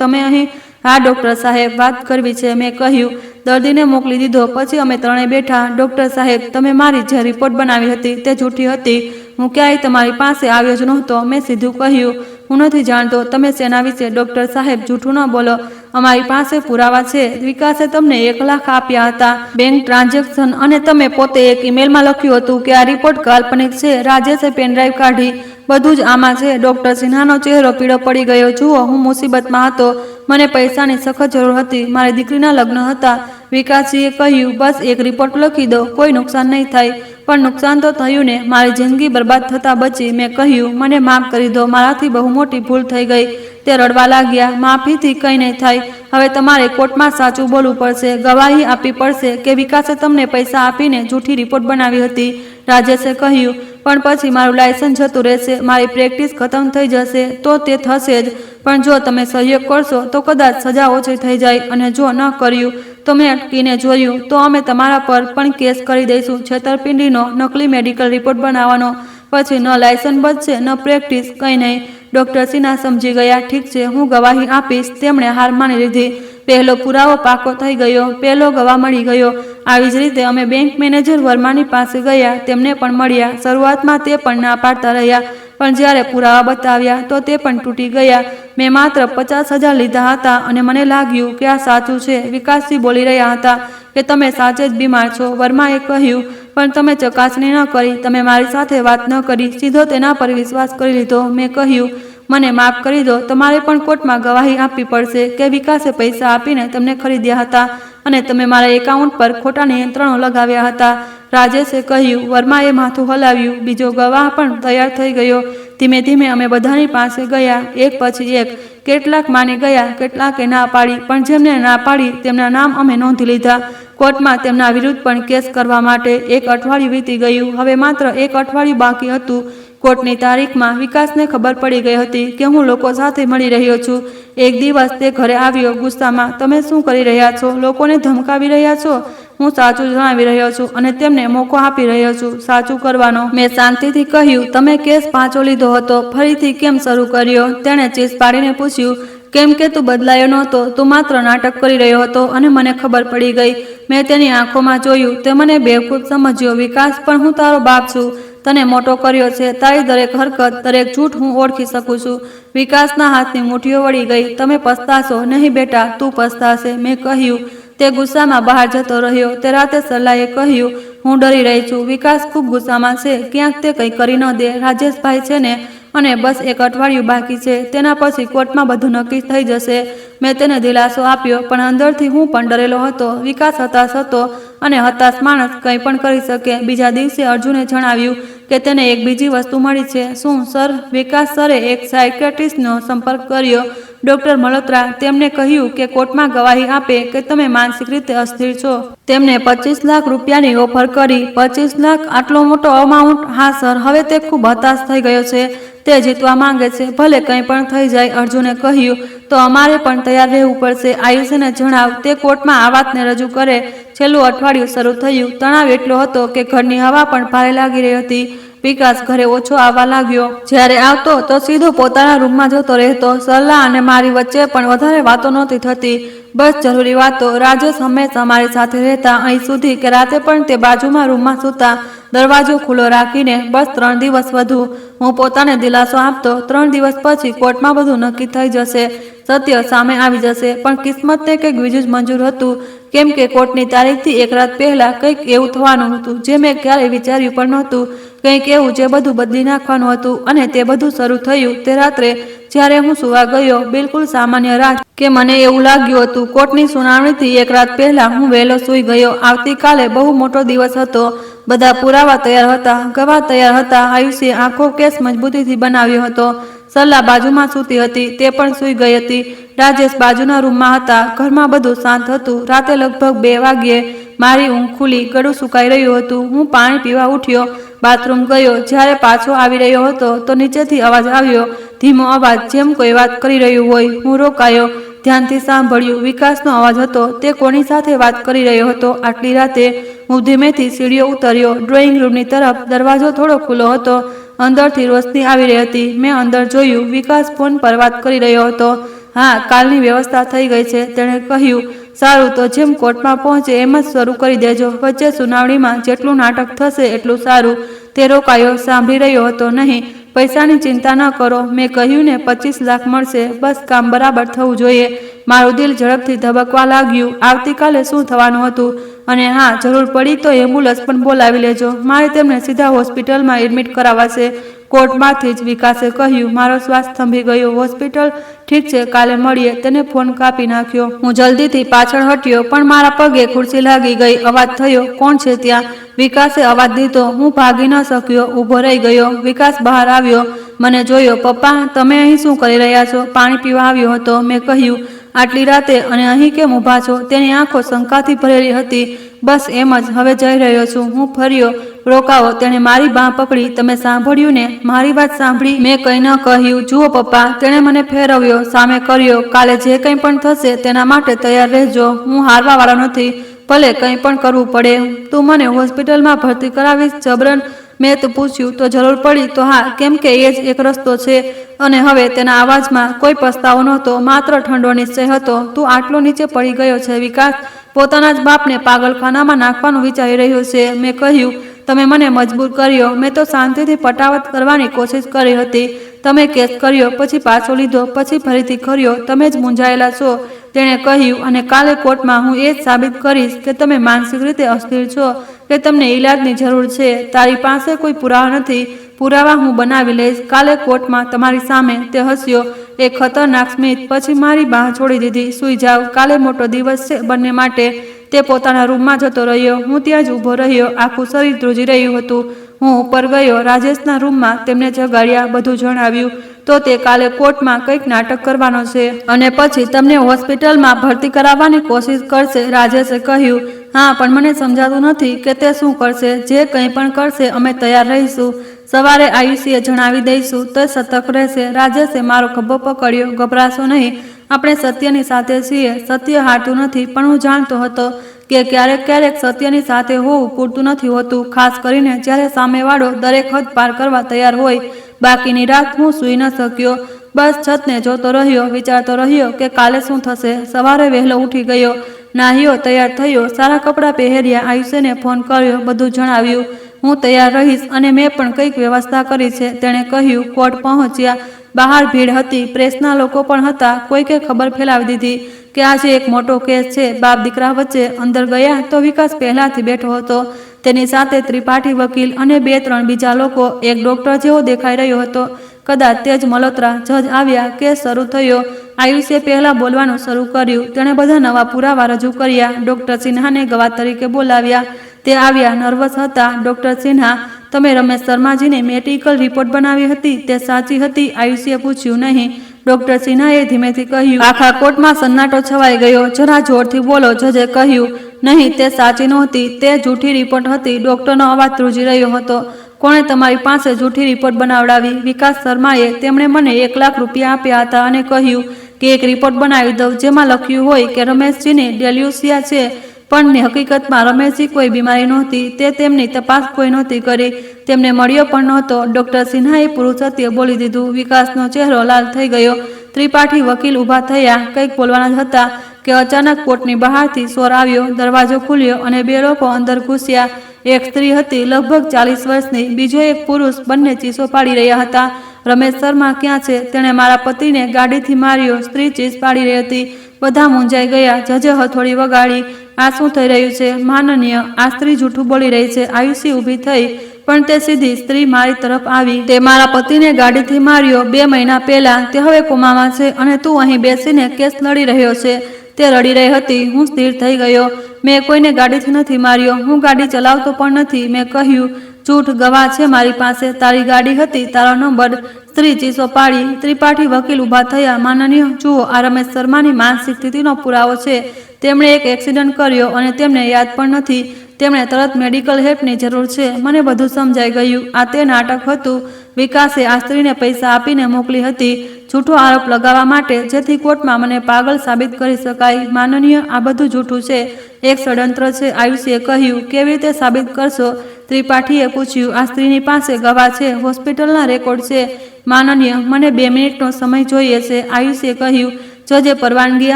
તમે અહીં? હા ડોક્ટર સાહેબ, વાત કરવી છે, મેં કહ્યું. દર્દીને મોકલી દીધો. પછી અમે ત્રણેય બેઠા. ડોક્ટર સાહેબ, તમે મારી જે રિપોર્ટ બનાવી હતી તે જૂઠી હતી. હું ક્યાંય તમારી પાસે આવ્યો જ નહોતો. મેં સીધું કહ્યું. હું નથી જાણતો તમે શેના વિશે. ડોક્ટર સાહેબ, જૂઠું ન બોલો, અમારી પાસે પુરાવા છે. વિકાસે તમને 1 લાખ આપ્યા હતા, બેંક ટ્રાન્ઝેક્શન, અને તમે પોતે એક ઈમેલમાં લખ્યું હતું કે આ રિપોર્ટ કાલ્પનિક છે. રાજેશે પેનડ્રાઈવ કાઢી. બધું જ આમાં છે. ડોક્ટર સિન્હાનો ચહેરો પીળો પડી ગયો. જુઓ, હું મુસીબતમાં હતો. મને પૈસાની સખત જરૂર હતી. મારી દીકરીના લગ્ન હતા. વિકાસજીએ કહ્યું. બસ એક રિપોર્ટ લખી દો, કોઈ નુકસાન નહીં થાય. પણ નુકસાન તો થયું ને, મારી જિંદગી બરબાદ થતા બચી. મેં કહ્યું. મને માફ કરી દો, મારાથી બહુ મોટી ભૂલ થઈ ગઈ. તે રડવા લાગ્યા. માફીથી કંઈ નહીં થાય. હવે તમારે કોર્ટમાં સાચું બોલવું પડશે, ગવાહી આપવી પડશે કે વિકાસે તમને પૈસા આપીને જૂઠી રિપોર્ટ બનાવી હતી. રાજેશે કહ્યું. પણ પછી મારું લાયસન્સ જતું રહેશે, મારી પ્રેક્ટિસ ખતમ થઈ જશે. તો તે થશે જ, પણ જો તમે સહયોગ કરશો તો કદાચ સજા ઓછી થઈ જાય, અને જો ન કર્યું તો મેં અટકીને જોયું તો અમે તમારા પર પણ કેસ કરી દઈશું. છેતરપિંડીનો, નકલી મેડિકલ રિપોર્ટ બનાવવાનો. પછી ન લાયસન્સ બચશે ન પ્રેક્ટિસ, કંઈ નહીં. ડોક્ટર સિન્હા સમજી ગયા. ઠીક છે, હું ગવાહી આપીશ. તેમણે હાર માની લીધી. પહેલો પુરાવો પાકો થઈ ગયો. પહેલો ગવાહ મળી ગયો. આવી જ રીતે અમે બેંક મેનેજર વર્માની પાસે ગયા. તેમને પણ મળ્યા. શરૂઆતમાં તે પણ ના પાડતા રહ્યા, પણ જ્યારે પુરાવા બતાવ્યા તો તે પણ તૂટી ગયા. મેં માત્ર 50,000 લીધા હતા અને મને લાગ્યું કે આ સાચું છે. વિકાસજી બોલી રહ્યા હતા કે તમે સાચે જ બીમાર છો. વર્માએ કહ્યું. પણ તમે ચકાસણી ન કરી, તમે મારી સાથે વાત ન કરી, સીધો તેના પર વિશ્વાસ કરી લીધો. મેં કહ્યું. મને માફ કરી દો, તમારે પણ કોર્ટમાં ગવાહી આપવી પડશે કે વિકાસે પૈસા આપીને તમને ખરીદ્યા હતા અને તમે મારા એકાઉન્ટ પર ખોટા નિયંત્રણો લગાવ્યા હતા. રાજેશે કહ્યું. વર્માએ માથું હલાવ્યું. બીજો ગવાહ પણ તૈયાર થઈ ગયો. ધીમે ધીમે અમે બધાની પાસે ગયા, એક પછી એક. કેટલાક માની ગયા, કેટલાકે ના પાડી, પણ જેમને ના પાડી તેમના નામ અમે નોંધી લીધા. કોર્ટમાં તેમના વિરુદ્ધ પણ કેસ કરવા માટે 1 અઠવાડિયું વીતી ગયું. હવે માત્ર 1 અઠવાડિયું બાકી હતું. કોર્ટની તારીખમાં વિકાસને ખબર પડી ગઈ હતી કે હું લોકો સાથે મળી રહ્યો છું. એક દિવસ તે ઘરે આવ્યો ગુસ્સામાં. તમે શું કરી રહ્યા છો? લોકોને ધમકાવી રહ્યા છો? હું સાચું જણાવી રહ્યો છું અને તેમને મોકો આપી રહ્યો છું સાચું કરવાનો. મેં શાંતિથી કહ્યું. તમે કેસ પાછો લીધો હતો, ફરીથી કેમ શરૂ કર્યો? તેણે ચીસ પાડીને પૂછ્યું. કેમ કે તું બદલાયો નહોતો, તું માત્ર નાટક કરી રહ્યો હતો અને મને ખબર પડી ગઈ. મેં તેની આંખોમાં જોયું. તે મને બેવકૂફ સમજ્યો. વિકાસ, પણ હું તારો બાપ છું. તને મોટો કર્યો છે. તારી દરેક હરકત, દરેક જૂઠ હું ઓળખી શકું છું. વિકાસના હાથની મુઠ્ઠીઓ વળી ગઈ. તમે પસ્તાશો નહીં બેટા, તું પસ્તાશે, મેં કહ્યું. તે ગુસ્સામાં બહાર જતો રહ્યો. તે રાતે સરલાએ કહ્યું. હું ડરી રહી છું. વિકાસ ખૂબ ગુસ્સામાં છે. ક્યાંક તે કંઈ કરી ન દે. રાજેશભાઈ છે ને, અને બસ 1 અઠવાડિયું બાકી છે. તેના પછી કોર્ટમાં બધું નક્કી થઈ જશે. મેં તેને દિલાસો આપ્યો, પણ અંદરથી હું પણ ડરેલો હતો. વિકાસ હતાશ હતો અને હતાશ માણસ કંઈ પણ કરી શકે. બીજા દિવસે અર્જુને જણાવ્યું કે તેને એક બીજી વસ્તુ મળી છે. શું સર? વિકાસ સરે એક સાયકિયાટ્રિસ્ટનો સંપર્ક કર્યો, ડોક્ટર મલ્હોત્રા. તેમને કહ્યું કે કોર્ટમાં ગવાહી આપે કે તમે માનસિક રીતે અસ્થિર છો. તેમને 25 લાખ રૂપિયાની ઓફર કરી. 25 લાખ? આટલો મોટો અમાઉન્ટ? હા સર. હવે તે ખૂબ હતાશ થઈ ગયો છે. તે જીતવા માંગે છે, ભલે કંઈ પણ થઈ જાય. અર્જુને કહ્યું. તો અમારે પણ તૈયાર રહેવું પડશે. આયુષને જણાવ તે કોર્ટમાં આ વાતને રજૂ કરે. છેલ્લું અઠવાડિયું શરૂ થયું. તણાવ એટલો હતો કે ઘરની હવા પણ ભારે લાગી રહી હતી. વિકાસ ઘરે ઓછો આવવા લાગ્યો. જ્યારે આવતો તો સીધો પોતાના રૂમમાં જતો રહેતો. સરલા અને મારી વચ્ચે પણ વધારે વાતો નહોતી થતી, બસ જરૂરી વાતો. રાજેશ હંમેશા મારી સાથે રહેતા, અહીં સુધી કે રાતે પણ તે બાજુમાં રૂમમાં સૂતા, દરવાજો ખુલ્લો રાખીને. બસ 3 દિવસ વધુ. હું પોતાને દિલાસો આપતો. 3 દિવસ પછી કોર્ટમાં બધું નક્કી થઈ જશે, સત્ય સામે આવી જશે. પણ કિસ્મતને કંઈક બીજું જ મંજૂર હતું, કેમ કે કોર્ટની તારીખથી 1 રાત પહેલા કંઈક એવું થવાનું હતું જે મેં ક્યારેય વિચાર્યું પણ નહોતું. કંઈક એવું જે બધું બદલી નાખવાનું હતું. અને તે બધું શરૂ થયું તે રાત્રે, જ્યારે હું સુવા ગયો. બિલકુલ સામાન્ય રાત કે મને એવું લાગ્યું હતું. કોર્ટની સુનાવણીથી 1 રાત પહેલા હું વહેલો સૂઈ ગયો. આવતીકાલે બહુ મોટો દિવસ હતો. બધા પુરાવા તૈયાર હતા, ગવાહ તૈયાર હતા. આયુષે આખો કેસ મજબૂતીથી બનાવ્યો હતો. સરલા બાજુમાં સૂતી હતી, તે પણ સૂઈ ગઈ હતી. રાજેશ બાજુના રૂમમાં હતા. ઘરમાં બધું શાંત હતું. રાતે લગભગ 2 વાગ્યે મારી ઊંઘ ખુલી. ગળું સુકાઈ રહ્યું હતું. હું પાણી પીવા ઉઠ્યો. બાથરૂમ ગયો। જ્યારે પાછો આવી રહ્યો હતો તો નીચેથી અવાજ આવ્યો, ધીમો અવાજ, જેમ કોઈ વાત કરી રહ્યું હોય। હું રોકાયો, ધ્યાનથી સાંભળ્યું। વિકાસનો અવાજ હતો। તે કોની સાથે વાત કરી રહ્યો હતો આટલી રાતે? હું ધીમેથી સીડીઓ ઉતર્યો। ડ્રોઈંગ રૂમની તરફ દરવાજો થોડો ખુલ્લો હતો। અંદરથી રોશની આવી રહી હતી। મેં અંદર જોયું। વિકાસ ફોન પર વાત કરી રહ્યો હતો। હા, કાલની વ્યવસ્થા થઈ ગઈ છે, તેણે કહ્યું। સારું, તો જેમ કોર્ટમાં પહોંચે એમ જ શરૂ કરી દેજો। વચ્ચે સુનાવણીમાં જેટલું નાટક થશે એટલું સારું। તે રોકાયો, સાંભળી રહ્યો હતો। નહીં, પૈસાની ચિંતા ન કરો, મેં કહ્યું ને, 25 લાખ મળશે, બસ કામ બરાબર થવું જોઈએ। મારું દિલ ઝડપથી ધબકવા લાગ્યું। આવતીકાલે શું થવાનું હતું? અને હા, જરૂર પડી તો એમ્બ્યુલન્સ પણ બોલાવી લેજો, મારે તેમને સીધા હોસ્પિટલમાં એડમિટ કરાવવા છે। કોર્ટમાંથી જ વિકાસે કહ્યું। મારો શ્વાસ થંભી ગયો। હોસ્પિટલ? ઠીક છે, કાલે મળીએ। તેને ફોન કાપી નાખ્યો। હું જલ્દીથી પાછળ હટ્યો, પણ મારા પગે ખુરશી લાગી ગઈ। અવાજ થયો, કોણ છે ત્યાં? વિકાસે અવાજ દીધો। હું ભાગી ન શક્યો, ઊભો રહી ગયો। વિકાસ બહાર આવ્યો, મને જોયો। પપ્પા, તમે અહીં શું કરી રહ્યા છો? પાણી પીવા આવ્યો હતો, મેં કહ્યું। આટલી રાતે અને અહીં કેમ ઊભા છો? તેની આંખો શંકાથી ભરેલી હતી। બસ એમ જ, હવે જઈ રહ્યો છું। હું ફર્યો। રોકાવો, તેણે મારી બાંહ પકડી। તમે સાંભળ્યું ને? મારી વાત સાંભળી? મેં કંઈ ન કહ્યું। જુઓ પપ્પા, તેણે મને ફેરવ્યો, સામે કર્યો। કાલે જે કંઈ પણ થશે તેના માટે તૈયાર રહેજો। હું હારવાવાળો નથી, ભલે કંઈ પણ કરવું પડે। તું મને હોસ્પિટલમાં ભરતી કરાવીશ જબરન? મેં તો પૂછ્યું તો જરૂર પડી તો હા, કેમ કે એ જ એક રસ્તો છે। અને હવે તેના અવાજમાં કોઈ પસ્તાવો નહોતો, માત્ર ઠંડો નિશ્ચય હતો। તું આટલો નીચે પડી ગયો છે વિકાસ? પોતાના જ બાપને પાગલખાનામાં નાખવાનું વિચારી રહ્યો છે? મેં કહ્યું। તમે મને મજબૂર કર્યો। મેં તો શાંતિથી પટાવત કરવાની કોશિશ કરી હતી। તમે કેસ કર્યો, પછી પાછો લીધો, પછી ફરીથી કર્યો। તમે જ મૂંઝાયેલા છો, તેણે કહ્યું। અને કાલે કોર્ટમાં હું એ જ સાબિત કરીશ કે તમે માનસિક રીતે અસ્થિર છો, કે તમને ઈલાજની જરૂર છે। તારી પાસે કોઈ પુરાવા નથી, પુરાવા હું બનાવી લઈશ કાલે કોર્ટમાં તમારી સામે। તે હસ્યો, એક ખતરનાક સ્મિત, પછી મારી બાંહ છોડી દીધી। સૂઈ જાવ, કાલે મોટો દિવસ છે બંને માટે। તે પોતાના રૂમમાં જતો રહ્યો। હું ત્યાં જ ઊભો રહ્યો, આખું શરીર ધ્રુજી રહ્યું હતું। હું ઉપર ગયો, રાજેશના રૂમમાં, તેમને જગાડ્યા, બધું જણાવ્યું। તો તે કાલે કોર્ટમાં કંઈક નાટક કરવાનો છે અને પછી તમને હોસ્પિટલમાં ભરતી કરાવવાની કોશિશ કરશે, રાજેશે કહ્યું। હા, પણ મને સમજાતું નથી કે તે શું કરશે। જે કંઈ પણ કરશે અમે તૈયાર રહીશું। સવારે આયુષીએ જણાવી દઈશું, તો સતર્ક રહેશે। રાજેશે મારો ખભો પકડ્યો। ગભરાશો નહીં, આપણે સત્યની સાથે છીએ। સત્ય હારતું નથી, પણ હું જાણતો હતો કે ક્યારેક ક્યારેક સત્યની સાથે હોવું પૂરતું નથી હોતું, ખાસ કરીને જ્યારે સામેવાળો દરેક હદ પાર કરવા તૈયાર હોય। બાકીની રાત હું સૂઈ ન શક્યો, બસ છતને જોતો રહ્યો, વિચારતો રહ્યો કે કાલે શું થશે। સવારે વહેલો ઉઠી ગયો, નાહ્યો, તૈયાર થયો, સારા કપડાં પહેર્યા, આયુષને ફોન કર્યો, બધું જણાવ્યું। હું તૈયાર રહીશ અને મેં પણ કંઈક વ્યવસ્થા કરી છે, તેણે કહ્યું। કોર્ટ પહોંચ્યા, બહાર ભીડ હતી, પ્રેસના લોકો પણ હતા। કોઈકે ખબર ફેલાવી દીધી કે આજે એક મોટો કેસ છે બાપ દીકરા વચ્ચે। અંદર ગયા તો વિકાસ પહેલાથી બેઠો હતો, તેની સાથે ત્રિપાઠી વકીલ અને 2-3 બીજા લોકો। એક ડોક્ટર જેવો દેખાઈ રહ્યો હતો, કદાચ તે જ મલ્હોત્રા। જજ આવ્યા, કેસ શરૂ થયો। આયુષે પહેલા બોલવાનું શરૂ કર્યું। તેણે બધા નવા પુરાવા રજૂ કર્યા। ડોક્ટર સિન્હાને ગવાહ તરીકે બોલાવ્યા। તે આવ્યા, નર્વસ હતા। ડોક્ટર સિન્હા, તમે રમેશ શર્માજીની મેડિકલ રિપોર્ટ બનાવી હતી, તે સાચી હતી? આયુષીએ પૂછ્યું। નહીં, ડોક્ટર સિન્હાએ ધીમેથી કહ્યું। આખા કોર્ટમાં સન્નાટો છવાઈ ગયો। જરા જોરથી બોલો, જજે કહ્યું। નહીં, તે સાચી નહોતી, તે જૂઠી રિપોર્ટ હતી। ડોક્ટરનો અવાજ ધ્રુજી રહ્યો હતો। કોણે તમારી પાસે જૂઠી રિપોર્ટ બનાવડાવી? વિકાસ શર્માએ। તેમણે મને 1 લાખ રૂપિયા આપ્યા હતા અને કહ્યું કે એક રિપોર્ટ બનાવી દઉં, જેમાં લખ્યું હોય કે રમેશજીને ડેલ્યુસિયા છે, પણ હકીકતમાં રમેશજી કોઈ બીમારી નહોતી। તે તેમની તપાસ કોઈ નહોતી કરી, તેમને મળ્યો પણ નહોતો। ડોક્ટર સિન્હાએ પૂરું સત્ય બોલી દીધું। વિકાસનો ચહેરો લાલ થઈ ગયો। ત્રિપાઠી વકીલ ઊભા થયા, કંઈક બોલવાના જ હતા કે અચાનક કોર્ટની બહારથી શોર આવ્યો। દરવાજો ખુલ્યો અને 2 લોકો અંદર ઘૂસ્યા। એક સ્ત્રી હતી, લગભગ 40 વર્ષની, બીજો એક પુરુષ, બંને ચીસો પાડી રહ્યા હતા। રમેશ શર્મા ક્યાં છે? તેણે મારા પતિને ગાડીથી માર્યો, સ્ત્રી ચીસ પાડી રહી હતી। બધા મૂંઝાઈ ગયા। જજે હથોડી વગાડી। આ શું થઈ રહ્યું છે? માનનીય, આ સ્ત્રી જૂઠું બોલી રહી છે। આયુષી ઊભી થઈ, પણ તે સીધી સ્ત્રી મારી તરફ આવી। તે મારા પતિને ગાડીથી માર્યો 2 મહિના પહેલા। તે હવે કોમામાં છે અને તું અહીં બેસીને કેસ લડી રહ્યો છે। તે રડી રહી હતી। હું સ્થિર થઈ ગયો। મેં કોઈને ગાડીથી નથી માર્યો, હું ગાડી ચલાવતો પણ નથી, મેં કહ્યું। જૂઠ, ગવાહ છે મારી પાસે, તારી ગાડી હતી, તારો નંબર। સ્ત્રી ચીસો પાડી। ત્રિપાઠી વકીલ ઊભા થયા। માનનીય, જુઓ, આ રમેશ શર્માની માનસિક સ્થિતિનો પુરાવો છે। તેમણે એક એક્સિડન્ટ કર્યો અને તેમને યાદ પણ નથી। તેમણે તરત મેડિકલ હેલ્પની જરૂર છે. મને બધું સમજાઈ ગયું. આ તે નાટક હતું. વિકાસે આ સ્ત્રીને પૈસા આપીને મોકલી હતી જૂઠો આરોપ લગાવવા માટે, જેથી કોર્ટમાં મને પાગલ સાબિત કરી શકાય. માનનીય, આ બધું જૂઠું છે, એક ષડયંત્ર છે. આયુષીએ કહ્યું. કેવી રીતે સાબિત કરશો? ત્રિપાઠીએ પૂછ્યું. આ સ્ત્રીની પાસે ગવાહ છે, હોસ્પિટલના રેકોર્ડ છે. માનનીય, મને 2 મિનિટનો સમય જોઈએ છે, આયુષીએ કહ્યું. જજે પરવાનગી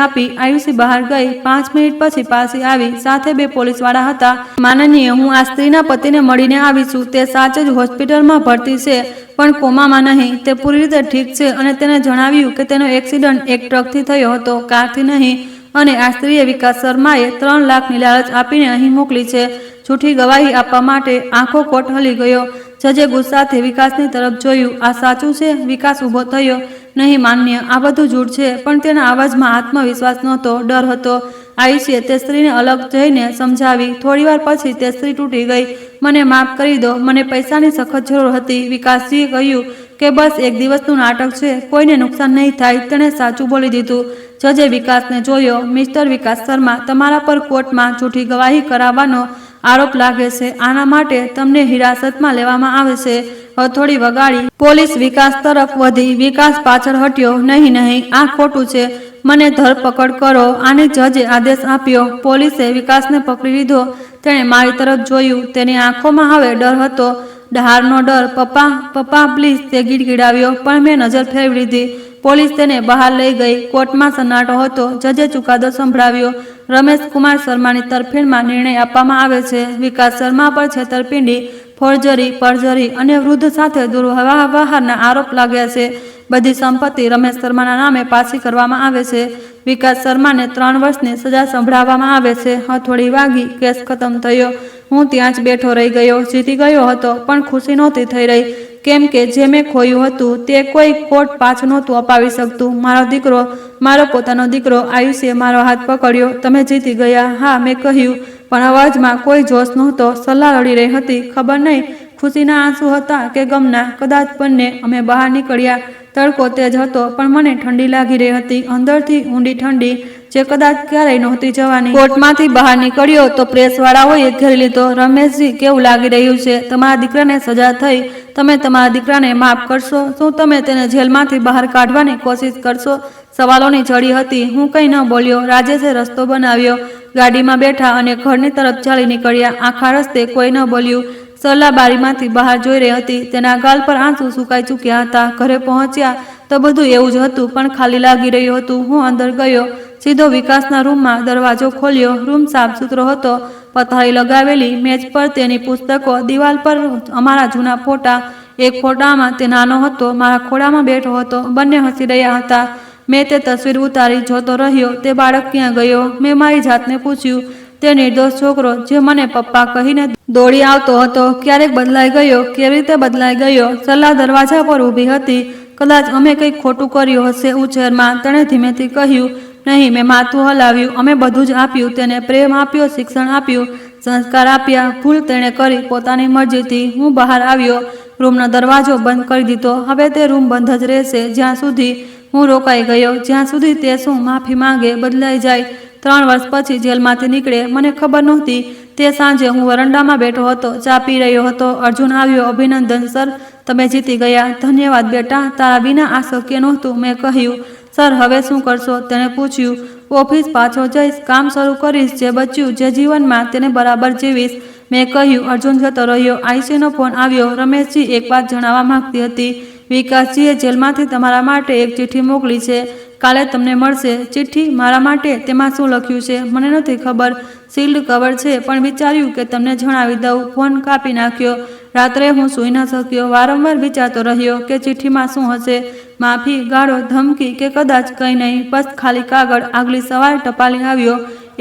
આપી. આયુષી બહાર ગઈ. 5 મિનિટ પછી પાછી આવી. સાથે 2 પોલીસવાળા હતા. માનનીય, હું આ સ્ત્રીના પતિને મળીને આવી છું. તે સાચે જ હોસ્પિટલમાં ભરતી છે, પણ કોમામાં નહીં. તે પૂરી રીતે ઠીક છે અને તેને જણાવ્યું કે તેનો એક્સિડન્ટ એક ટ્રકથી થયો હતો, કારથી નહીં. અને આ સ્ત્રીએ વિકાસ શર્માએ 3 લાખની લાલચ આપીને અહીં મોકલી છે જૂઠી ગવાહી આપવા માટે. આંખો કોટ હલી ગયો. જજે ગુસ્સાથી વિકાસની તરફ જોયું. આ સાચું છે? વિકાસ ઊભો થયો. નહીં માન્ય, આ બધું જૂઠ છે. પણ તેના અવાજમાં આત્મવિશ્વાસ નહોતો, ડર હતો. આયુષીએ તે સ્ત્રીને અલગ જઈને સમજાવી. થોડીવાર પછી તે સ્ત્રી તૂટી ગઈ. મને માફ કરી દો, મને પૈસાની સખત જરૂર હતી. વિકાસજીએ કહ્યું કે બસ એક દિવસનું નાટક છે, કોઈને નુકસાન નહીં થાય. તેણે સાચું બોલી દીધું. જજે વિકાસને જોયો. મિસ્ટર વિકાસ શર્મા, તમારા પર કોર્ટમાં જૂઠી ગવાહી કરાવવાનો આરોપ લાગે છે. આના માટે તમને હિરાસતમાં લેવામાં આવે છે. હથોડી વગાડી પોલીસ વિકાસ તરફ વધી. વિકાસ પાછળ હટ્યો. નહીં નહીં, આ ખોટું છે. મને ધરપકડ કરો. આને જજે આદેશ આપ્યો. પોલીસે વિકાસને પકડી લીધો. તેણે મારી તરફ જોયું. તેની આંખોમાં હવે ડર હતો, ડહારનો ડર. પપ્પા, પપ્પા પ્લીઝ, તે ગીડગીડાવ્યો. પણ મેં નજર ફેરવી લીધી. પોલીસ તેને બહાર લઈ ગઈ. કોર્ટમાં સન્નાટો હતો. જજે ચુકાદો સંભળાવ્યો. રમેશ કુમાર શર્માની તરફેણમાં નિર્ણય આપવામાં આવે છે. વિકાસ શર્મા પર છેતરપિંડી, ફોર્જરી, પરજરી અને વૃદ્ધ સાથે દુર્વ્યવહારના આરોપ લાગ્યા છે. બધી સંપત્તિ રમેશ શર્માના નામે પાછી કરવામાં આવે છે. વિકાસ શર્માને 3 વર્ષની સજા સંભળાવવામાં આવે છે. હથોડી વાગી. કેસ ખતમ થયો. હું ત્યાં જ બેઠો રહી ગયો. જીતી ગયો હતો, પણ ખુશી નહોતી થઈ રહી, કેમ કે જે મેં ખોયું હતું તે કોઈ કોર્ટ પાછું નહોતું અપાવી શકતું. મારો દીકરો, મારો પોતાનો દીકરો. આયુષીએ મારો હાથ પકડ્યો. તમે જીતી ગયા. હા, મેં કહ્યું, પણ અવાજમાં કોઈ જોશ નહોતો. સલાહ લડી રહી હતી. ખબર નહીં ખુશીના આંસુ હતા કે ગમના. કદાચ બંને. અમે બહાર નીકળ્યા. તડકો તેજ હતો, પણ મને ઠંડી લાગી રહી હતી, અંદરથી ઊંડી ઠંડી, જે કદાચ ક્યારેય નહોતી જવાની. કોર્ટમાંથી બહાર નીકળ્યો તો પ્રેસવાળાઓએ ઘેરી લીધો. રમેશજી, કેવું લાગી રહ્યું છે? તમારા દીકરાને સજા થઈ. તમે તમારા દીકરાને માફ કરશો? શું તમે તેને જેલમાંથી બહાર કાઢવાની કોશિશ કરશો? સવાલોની ઝડી હતી. હું કંઈ ન બોલ્યો. રાજેશે રસ્તો બનાવ્યો. ગાડીમાં બેઠા અને ઘરની તરફ ચાલી નીકળ્યા. આખા રસ્તે કોઈ ન બોલ્યું. સરલા બારીમાંથી બહાર જોઈ રહી હતી. તેના ગાલ પર આંસુ સુકાઈ ચૂક્યા હતા. ઘરે પહોંચ્યા તો બધું એવું જ હતું, પણ ખાલી લાગી રહ્યું હતું. હું અંદર ગયો. સીધો વિકાસના રૂમમાં દરવાજો ખોલ્યો. રૂમ સાફ સુથરો હતો. પથારી લગાવેલી, મેજ પર તેની પુસ્તકો, દિવાલ પર અમારા જૂના ફોટા. એક ફોટામાં તે નાનો હતો, મારા ખોળામાં બેઠો હતો. બંને હસી રહ્યા હતા. મેં તે તસવીર ઉતારી. જોતો રહ્યો. તે બાળક ક્યાં ગયો? મેં મારી જાતને પૂછ્યું. તે નિર્દોષ છોકરો જે મને પપ્પા કહીને દોડી આવતો હતો, ક્યારેક બદલાઈ ગયો? કેવી રીતે બદલાઈ ગયો? સલાહ દરવાજા પર ઊભી હતી. કદાચ અમે કંઈક ખોટું કર્યું હશે ઉછેરમાં. તેણે ધીમેથી કહ્યું. નહીં, મેં માથું હલાવ્યું. અમે બધું જ આપ્યું. તેને પ્રેમ આપ્યો, શિક્ષણ આપ્યું, સંસ્કાર આપ્યા. ભૂલ તેણે કરી પોતાની મરજીથી. હું બહાર આવ્યો. રૂમનો દરવાજો બંધ કરી દીધો. હવે તે રૂમ બંધ જ રહેશે જ્યાં સુધી હું રોકાઈ ગયો, જ્યાં સુધી તે શું માફી માંગે, બદલાઈ જાય. 3 વર્ષ પછી જેલમાંથી નીકળે. મને ખબર નહોતી. તે સાંજે હું વરંડામાં બેઠો હતો, ચા પી રહ્યો હતો. અર્જુન આવ્યો. અભિનંદન સર, તમે જીતી ગયા. ધન્યવાદ બેટા, તારા વિના આ શક્ય નહોતું. મેં કહ્યું. સર, હવે શું કરશો? તેણે પૂછ્યું. ઓફિસ પાછો જઈશ, કામ શરૂ કરીશ. જે બચ્યું, જે જીવનમાં, તેને બરાબર જીવીશ. મેં કહ્યું. અર્જુન જતો રહ્યો. આઈસીનો ફોન આવ્યો. રમેશજી એક વાત જણાવવા માંગતી હતી. વિકાસજીએ જેલમાંથી તમારા માટે એક ચિઠ્ઠી મોકલી છે. કાલે તમને મળશે. ચિઠ્ઠી મારા માટે? તેમાં શું લખ્યું છે? મને નથી ખબર. સીલ્ડ કવર છે, પણ વિચાર્યું કે તમને જણાવી દઉં. ફોન કાપી નાખ્યો. રાત્રે હું સૂઈ ન શક્યો. વારંવાર વિચારતો રહ્યો કે ચિઠ્ઠીમાં શું હશે. માફી, ગાળો, ધમકી કે કદાચ કંઈ નહીં, બસ ખાલી કાગળ. આગલી સવારે ટપાલી આવ્યો.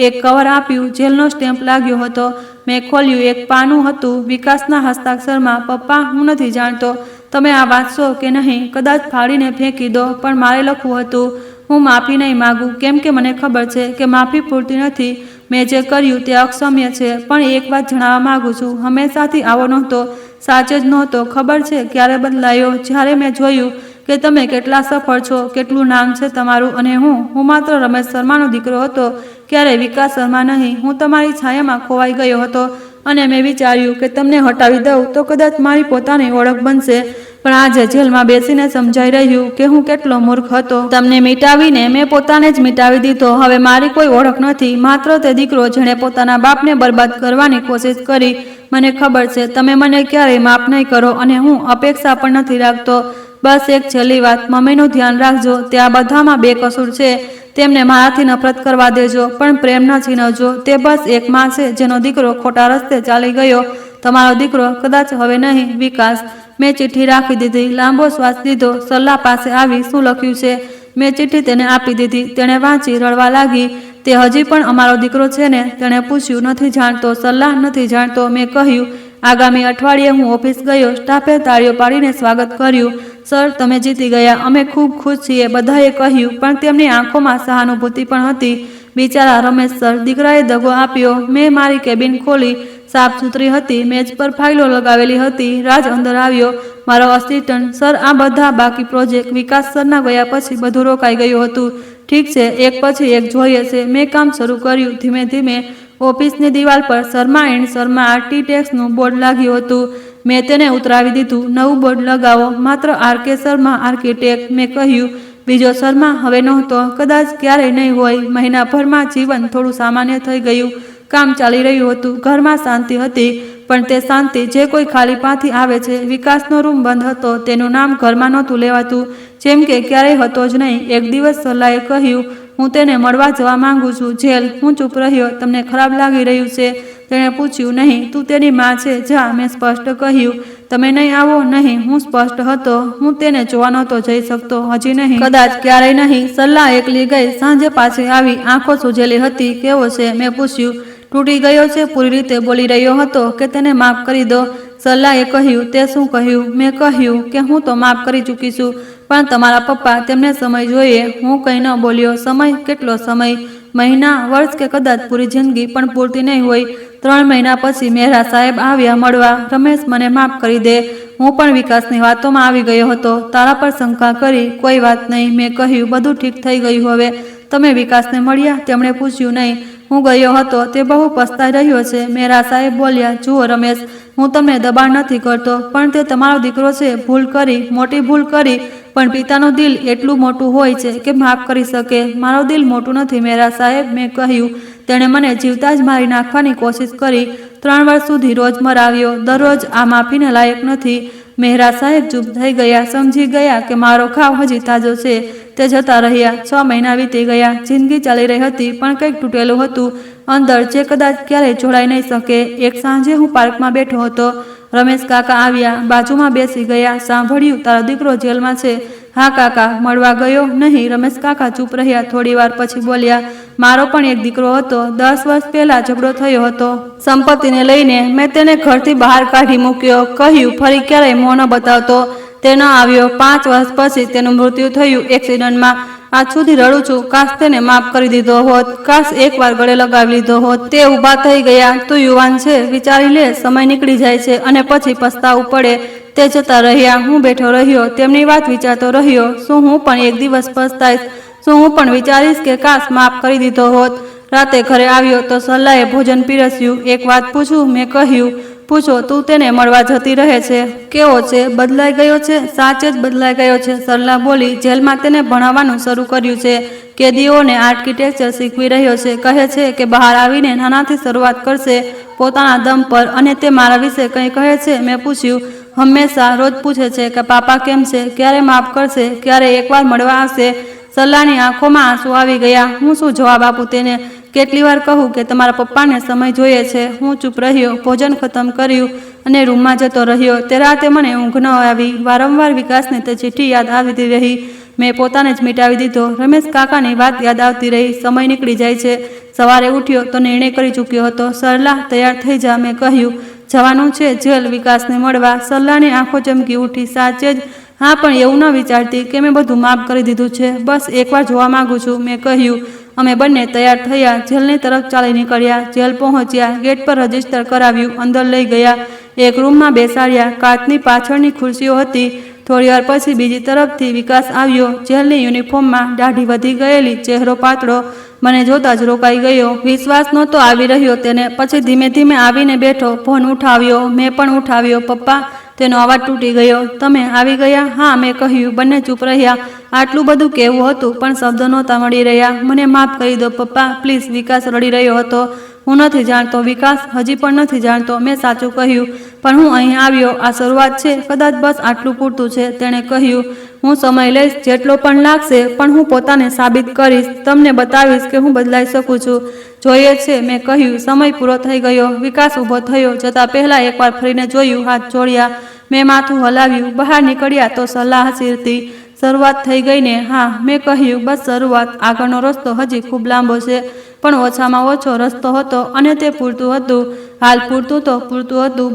એક કવર આપ્યું. જેલનો સ્ટેમ્પ લાગ્યો હતો. મેં ખોલ્યું. એક પાનું હતું વિકાસના હસ્તાક્ષરમાં. પપ્પા, હું નથી જાણતો તમે આ વાંચશો કે નહીં. કદાચ ફાડીને ફેંકી દો, પણ મારે લખવું હતું. હું માફી નહીં માગું, કેમ કે મને ખબર છે કે માફી પૂરતી નથી. મેં જે કર્યું તે અક્ષમ્ય છે. પણ એક વાત જણાવવા માગું છું. હંમેશાથી આવો નહોતો. સાચે જ નહોતો. ખબર છે ક્યારે બદલાયો? જ્યારે મેં જોયું કે તમે કેટલા સફળ છો, કેટલું નામ છે તમારું. અને હું માત્ર રમેશ શર્માનો દીકરો હતો, ક્યારે વિકાસ શર્મા નહીં. હું તમારી છાયામાં ખોવાઈ ગયો હતો. અને મેં વિચાર્યું કે તમને હટાવી દઉં તો કદાચ મારી પોતાની ઓળખ બનશે, પણ આજે જેલમાં બેસીને સમજાઈ રહ્યું કે હું કેટલો મૂર્ખ હતો. તમને મિટાવીને મેં પોતાને જ મિટાવી દીધો. હવે મારી કોઈ ઓળખ નથી, માત્ર તે દીકરો જેણે પોતાના બાપને બરબાદ કરવાની કોશિશ કરી. મને ખબર છે તમે મને ક્યારેય માફ નહીં કરો અને હું અપેક્ષા પણ નથી રાખતો. બસ એક છેલ્લી વાત, મમ્મીનું ધ્યાન રાખજો. તે આ બધામાં બેકસૂર છે. તેમને મારાથી નફરત કરવા દેજો, પણ પ્રેમ ન છીનવજો. તે બસ એક માં છે જેનો દીકરો ખોટા રસ્તે ચાલી ગયો. તમારો દીકરો કદાચ હવે નહીં. વિકાસ. મેં ચિઠ્ઠી રાખી દીધી. લાંબો શ્વાસ લીધો. સરલા પાસે આવી. શું લખ્યું છે? મેં ચિઠ્ઠી તેને આપી દીધી. તેણે વાંચી રડવા લાગી. તે હજી પણ અમારો દીકરો છે ને? તેણે પૂછ્યું. નથી જાણતો સરલા, નથી જાણતો. મેં કહ્યું. આગામી અઠવાડિયે હું ઓફિસ ગયો. સ્ટાફે તાળીઓ પાડીને સ્વાગત કર્યું. સર, તમે જીતી ગયા. અમે ખૂબ ખુશ છીએ, બધાએ કહ્યું. પણ તેમની આંખોમાં સહાનુભૂતિ પણ હતી. બિચારા રમેશ સર, દીકરાએ દગો આપ્યો. મેં મારી કેબિન ખોલી. સાફ સુથરી હતી. મેજ પર ફાઇલો લગાવેલી હતી. રાજ અંદર આવ્યો. મારો અસિસ્ટન્ટ. સર, આ બધા બાકી પ્રોજેક્ટ વિકાસ સરના ગયા પછી બધું રોકાઈ ગયું હતું. ઠીક છે, એક પછી એક જોઈએ છે. મેં કામ શરૂ કર્યું. ધીમે ધીમે ઓફિસની દિવાલ પર શર્મા એન્ડ શર્મા આર્કિટેક્ટ્સનું બોર્ડ લાગ્યું હતું. મેં તેને ઉતરાવી દીધું. નવું બોર્ડ લગાવો, માત્ર આરકે શર્મા આર્કિટેક્ટ. મેં કહ્યું. બીજો શર્મા હવે નહોતો, કદાચ ક્યારેય નહીં હોય. મહિનાભરમાં જીવન થોડું સામાન્ય થઈ ગયું. કામ ચાલી રહ્યું હતું. ઘરમાં શાંતિ હતી, પણ તે શાંતિ જે કોઈ ખાલી પાથી આવે છે. વિકાસનો રૂમ બંધ હતો. તેનું નામ ઘરમાં નહોતું લેવાતું, જેમ કે ક્યારેય હતો જ નહીં. એક દિવસ સરલાએ કહ્યું, હું તેને મળવા જવા માંગુ છું. જેલ. હું ચૂપ રહ્યો. તમને ખરાબ લાગી રહ્યું છે? તેણે પૂછ્યું. નહીં, તું તેની માં છે. જા. મેં સ્પષ્ટ કહ્યું. તમે નહીં આવો? નહીં. હું સ્પષ્ટ હતો. હું તેને જોવા નહોતો જઈ શકતો. હજી નહીં, કદાચ ક્યારેય નહીં. સરલા એકલી ગઈ. સાંજે પાછી આવી. આંખો સૂજેલી હતી. કેવો છે? મેં પૂછ્યું. તૂટી ગયો છે. પૂરી રીતે બોલી રહ્યો હતો કે તેને માફ કરી દો. સરલાએ કહ્યું. તે શું કહ્યું? મેં કહ્યું કે હું તો માફ કરી ચૂકી છું, પણ તમારા પપ્પા, તેમને સમય જોઈએ. હું કંઈ ન બોલ્યો. સમય? કેટલો સમય? મહિના, વર્ષ કે કદાચ પૂરી જિંદગી પણ પૂરતી નહીં હોય. 3 મહિના પછી મહેરા સાહેબ આવ્યા મળવા. રમેશ, મને માફ કરી દે. હું પણ વિકાસની વાતોમાં આવી ગયો હતો. તારા પર શંકા કરી. કોઈ વાત નહીં. મેં કહ્યું. બધું ઠીક થઈ ગયું હવે? તમે વિકાસને મળ્યા? તેમણે પૂછ્યું. નહીં, હું ગયો હતો. તે બહુ પસ્તાઈ રહ્યો છે. મહેરા સાહેબ બોલ્યા. જુઓ રમેશ, હું તમને દબાણ નથી કરતો, પણ તે તમારો દીકરો છે. ભૂલ કરી, મોટી ભૂલ કરી, પણ પિતાનું દિલ એટલું મોટું હોય છે કે માફ કરી શકે. મારું દિલ મોટું નથી મહેરા સાહેબ. મેં કહ્યું. તેણે મને જીવતા જ મારી નાખવાની કોશિશ કરી. 3 વર્ષ સુધી રોજ મરાવ્યો. દરરોજ. આ માફીને લાયક નથી. મહેરા સાહેબ ચૂપ થઈ ગયા. સમજી ગયા કે મારો ઘાવ હજી તાજો છે. તે જતા રહ્યા. 6 મહિના વીતી ગયા. જિંદગી ચાલી રહી હતી, પણ કંઈક તૂટેલું હતું અંદર, જે કદાચ ક્યારેય જોડાઈ નહીં શકે. એક સાંજે હું પાર્કમાં બેઠો હતો. રમેશ કાકા આવ્યા. બાજુમાં બેસી ગયા. સાંભળ્યું, તારો દીકરો જેલમાં છે? હા કાકા. મળવા ગયો? નહીં. રમેશ કાકા ચૂપ રહ્યા. થોડી વાર પછી બોલ્યા. મારો પણ એક દીકરો હતો. 10 વર્ષ પહેલા ઝઘડો થયો હતો સંપત્તિને લઈને. મેં તેને ઘરથી બહાર કાઢી મૂક્યો. કહ્યું ફરી ક્યારેય મોં ન બતાવતો. તે ન આવ્યો. 5 વર્ષ પછી તેનું મૃત્યુ થયું એક્સિડન્ટમાં. આજ સુધી રડું છું. કાશ તેને માફ કરી દીધો હોત. કાશ એકવાર ગળે લગાવી લીધો હોત. તે ઊભા થઈ ગયા. તું યુવાન છે, વિચારી લે. સમય નીકળી જાય છે અને પછી પસ્તાવું પડે. તે જતા રહ્યા. હું બેઠો રહ્યો. તેમની વાત વિચારતો રહ્યો. શું હું પણ એક દિવસ પસ્તાઈશ? શું હું પણ વિચારીશ કે કાશ માફ કરી દીધો હોત? રાતે ઘરે આવ્યો તો સરલાએ ભોજન પીરસ્યું. એક વાત પૂછું? મેં કહ્યું. પૂછો. તું તેને મળવા જતી રહે છે? કેવો છે? બદલાઈ ગયો છે? સાચે જ બદલાઈ ગયો છે. સરલા બોલી. જેલમાં તેને ભણાવવાનું શરૂ કર્યું છે. કેદીઓને આર્કિટેક્ચર શીખવી રહ્યો છે. કહે છે કે બહાર આવીને નાનાથી શરૂઆત કરશે, પોતાના દમ પર. અને તે મારા વિશે કંઈ કહે છે? મેં પૂછ્યું. હંમેશા. રોજ પૂછે છે કે પાપા કેમ છે, ક્યારે માફ કરશે, ક્યારે એકવાર મળવા આવશે. સરલાની આંખોમાં આંસુ આવી ગયા. હું શું જવાબ આપું તેને? કેટલી વાર કહું કે તમારા પપ્પાને સમય જોઈએ છે? હું ચૂપ રહ્યો. ભોજન ખતમ કર્યું અને રૂમમાં જતો રહ્યો. તે રાતે મને ઊંઘ ન આવી. વારંવાર વિકાસને તે ચિઠ્ઠી યાદ આવતી રહી. મેં પોતાને જ મિટાવી દીધો. રમેશ કાકાની વાત યાદ આવતી રહી. સમય નીકળી જાય છે. સવારે ઉઠ્યો તો નિર્ણય કરી ચૂક્યો હતો. સરલા, તૈયાર થઈ જા. મેં કહ્યું. જવાનું છે જેલ વિકાસને મળવા? સરલાની આંખો ચમકી ઉઠી. સાચે જ? હા, પણ એવું ન વિચારતી કે મેં બધું માફ કરી દીધું છે. બસ એકવાર જોવા માંગુ છું. મેં કહ્યું. અમે બંને તૈયાર થયા. જેલની તરફ ચાલી નીકળ્યા. જેલ પહોંચ્યા. ગેટ પર રજીસ્ટર કરાવ્યું. અંદર લઈ ગયા. એક રૂમમાં બેસાડ્યા. કાચની પાછળની ખુરશીઓ હતી. થોડી વાર પછી બીજી તરફથી વિકાસ આવ્યો. જેલની યુનિફોર્મમાં. દાઢી વધી ગયેલી, ચહેરો પાતળો. મને જોતા જ રોકાઈ ગયો. વિશ્વાસ નહોતો આવી રહ્યો તેને. પછી ધીમે ધીમે આવીને બેઠો, ફોન ઉઠાવ્યો. મેં પણ ઉઠાવ્યો. પપ્પા, તેનો અવાજ તૂટી ગયો. તમે આવી ગયા? હા, મેં કહ્યું. બંને ચૂપ રહ્યા. આટલું બધું કહેવું હતું પણ શબ્દ નહોતા મળી રહ્યા. મને માફ કરી દો પપ્પા, પ્લીઝ. વિકાસ રડી રહ્યો હતો. હું નથી જાણતો વિકાસ, હજી પણ નથી જાણતો. મેં સાચું કહ્યું, પણ હું અહીં આવ્યો. આ શરૂઆત છે. કદાચ બસ આટલું પૂરતું છે. તેણે કહ્યું, હું સમય લઈશ, જેટલો પણ લાગશે, પણ હું પોતાને સાબિત કરીશ. તમને બતાવીશ કે હું બદલાઈ શકું છું. જોઈએ છે. મેં કહ્યું. સમય પૂરો થઈ ગયો. વિકાસ ઊભો થયો. જતાં પહેલાં એકવાર ફરીને જોયું. હાથ જોડ્યા. મેં માથું હલાવ્યું. બહાર નીકળ્યા તો સલાહ હસી હતી. શરૂઆત થઈ ગઈ ને? હા, મેં કહ્યું. બસ શરૂઆત. આગળનો રસ્તો હજી ખૂબ લાંબો છે, પણ ઓછામાં ઓછો રસ્તો હતો અને તે પૂરતું હતું. હાલ પૂરતું હતું.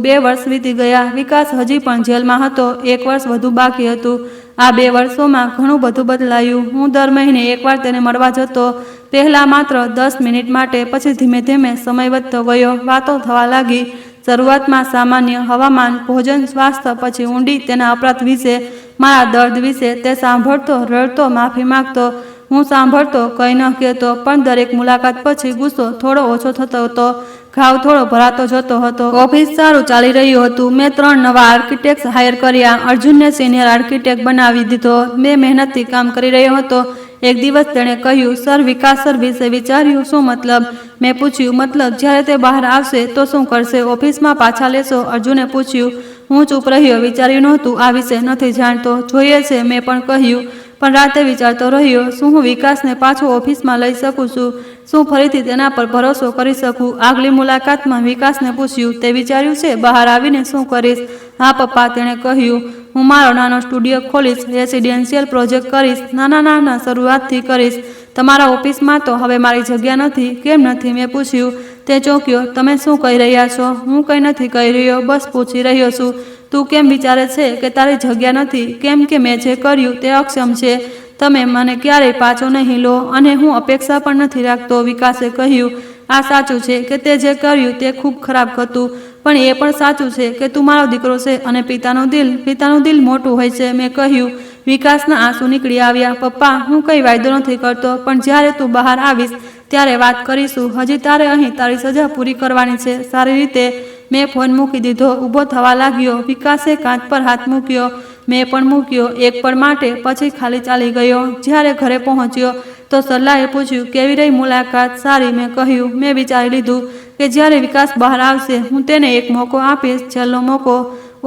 2 વર્ષ વીતી ગયા. વિકાસ હજી પણ જેલમાં હતો. 1 વર્ષ વધુ બાકી હતું. આ 2 વર્ષોમાં ઘણું બધું બદલાયું. હું દર મહિને એકવાર તેને મળવા જતો. પહેલાં માત્ર 10 મિનિટ માટે, પછી ધીમે ધીમે સમય વધતો ગયો. વાતો થવા લાગી. શરૂઆતમાં સામાન્ય, હવામાન, ભોજન, સ્વાસ્થ્ય, પછી ઊંડી, તેના અપરાધ વિશે, મારા દર્દ વિશે. તે સાંભળતો, રડતો, માફી માંગતો. હું સાંભળતો, કંઈ ન કહેતો, પણ દરેક મુલાકાત પછી ગુસ્સો થોડો ઓછો થતો હતો. ઘાવ થોડો ભરાતો જતો હતો. ઓફિસ સારું ચાલી રહ્યું હતું. મેં 3 નવા આર્કિટેક્ટ્સ હાયર કર્યા. અર્જુનને સિનિયર આર્કિટેક્ટ બનાવી દીધો. મેં મહેનતથી કામ કરી રહ્યો હતો. એક દિવસ તેણે કહ્યું, સર, વિકાસ સર વિશે વિચાર્યું? શું મતલબ? મેં પૂછ્યું. મતલબ, જ્યારે તે બહાર આવશે તો શું કરશે? ઓફિસમાં પાછા લેશો? અર્જુને પૂછ્યું. હું ચૂપ રહ્યો. વિચાર્યું નહોતું. આ વિશે નથી જાણતો. જોઈએ છે, મેં પણ કહ્યું. પણ રાતે વિચારતો રહ્યો. શું હું વિકાસને પાછો ઓફિસમાં લઈ શકું છું? શું ફરીથી તેના પર ભરોસો કરી શકું? આગલી મુલાકાતમાં વિકાસને પૂછ્યું, તે વિચાર્યું છે બહાર આવીને શું કરીશ? હા પપ્પા, તેણે કહ્યું. હું મારો નાનો સ્ટુડિયો ખોલીશ. રેસિડેન્શિયલ પ્રોજેક્ટ કરીશ. નાના શરૂઆતથી કરીશ. તમારા ઓફિસમાં તો હવે મારી જગ્યા નથી. કેમ નથી? મેં પૂછ્યું. તે ચોંક્યો. તમે શું કહી રહ્યા છો? હું કંઈ નથી કહી રહ્યો, બસ પૂછી રહ્યો છું. તું કેમ વિચારે છે કે તારી જગ્યા નથી? કેમ કે મેં જે કર્યું તે અક્ષમ છે. તમે મને ક્યારેય પાછો નહીં લો, અને હું અપેક્ષા પણ નથી રાખતો. વિકાસે કહ્યું. આ સાચું છે કે તે જે કર્યું તે ખૂબ ખરાબ હતું, પણ એ પણ સાચું છે કે તું મારો દીકરો છે અને પિતાનું દિલ મોટું હોય છે. મેં કહ્યું. વિકાસના આંસુ નીકળી આવ્યા. પપ્પા, હું કંઈ વાયદો નથી કરતો, પણ જ્યારે તું બહાર આવીશ ત્યારે વાત કરીશું. હજી તારે અહીં તારી સજા પૂરી કરવાની છે, સારી રીતે. મેં ફોન મૂકી દીધો. ઊભો થવા લાગ્યો. વિકાસે કાચ પર હાથ મૂક્યો. મેં પણ મૂક્યો. એક પળ માટે, પછી ખાલી ચાલી ગયો. જ્યારે ઘરે પહોંચ્યો તો સલ્લાએ પૂછ્યું, કેવી રહી મુલાકાત? સારી, મેં કહ્યું. મેં વિચારી લીધું કે જ્યારે વિકાસ બહાર આવશે હું તેને એક મોકો આપીશ, છેલ્લો મોકો.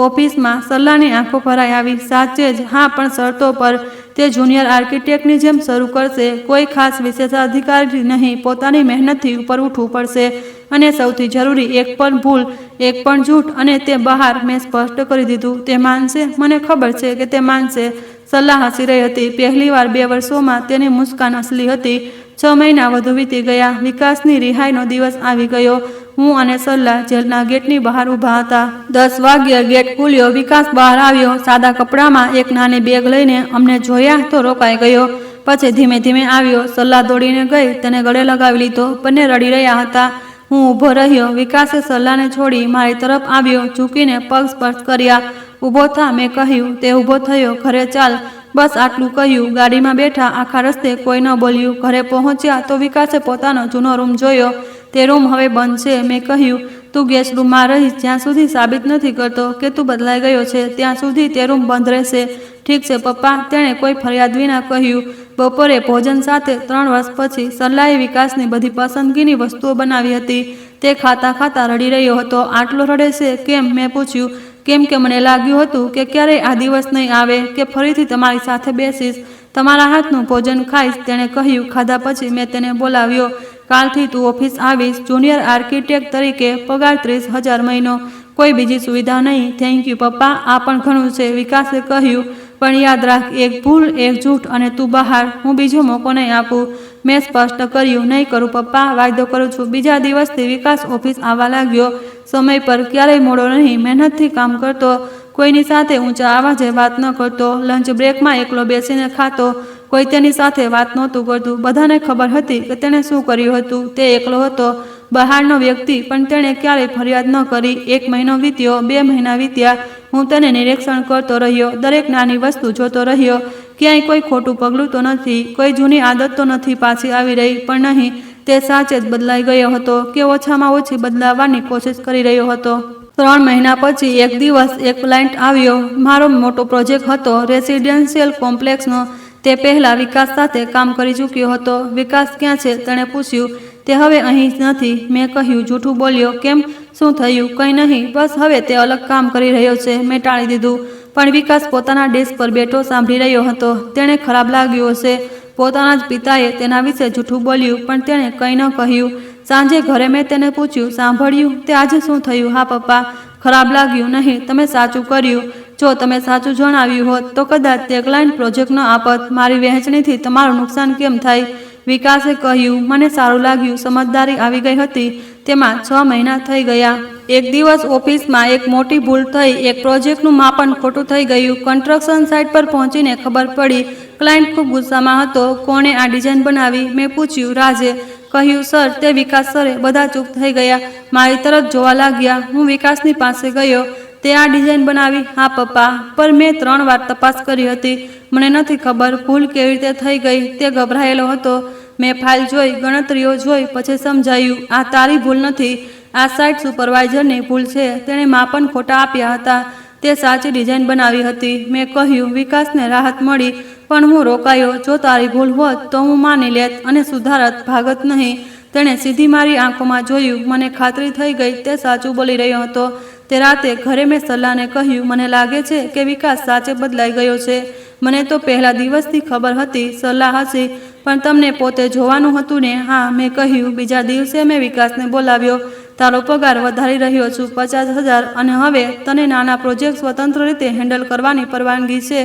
ઓફિસમાં સલ્લાની આંખો ભરાઈ આવી. સાચે જ? હા, પણ શરતો પર. તે જુનિયર આર્કિટેક્ટની જેમ શરૂ કરશે. કોઈ ખાસ વિશેષાધિકારી નહીં. પોતાની મહેનતથી ઉપર ઉઠવું પડશે. અને સૌથી જરૂરી, એક પણ ભૂલ, એક પણ જૂઠ, અને તે બહાર. મેં સ્પષ્ટ કરી દીધું. તે માનશે? મને ખબર છે કે તે માનશે. સલ્લા હસી રહી હતી. પહેલીવાર 2 વર્ષોમાં તેની મુસ્કાન અસલી હતી. 6 મહિના વધુ વીતી ગયા. વિકાસની રિહાઈનો દિવસ આવી ગયો. હું અને સલ્લા જેલના ગેટની બહાર ઊભા હતા. 10 વાગ્યે ગેટ ખુલ્યો. વિકાસ બહાર આવ્યો, સાદા કપડામાં, એક નાની બેગ લઈને. અમને જોયા તો રોકાઈ ગયો. પછી ધીમે ધીમે આવ્યો. સલ્લા દોડીને ગઈ, તેને ગળે લગાવી લીધો. બંને રડી રહ્યા હતા. હું ઊભો રહ્યો. વિકાસે સલ્લાને છોડી મારી તરફ આવ્યો. ઝૂકીને પગ સ્પર્શ કર્યા. ઊભો થા, મેં કહ્યું. તે ઊભો થયો. ઘરે ચાલ. બસ આટલું કહ્યું. ગાડીમાં બેઠા. આખા રસ્તે કોઈ ન બોલ્યું. ઘરે પહોંચ્યા તો વિકાસે પોતાનો જૂનો રૂમ જોયો. તે રૂમ હવે બંધ છે. મેં કહ્યું, તું ગેસ્ટ રૂમમાં રહીશ જ્યાં સુધી સાબિત નથી કરતો કે તું બદલાઈ ગયો છે, ત્યાં સુધી તે રૂમ બંધ રહેશે. ઠીક છે પપ્પા, તેણે કોઈ ફરિયાદ વિના કહ્યું. બપોરે ભોજન સાથે 3 વર્ષ પછી સલ્લાએ વિકાસની બધી પસંદગીની વસ્તુઓ બનાવી હતી. તે ખાતા ખાતા રડી રહ્યો હતો. આટલો રડે છે કેમ? મેં પૂછ્યું. કેમ કે મને લાગ્યું હતું કે ક્યારેય આ દિવસ નહીં આવે કે ફરીથી તમારી સાથે બેસીશ, તમારા હાથનું ભોજન ખાઈશ. તેણે કહ્યું. ખાધા પછી મેં તેને બોલાવ્યો. કાલથી તું ઓફિસ આવીશ, જુનિયર આર્કિટેક્ટ તરીકે, પગાર 30,000 મહિનો, કોઈ બીજી સુવિધા નહીં. થેન્ક યુ પપ્પા, આ પણ ઘણું છે, વિકાસે કહ્યું. પણ યાદ રાખ, એક ભૂલ, એક જૂઠ અને તું બહાર. હું બીજો મોકો નહીં આપું. મેં સ્પષ્ટ કર્યું. નહીં કરું પપ્પા, વાયદો કરું છું. બીજા દિવસથી વિકાસ ઓફિસ આવવા લાગ્યો. સમય પર, ક્યારેય મોડો નહીં. મહેનતથી કામ કરતો. કોઈની સાથે ઊંચા આવાજે વાત ન કરતો. લંચ બ્રેકમાં એકલો બેસીને ખાતો. કોઈ તેની સાથે વાત નહોતું કરતું. બધાને ખબર હતી કે તેણે શું કર્યું હતું. તે એકલો હતો, બહારનો વ્યક્તિ, પણ તેણે ક્યારેય ફરિયાદ ન કરી. 1 મહિનો વીત્યો. 2 મહિના વીત્યા. હું તેને નિરીક્ષણ કરતો રહ્યો. દરેક નાની વસ્તુ જોતો રહ્યો. ક્યાંય કોઈ ખોટું પગલું તો નથી, કોઈ જૂની આદત તો નથી પાછી આવી રહી, પણ નહીં, તે સાચે જ બદલાઈ ગયો હતો કે ઓછામાં ઓછી બદલાવવાની કોશિશ કરી રહ્યો હતો। 3 મહિના પછી એક દિવસ એક ક્લાયન્ટ આવ્યો। મારો મોટો પ્રોજેક્ટ હતો રેસિડેન્શિયલ કોમ્પ્લેક્સનો। તે પહેલા વિકાસ સાથે કામ કરી ચૂક્યો હતો। વિકાસ ક્યાં છે તેણે પૂછ્યું। તે હવે અહીં જ નથી, મેં કહ્યું। જૂઠું બોલ્યો। કેમ, શું થયું? કંઈ નહીં, બસ હવે તે અલગ કામ કરી રહ્યો છે, મેં ટાળી દીધું। પણ વિકાસ પોતાના ડેસ્ક પર બેઠો સાંભળી રહ્યો હતો। તેણે ખરાબ લાગ્યું હશે, પોતાના જ પિતાએ તેના વિશે જૂઠું બોલ્યું, પણ તેણે કંઈ ન કહ્યું। સાંજે ઘરે મેં તેને પૂછ્યું, સાંભળ્યું તે આજે શું થયું? હા પપ્પા, ખરાબ લાગ્યું? નહીં, તમે સાચું કર્યું। જો તમે સાચું જણાવ્યું હોત તો કદાચ તે ક્લાયન્ટ પ્રોજેક્ટ ન આપત। મારી વહેંચણીથી તમારું નુકસાન કેમ થાય? વિકાસે કહ્યું। મને સારું લાગ્યું, સમજદારી આવી ગઈ હતી। તેમાં 6 મહિના થઈ ગયા। એક દિવસ ઓફિસમાં એક મોટી ભૂલ થઈ। એક પ્રોજેક્ટનું માપન ખોટું થઈ ગયું। કન્સ્ટ્રક્શન સાઇટ પર પહોંચીને ખબર પડી ક્લાયન્ટ ખૂબ ગુસ્સામાં હતો। કોણે આ ડિઝાઇન બનાવી? મેં પૂછ્યું। રાજે કહ્યું, સર, તે વિકાસ સરે। બધા ચૂપ થઈ ગયા, મારી તરફ જોવા લાગ્યા। હું વિકાસની પાસે ગયો। તે આ ડિઝાઇન બનાવી? હા પપ્પા, પર મેં 3 વાર તપાસ કરી હતી। મને નથી ખબર ભૂલ કેવી રીતે થઈ ગઈ। તે ગભરાયેલો હતો। મેં ફાઇલ જોઈ, ગણતરીઓ જોઈ, પછી સમજાયું આ તારી ભૂલ નથી, આ સાઇટ સુપરવાઇઝરની ભૂલ છે। તેણે માપન ખોટા આપ્યા હતા। તે સાચી ડિઝાઇન બનાવી હતી। મેં કહ્યું। વિકાસને રાહત મળી, પણ હું રોકાયો। જો તારી ભૂલ હોત તો હું માની લેત અને સુધારત, ભાગત નહીં। તેણે સીધી મારી આંખોમાં જોયું। મને ખાતરી થઈ ગઈ તે સાચું બોલી રહ્યો હતો। તે રાતે ઘરે મેં સલાહને કહ્યું, મને લાગે છે કે વિકાસ સાચે બદલાઈ ગયો છે। મને તો પહેલા દિવસથી ખબર હતી। સલાહ હસી, પણ તમને પોતે જોવાનું હતું ને? હા, મેં કહ્યું। બીજા દિવસે મેં વિકાસને બોલાવ્યો। તારો પગાર વધારી રહ્યો છું 50,000, અને હવે તને નાના પ્રોજેક્ટ સ્વતંત્ર રીતે હેન્ડલ કરવાની પરવાનગી છે।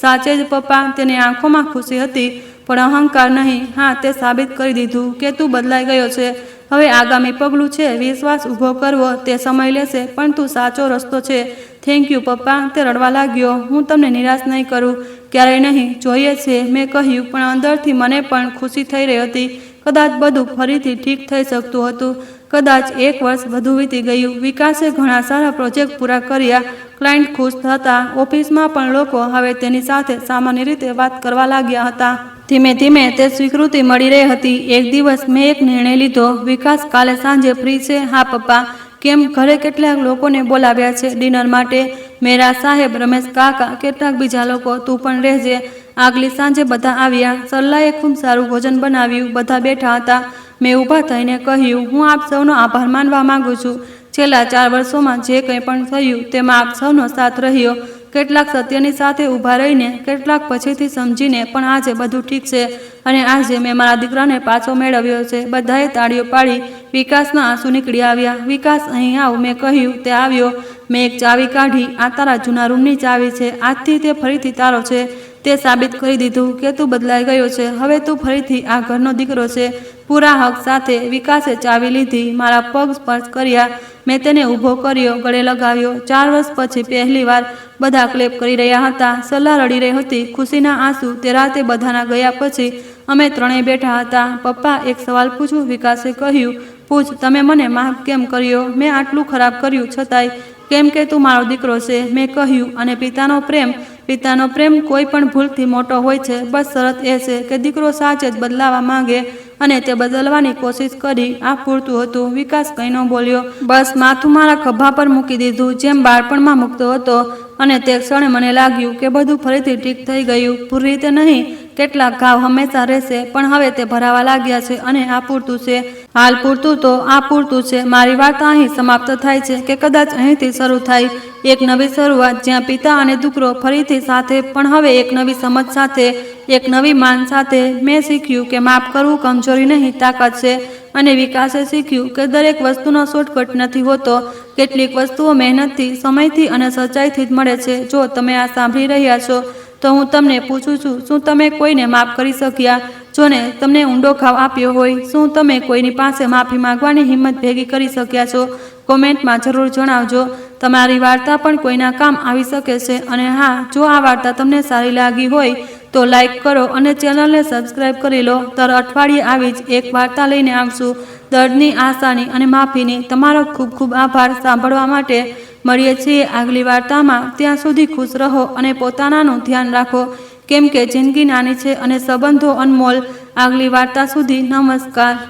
સાચે જ પપ્પા? તેની આંખોમાં ખુશી હતી, પણ અહંકાર નહીં। હા, તે સાબિત કરી દીધું કે તું બદલાઈ ગયો છે। હવે આગામી પગલું છે વિશ્વાસ ઊભો કરવો। તે સમય લેશે, પણ તું સાચો રસ્તો છે। થેન્ક યુ પપ્પા, તે રડવા લાગ્યો। હું તમને નિરાશ નહીં કરું, ક્યારેય નહીં। જોઈએ છે, મેં કહ્યું, પણ અંદરથી મને પણ ખુશી થઈ રહી હતી। કદાચ બધું ફરીથી ઠીક થઈ શકતું હતું। કદાચ 1 વર્ષ વધુ વીતી ગયું। વિકાસે ઘણા સારા પ્રોજેક્ટ પૂરા કર્યા। ક્લાયન્ટ ખુશ હતા। ઓફિસમાં પણ લોકો હવે તેની સાથે સામાન્ય રીતે વાત કરવા લાગ્યા હતા। ધીમે ધીમે તે સ્વીકૃતિ મળી રહી હતી। એક દિવસ મેં એક નિર્ણય લીધો। વિકાસ કાલે સાંજે ફ્રી છે? હા પપ્પા। કેમ, ઘરે કેટલાક લોકોને બોલાવ્યા છે ડિનર માટે? મેરા સાહેબ, રમેશ કાકા, કેટલાક બીજા લોકો। તું પણ રહેજે। આગલી સાંજે બધા આવ્યા। સરલાએ ખૂબ સારું ભોજન બનાવ્યું। બધા બેઠા હતા। મેં ઊભા થઈને કહ્યું, હું આપ સૌનો આભાર માનવા માંગુ છું। છેલ્લા 4 વર્ષોમાં જે કંઈ પણ થયું તેમાં આપ સૌનો સાથ રહ્યો। કેટલાક સત્યની સાથે ઊભા રહીને, કેટલાક પછીથી સમજીને, પણ આજે બધું ઠીક છે, અને આજે મેં મારા દીકરાને પાછો મેળવ્યો છે। બધાએ તાળીઓ પાડી। વિકાસના આંસુ નીકળી આવ્યા। વિકાસ, અહીં આવ, મેં કહ્યું। તે આવ્યો। મેં એક ચાવી કાઢી। આ તારા જૂના રૂમની ચાવી છે। આજથી તે ફરીથી તારો છે। તે સાબિત કરી દીધું કે તું બદલાઈ ગયો છે। હવે તું ફરીથી આ ઘરનો દીકરો છે, પૂરા હક સાથે। વિકાસે ચાવી લીધી, મારા પગ સ્પર્શ કર્યા। મેં તેને ઊભો કર્યો, ગળે લગાવ્યો। 4 વર્ષ પછી પહેલી વાર બધા ક્લેપ કરી રહ્યા હતા। સલાહ રડી રહી હતી, ખુશીના આંસુ। તે રાતે બધાના ગયા પછી અમે ત્રણેય બેઠા હતા। પપ્પા, એક સવાલ પૂછું? વિકાસે કહ્યું। પૂછ। તમે મને માફ કેમ કર્યો? મેં આટલું ખરાબ કર્યું છતાંય? કેમ કે તું મારો દીકરો છે, મેં કહ્યું। અને પિતાનો પ્રેમ? પિતાનો પ્રેમ કોઈ પણ ભૂલથી મોટો હોય છે। બસ શરત એ છે કે દીકરો સાચે જ બદલાવા માંગે, અને તે બદલવાની કોશિશ કરી। આ પૂરતું હતું। વિકાસ કંઈ ન બોલ્યો, બસ માથું મારા ખભા પર મૂકી દીધું, જેમ બાળપણમાં મૂકતો હતો। અને તે ક્ષણે મને લાગ્યું કે બધું ફરીથી ઠીક થઈ ગયું। પૂરી રીતે નહીં, કેટલાક ઘાવ હંમેશા રહેશે, પણ હવે તે ભરાવા લાગ્યા છે, અને આ પૂરતું છે। હાલ પૂરતું તો આ પૂરતું છે। મારી વાર્તા અહીં સમાપ્ત થાય છે કે કદાચ અહીંથી શરૂ થાય એક નવી શરૂઆત, જ્યાં પિતા અને દીકરો ફરીથી સાથે, પણ હવે એક નવી સમજ સાથે, એક નવી માન સાથે। મેં શીખ્યું કે માફ કરવું કમજોરી નહીં, તાકાત છે। અને વિકાસે શીખ્યું કે દરેક વસ્તુનો શોર્ટકટ નથી હોતો। કેટલીક વસ્તુઓ મહેનતથી, સમયથી અને સચ્ચાઈથી જ મળે છે। જો તમે આ સાંભળી રહ્યા છો તો હું તમને પૂછું છું, શું તમે કોઈને માફ કરી શક્યા? જોને તમને ઊંડો ઘાવ આપ્યો હોય, શું તમે કોઈની પાસે માફી માંગવાની હિંમત ભેગી કરી શક્યા છો? કોમેન્ટમાં જરૂર જણાવજો। તમારી વાર્તા પણ કોઈના કામ આવી શકે છે। અને હા, જો આ વાર્તા તમને સારી લાગી હોય તો લાઈક કરો અને ચેનલને સબસ્ક્રાઈબ કરી લો। દર અઠવાડિયે આવી જ એક વાર્તા લઈને આવશું, દર્દની, આશાની અને માફીની। તમારો ખૂબ ખૂબ આભાર સાંભળવા માટે। મળીએ છીએ આગલી વાર્તામાં। ત્યાં સુધી ખુશ રહો અને પોતાનાનું ધ્યાન રાખો। કેમ કે જિંદગી નાની છે અને સંબંધો અનમોલ. આગલી વાર્તા સુધી નમસ્કાર.